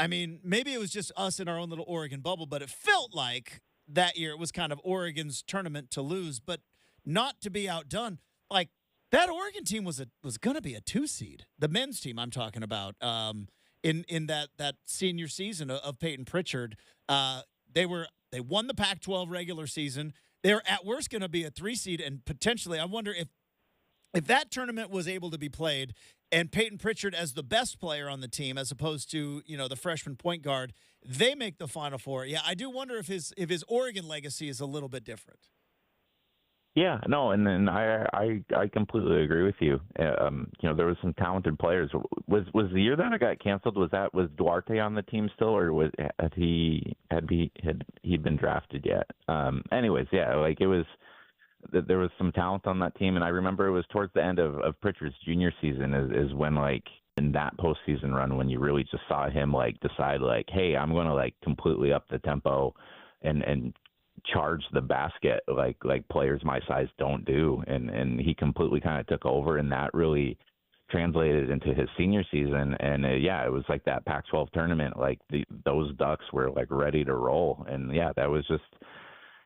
maybe it was just us in our own little Oregon bubble, but it felt like that year it was kind of Oregon's tournament to lose, but not to be outdone. Like, that Oregon team was going to be a 2 seed. The men's team I'm talking about, in that senior season of Peyton Pritchard, they won the Pac-12 regular season. They're at worst going to be a 3 seed, and potentially, I wonder if that tournament was able to be played, and Peyton Pritchard as the best player on the team, as opposed to the freshman point guard, they make the Final Four. Yeah, I do wonder if his Oregon legacy is a little bit different. Yeah, no, and I completely agree with you. There was some talented players. Was the year that it got canceled? Was Duarte on the team still, or had he been drafted yet? Anyways, yeah, like it was. There was some talent on that team, and I remember it was towards the end of Pritchard's junior season is when, like, in that postseason run, when you really just saw him like decide like, hey, I'm going to like completely up the tempo and charge the basket like players my size don't do, and he completely kind of took over, and that really translated into his senior season. And it was like that Pac-12 tournament, like those Ducks were like ready to roll, and that was just.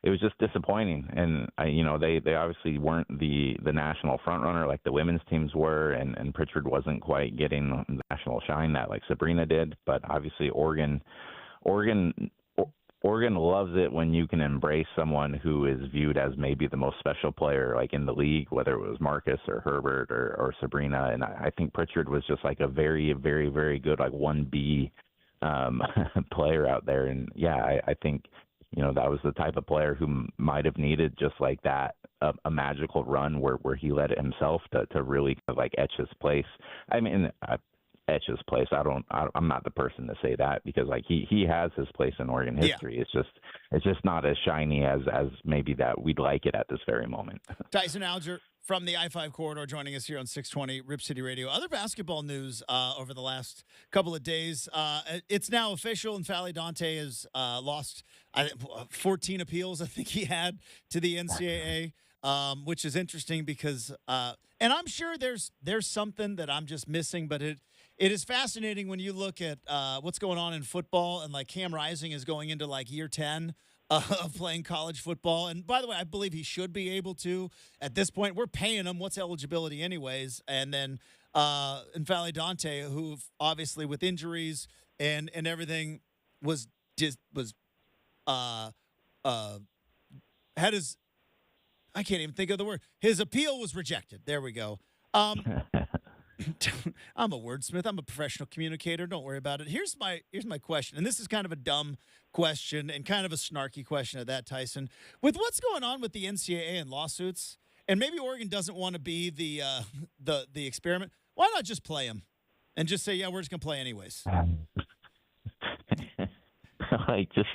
It was just disappointing, and they obviously weren't the national front runner like the women's teams were, and Pritchard wasn't quite getting the national shine that like Sabrina did. But obviously Oregon loves it when you can embrace someone who is viewed as maybe the most special player like in the league, whether it was Marcus or Herbert or Sabrina. And I think Pritchard was just like a very, very, very good like 1B player out there, and I think. That was the type of player who might have needed just like that, a magical run where he led it himself to really kind of like etch his place. Etch his place. I'm not the person to say that, because like he has his place in Oregon history. Yeah. It's just not as shiny as maybe that we'd like it at this very moment. Tyson Alger from the I-5 corridor joining us here on 620 Rip City Radio. Other basketball news over the last couple of days. It's now official, and Fally Dante has lost 14 appeals, I think he had, to the NCAA, which is interesting because and I'm sure there's something that I'm just missing, but it is fascinating when you look at what's going on in football, and like Cam Rising is going into like year 10 of playing college football. And by the way, I believe he should be able to. At this point, we're paying him. What's eligibility anyways? And then and Fally Dante, who obviously with injuries and everything had his, I can't even think of the word. His appeal was rejected. There we go. I'm a wordsmith. I'm a professional communicator. Don't worry about it. Here's my question, and this is kind of a dumb question and kind of a snarky question at that, Tyson. With what's going on with the NCAA and lawsuits, and maybe Oregon doesn't want to be the experiment, why not just play them and just say, yeah, we're just gonna play anyways? Like just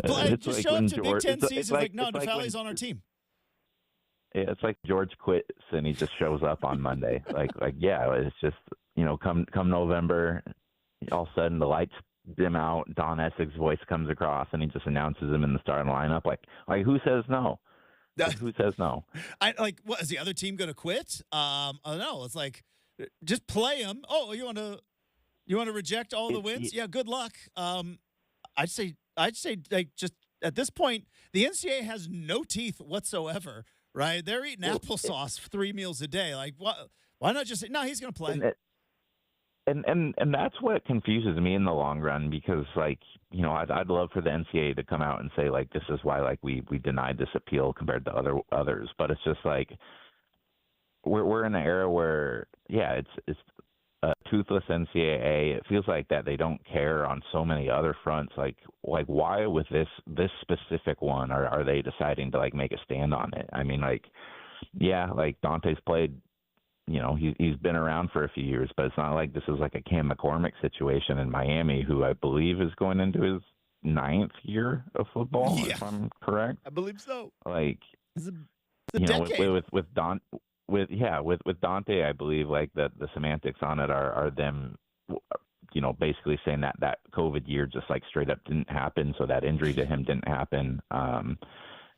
play. Just like show up to George, Big Ten season. like, no, like Fally's on our team. it's like George quits and he just shows up on Monday. Yeah, it's just, come November, all of a sudden the lights dim out, Don Essex's voice comes across and he just announces him in the starting lineup. Like who says no? Who says no? What is the other team going to quit? I don't know. It's like, just play them. Oh, you want to reject all the wins? Yeah, good luck. I'd say like just at this point, the NCAA has no teeth whatsoever, right? They're eating applesauce 3 meals a day. Like, what? Why not just say no? He's going to play. And that's what confuses me in the long run, because I'd love for the NCAA to come out and say like this is why we denied this appeal compared to others, but it's just like we're in an era where it's a toothless NCAA. It feels like that they don't care on so many other fronts. Like why with this specific one are they deciding to make a stand on it? I mean, Dante's played. He's been around for a few years, but it's not like this is like a Cam McCormick situation in Miami, who I believe is going into his 9th year of football, if I'm correct. I believe so. It's a decade. With Dante, I believe the semantics on it are them, basically saying that COVID year just straight up didn't happen, so that injury to him didn't happen.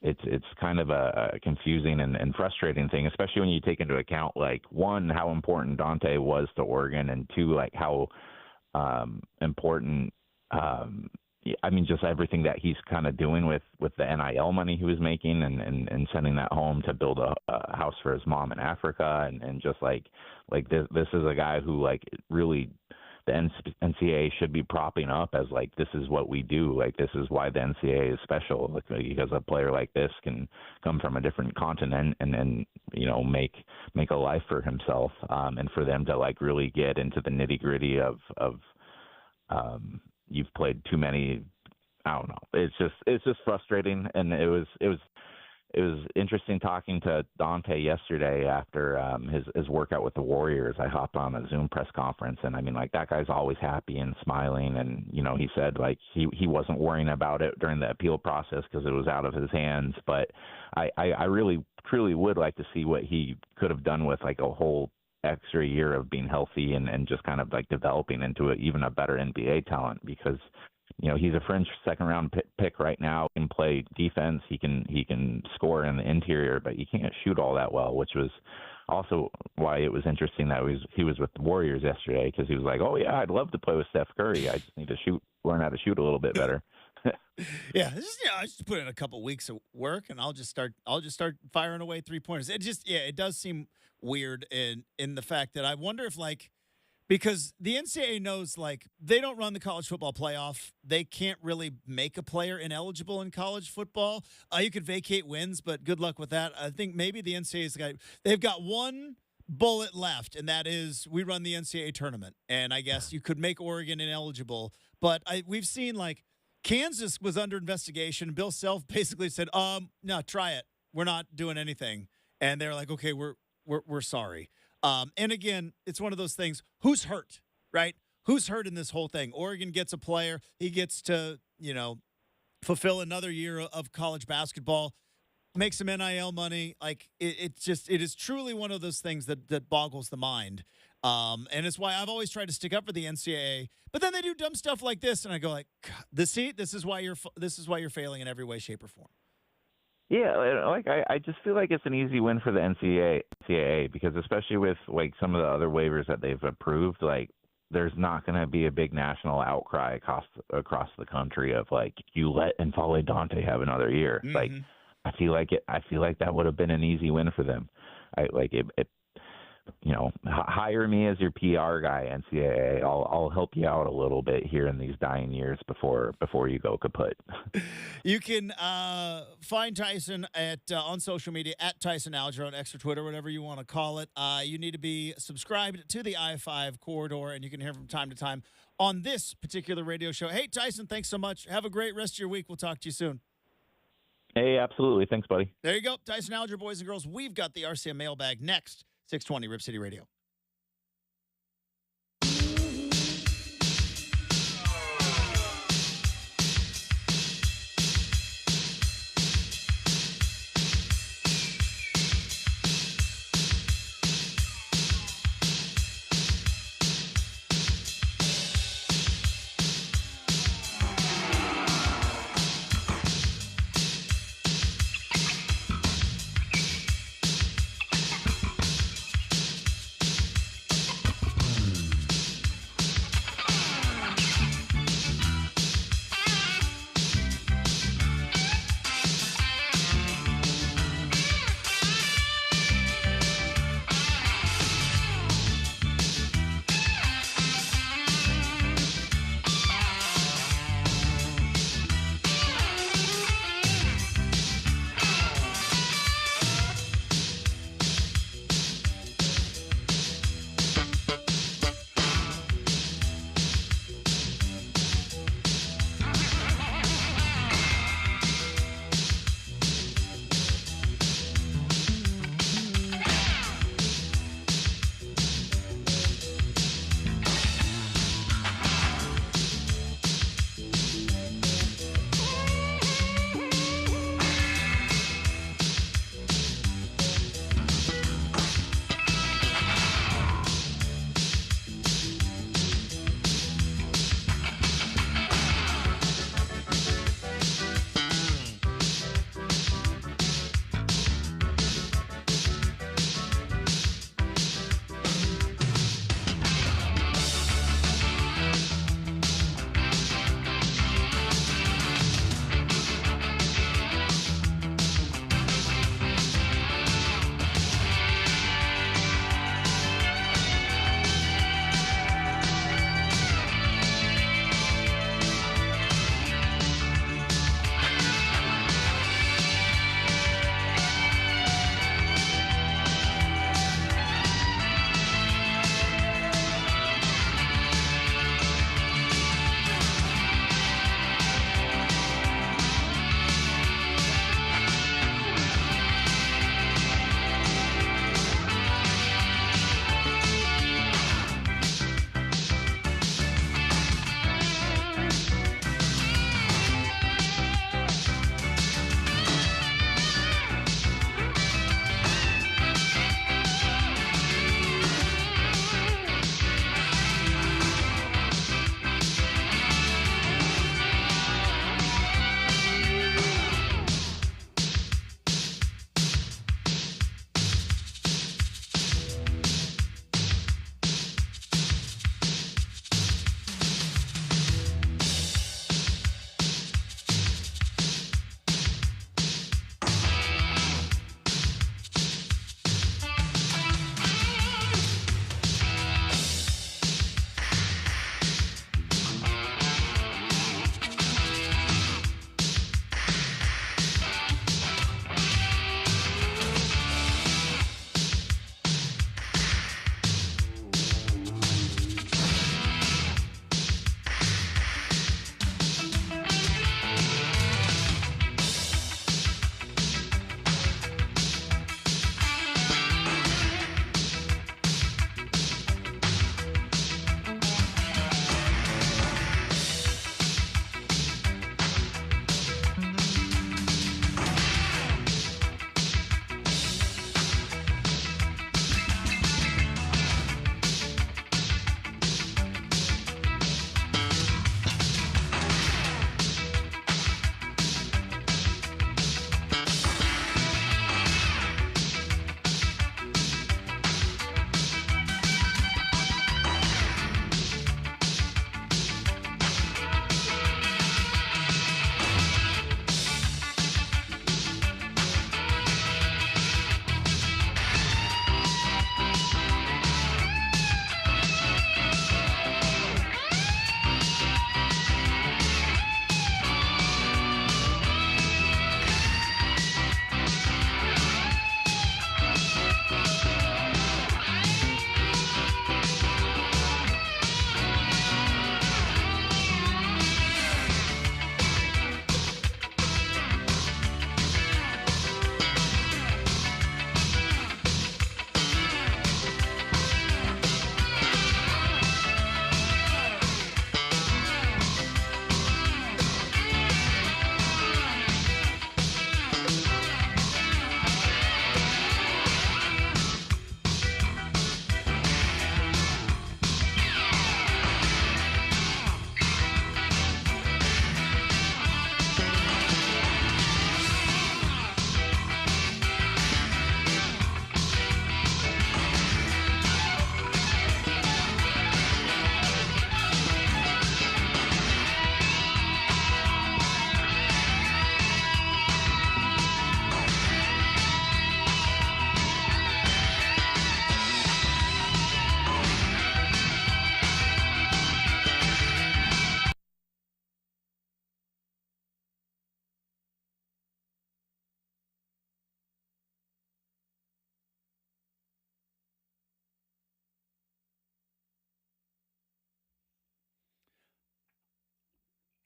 It's kind of a confusing and frustrating thing, especially when you take into account, one, how important Dante was to Oregon, and two, how important, just everything that he's kind of doing with the NIL money he was making and sending that home to build a house for his mom in Africa. And just this is a guy who really the NCAA should be propping up as this is what we do. This is why the NCAA is special, because a player like this can come from a different continent and then make a life for himself. And for them to really get into the nitty gritty of you've played too many. I don't know. It's just frustrating, and it was interesting talking to Dante yesterday after his workout with the Warriors. I hopped on a Zoom press conference, and that guy's always happy and smiling. And he said he wasn't worrying about it during the appeal process because it was out of his hands. But I really truly would like to see what he could have done with a whole extra year of being healthy and just kind of developing into even a better NBA talent, because he's a fringe second-round pick right now. He can play defense. He can score in the interior, but he can't shoot all that well, which was also why it was interesting that he was with the Warriors yesterday, because he was like, "Oh yeah, I'd love to play with Steph Curry. I just need to learn how to shoot a little bit better." I just put in a couple weeks of work, and I'll just start firing away 3-pointers. It does seem weird in the fact that I wonder if because the NCAA knows they don't run the college football playoff. They can't really make a player ineligible in college football. You could vacate wins, but good luck with that. I think maybe the NCAA's they've got one bullet left, and that is we run the NCAA tournament. And I guess you could make Oregon ineligible. But we've seen Kansas was under investigation. Bill Self basically said, no, try it. We're not doing anything. And they're like, okay, we're sorry. And again, it's one of those things. Who's hurt, right? Who's hurt in this whole thing? Oregon gets a player. He gets to, fulfill another year of college basketball, make some NIL money. It is truly one of those things that boggles the mind. And it's why I've always tried to stick up for the NCAA. But then they do dumb stuff like this, and I go God, this is why you're failing in every way, shape, or form. Yeah, I just feel like it's an easy win for the NCAA because especially with some of the other waivers that they've approved, there's not going to be a big national outcry across the country of you let N'Faly Dante have another year. Mm-hmm. I feel like that would have been an easy win for them. Hire me as your PR guy, NCAA. I'll help you out a little bit here in these dying years before you go kaput. You can find Tyson on social media at Tyson Alger on X or Twitter, whatever you want to call it. You need to be subscribed to the I-5 corridor, and you can hear from time to time on this particular radio show. Hey, Tyson, thanks so much. Have a great rest of your week. We'll talk to you soon. Hey, absolutely. Thanks, buddy. There you go. Tyson Alger, boys and girls. We've got the RCM mailbag next. 620 Rip City Radio.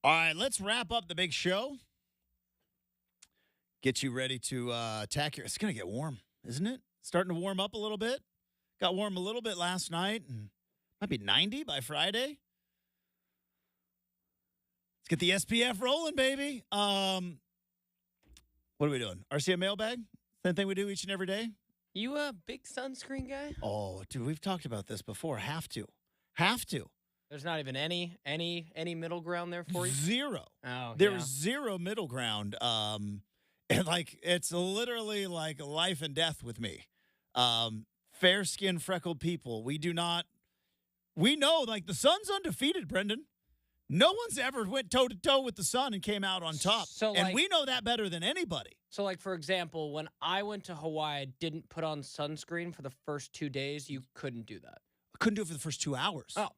All right, let's wrap up the big show. Get you ready to attack your. It's going to get warm, isn't it? Starting to warm up a little bit. Got warm a little bit last night, and might be 90 by Friday. Let's get the SPF rolling, baby. What are we doing? RCA mailbag? Same thing we do each and every day? You a big sunscreen guy? Oh, dude, we've talked about this before. Have to. There's not even any middle ground there for you? Zero. Oh, There's zero middle ground. And like it's literally like life and death with me. Fair-skinned, freckled people. We know like the sun's undefeated, Brenden. No one's ever went toe-to-toe with the sun and came out on top. And we know that better than anybody. So, like, for example, when I went to Hawaii, I didn't put on sunscreen for the first 2 days. You couldn't do that. I couldn't do it for the first 2 hours. Oh.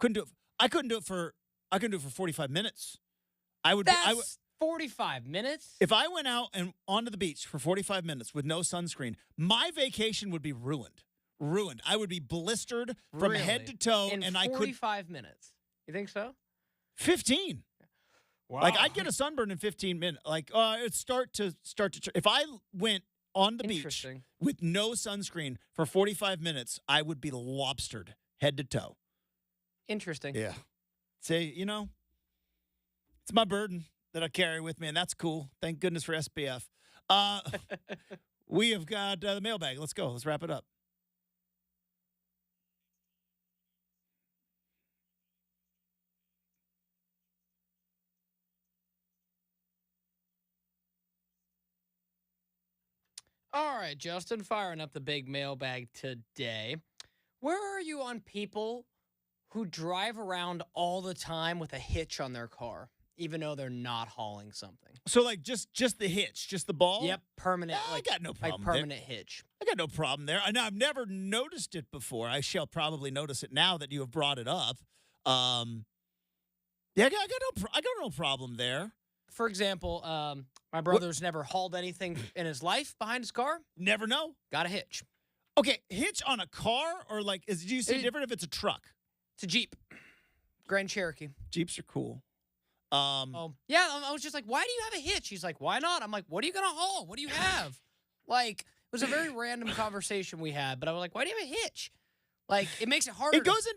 Couldn't do it. I couldn't do it for 45 minutes. That's 45 minutes? If I went out and onto the beach for 45 minutes with no sunscreen, my vacation would be ruined. I would be blistered from head to toe. In 45 minutes. You think so? 15. Wow. Like I'd get a sunburn in 15 minutes. Like it's start to. If I went on the beach with no sunscreen for 45 minutes, I would be lobstered head to toe. Interesting. Yeah. Say, it's my burden that I carry with me, and that's cool. Thank goodness for SPF. We have got the mailbag. Let's go. Let's wrap it up. All right, Justin, firing up the big mailbag today. Where are you on people who drive around all the time with a hitch on their car, even though they're not hauling something? So, like, just the hitch, just the ball? Yep, permanent. I got no problem. Like permanent hitch. I got no problem there. I know I've never noticed it before. I shall probably notice it now that you have brought it up. Yeah, I got no problem there. For example, my brother's never hauled anything in his life behind his car. Never know. Got a hitch. Okay, hitch on a car or like, do you see different if it's a truck? It's a Jeep. Grand Cherokee. Jeeps are cool. Yeah, I was just like, why do you have a hitch? He's like, why not? I'm like, what are you going to haul? What do you have? Like, it was a very random conversation we had, but I was like, why do you have a hitch? Like, it makes it harder. It goes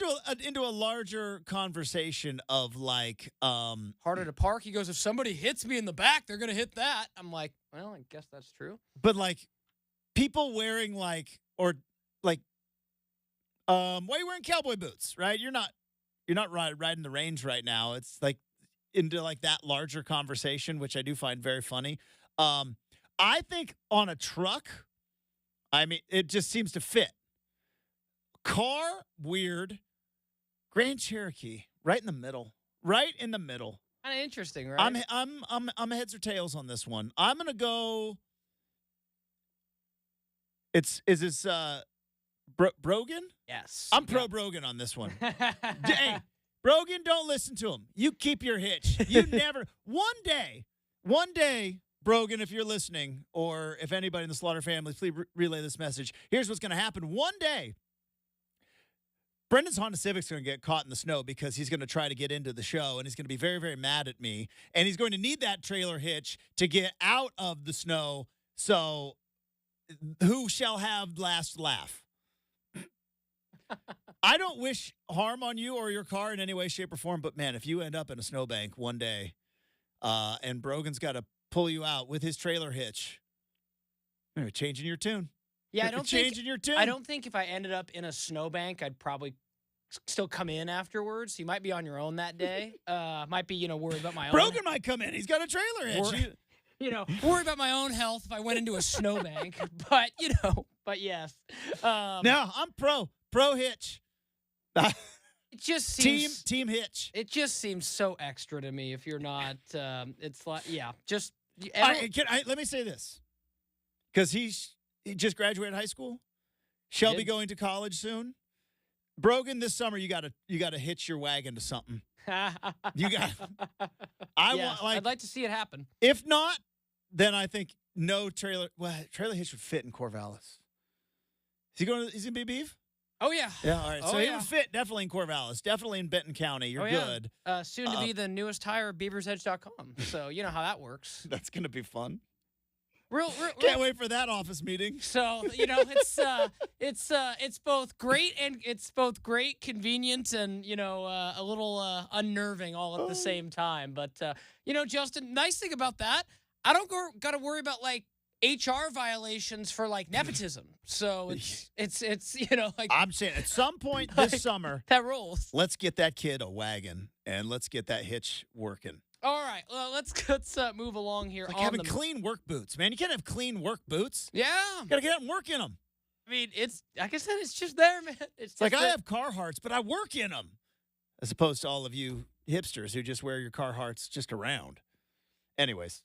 into a larger conversation of like harder to park. He goes, if somebody hits me in the back, they're gonna hit that. I'm like, well, I guess that's true. But like, people wearing why are you wearing cowboy boots? Right? You're not riding the range right now. It's like into like that larger conversation, which I do find very funny. I think on a truck, I mean, it just seems to fit. Car, weird. Grand Cherokee, right in the middle. Right in the middle. Kind of interesting, right? I'm heads or tails on this one. I'm gonna go. Is this Brogan? Yes. I'm pro Brogan on this one. Hey, Brogan, don't listen to him. You keep your hitch. You never. One day, Brogan, if you're listening, or if anybody in the Slaughter family, please relay this message. Here's what's going to happen. One day, Brendan's Honda Civic's going to get caught in the snow because he's going to try to get into the show, and he's going to be very, very mad at me. And he's going to need that trailer hitch to get out of the snow. So who shall have last laugh? I don't wish harm on you or your car in any way, shape, or form. But, man, if you end up in a snowbank one day and Brogan's got to pull you out with his trailer hitch, you're changing your tune. Yeah, I don't think if I ended up in a snowbank, I'd probably still come in afterwards. You might be on your own that day. Might be, worried about my own. Brogan might come in. He's got a trailer hitch. Worried about my own health if I went into a snowbank. But yes. No, I'm pro hitch. It just seems team hitch. It just seems so extra to me. If you're not, it's like just. Let me say this, because he just graduated high school. Shall be going to college soon. Brogan, this summer you got to hitch your wagon to something. You got. I'd like to see it happen. If not, then I think no trailer. Well, trailer hitch would fit in Corvallis. Is he going to? Is he gonna be beef? Oh, yeah. Yeah, all right. Oh, So he yeah. would fit definitely in Corvallis, definitely in Benton County. You're Oh, yeah. good. Soon to be the newest hire at beaversedge.com. So you know how that works. That's going to be fun. Real. Can't wait for that office meeting. So it's both great and convenient, and a little unnerving all at the same time. But Justin, nice thing about that, I don't got to worry about like HR violations for like nepotism. So it's like I'm saying at some point this summer, that rolls. let's get that kid a wagon and let's get that hitch working. All right, well, let's move along here. It's like having clean work boots, man. You can't have clean work boots. Yeah. You got to get out and work in them. I mean, it's like I said, it's just there, man. It's like I have Carhartts, but I work in them. As opposed to all of you hipsters who just wear your Carhartts just around. Anyways,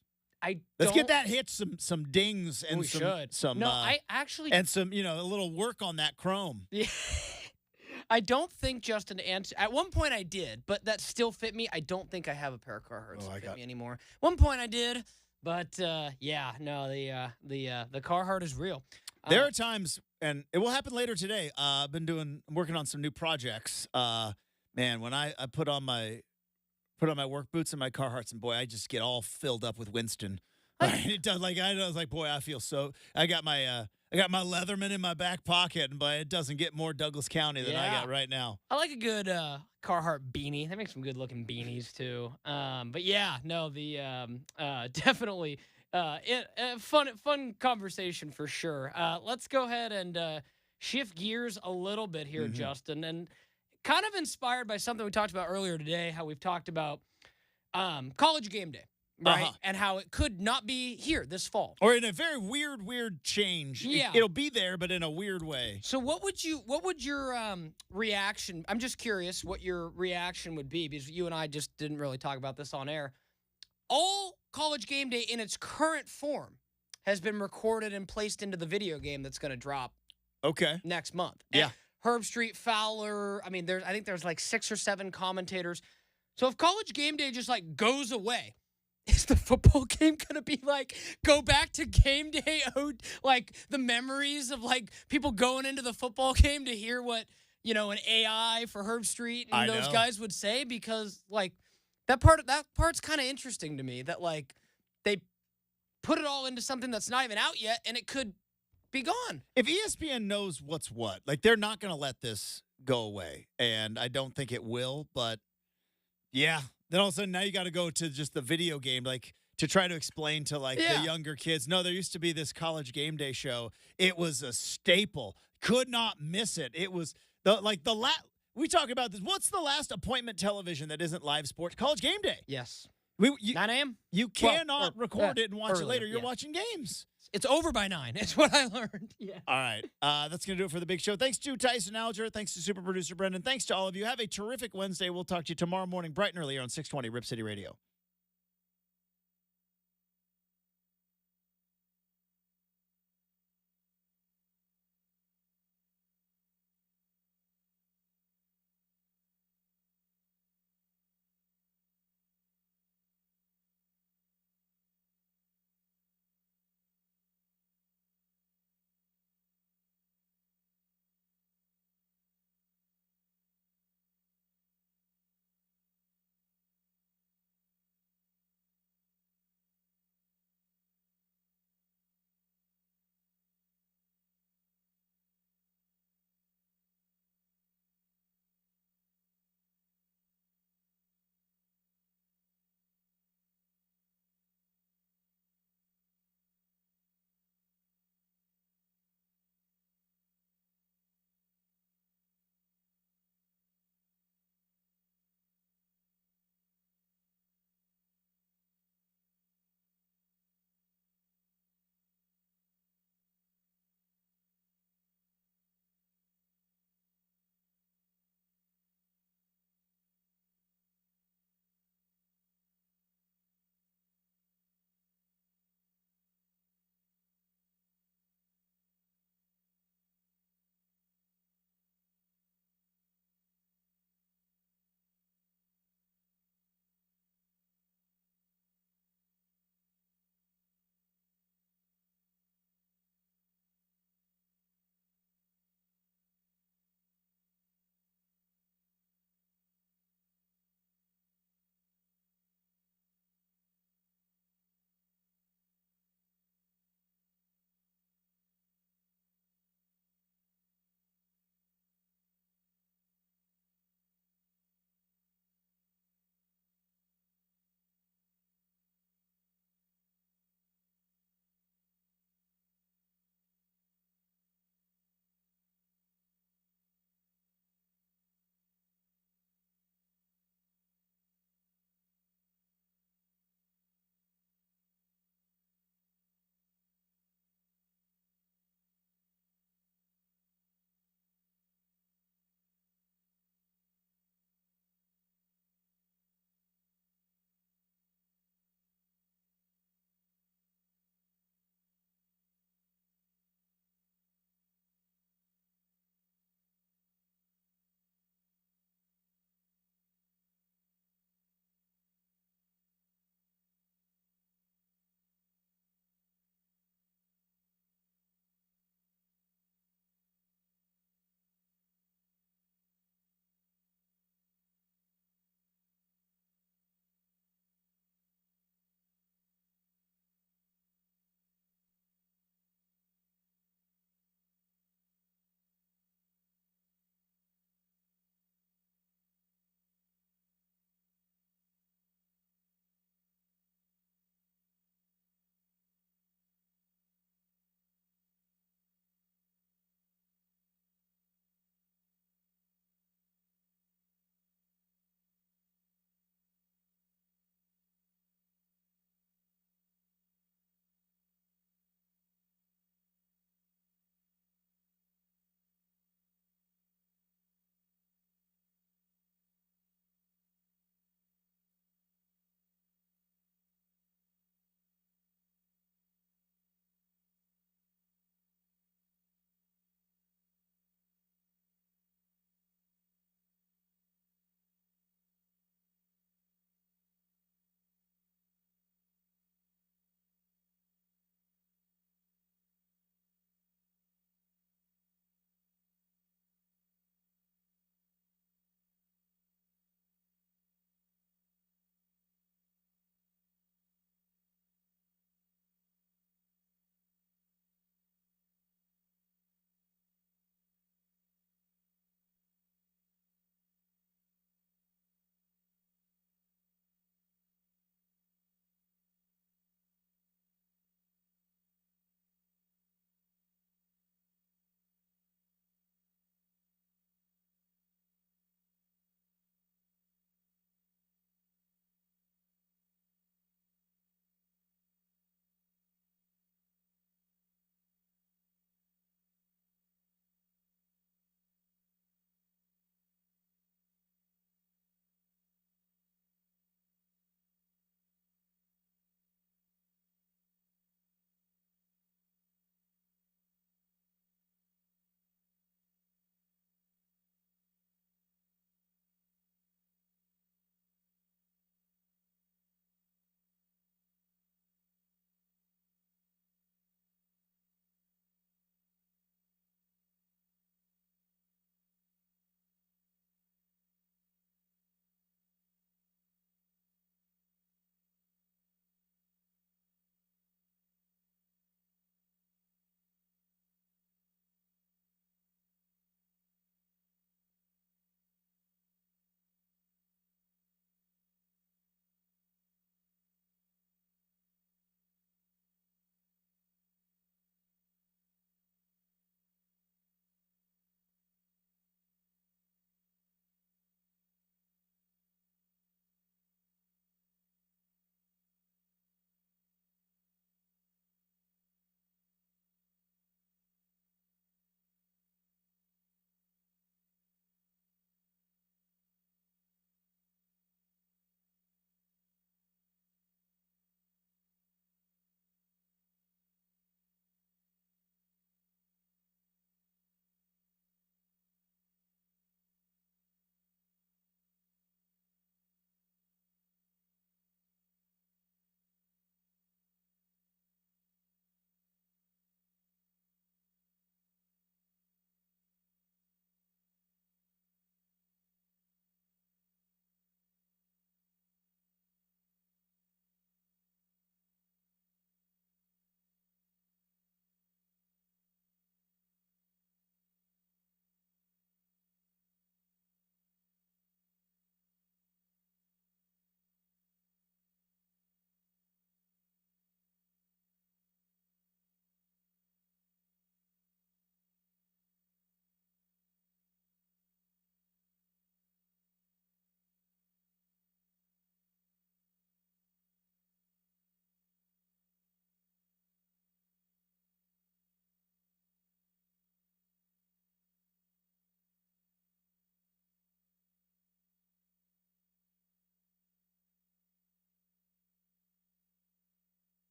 let's get that hitch some dings and some. No, I actually and some a little work on that chrome. Yeah. I don't think Justin at one point I did, but that still fit me. I don't think I have a pair of Carhartts that fit me anymore. One point I did, but the Carhartt is real. There are times, and it will happen later today. I'm working on some new projects. Man, when I put on my work boots and my Carhartts, and boy, I just get all filled up with Winston. It does. I was like, boy, I feel so. I got my Leatherman in my back pocket, but it doesn't get more Douglas County than I got right now. I like a good Carhartt beanie. They make some good looking beanies too. But yeah, no, definitely fun conversation for sure. Let's go ahead and shift gears a little bit here, Justin, and kind of inspired by something we talked about earlier today. How we've talked about college game day. Right, and how it could not be here this fall, or in a very weird change. Yeah, it'll be there, but in a weird way. So, what would your reaction? I'm just curious what your reaction would be, because you and I just didn't really talk about this on air. All college game day in its current form has been recorded and placed into the video game that's going to drop. Next month. Yeah, and Herb Street, Fowler. I mean, I think there's like 6 or 7 commentators. So if college game day just like goes away, is the football game going to be like, go back to game day, like the memories of like people going into the football game to hear what, an AI for Herb Street and those guys would say? Because like that part's kind of interesting to me, that like they put it all into something that's not even out yet and it could be gone. If ESPN knows what's what, like they're not going to let this go away. And I don't think it will, but yeah. Then all of a sudden now you got to go to just the video game, like to try to explain to like the younger kids. No, there used to be this college game day show. It was a staple. Could not miss it. It was we talk about this. What's the last appointment television that isn't live sports? College game day. Yes. 9 a.m. You cannot record it and watch it later. You're watching games. It's over by 9. It's what I learned. Yeah. All right. That's going to do it for the big show. Thanks to Tyson Alger. Thanks to super producer Brenden. Thanks to all of you. Have a terrific Wednesday. We'll talk to you tomorrow morning bright and early on 620 Rip City Radio.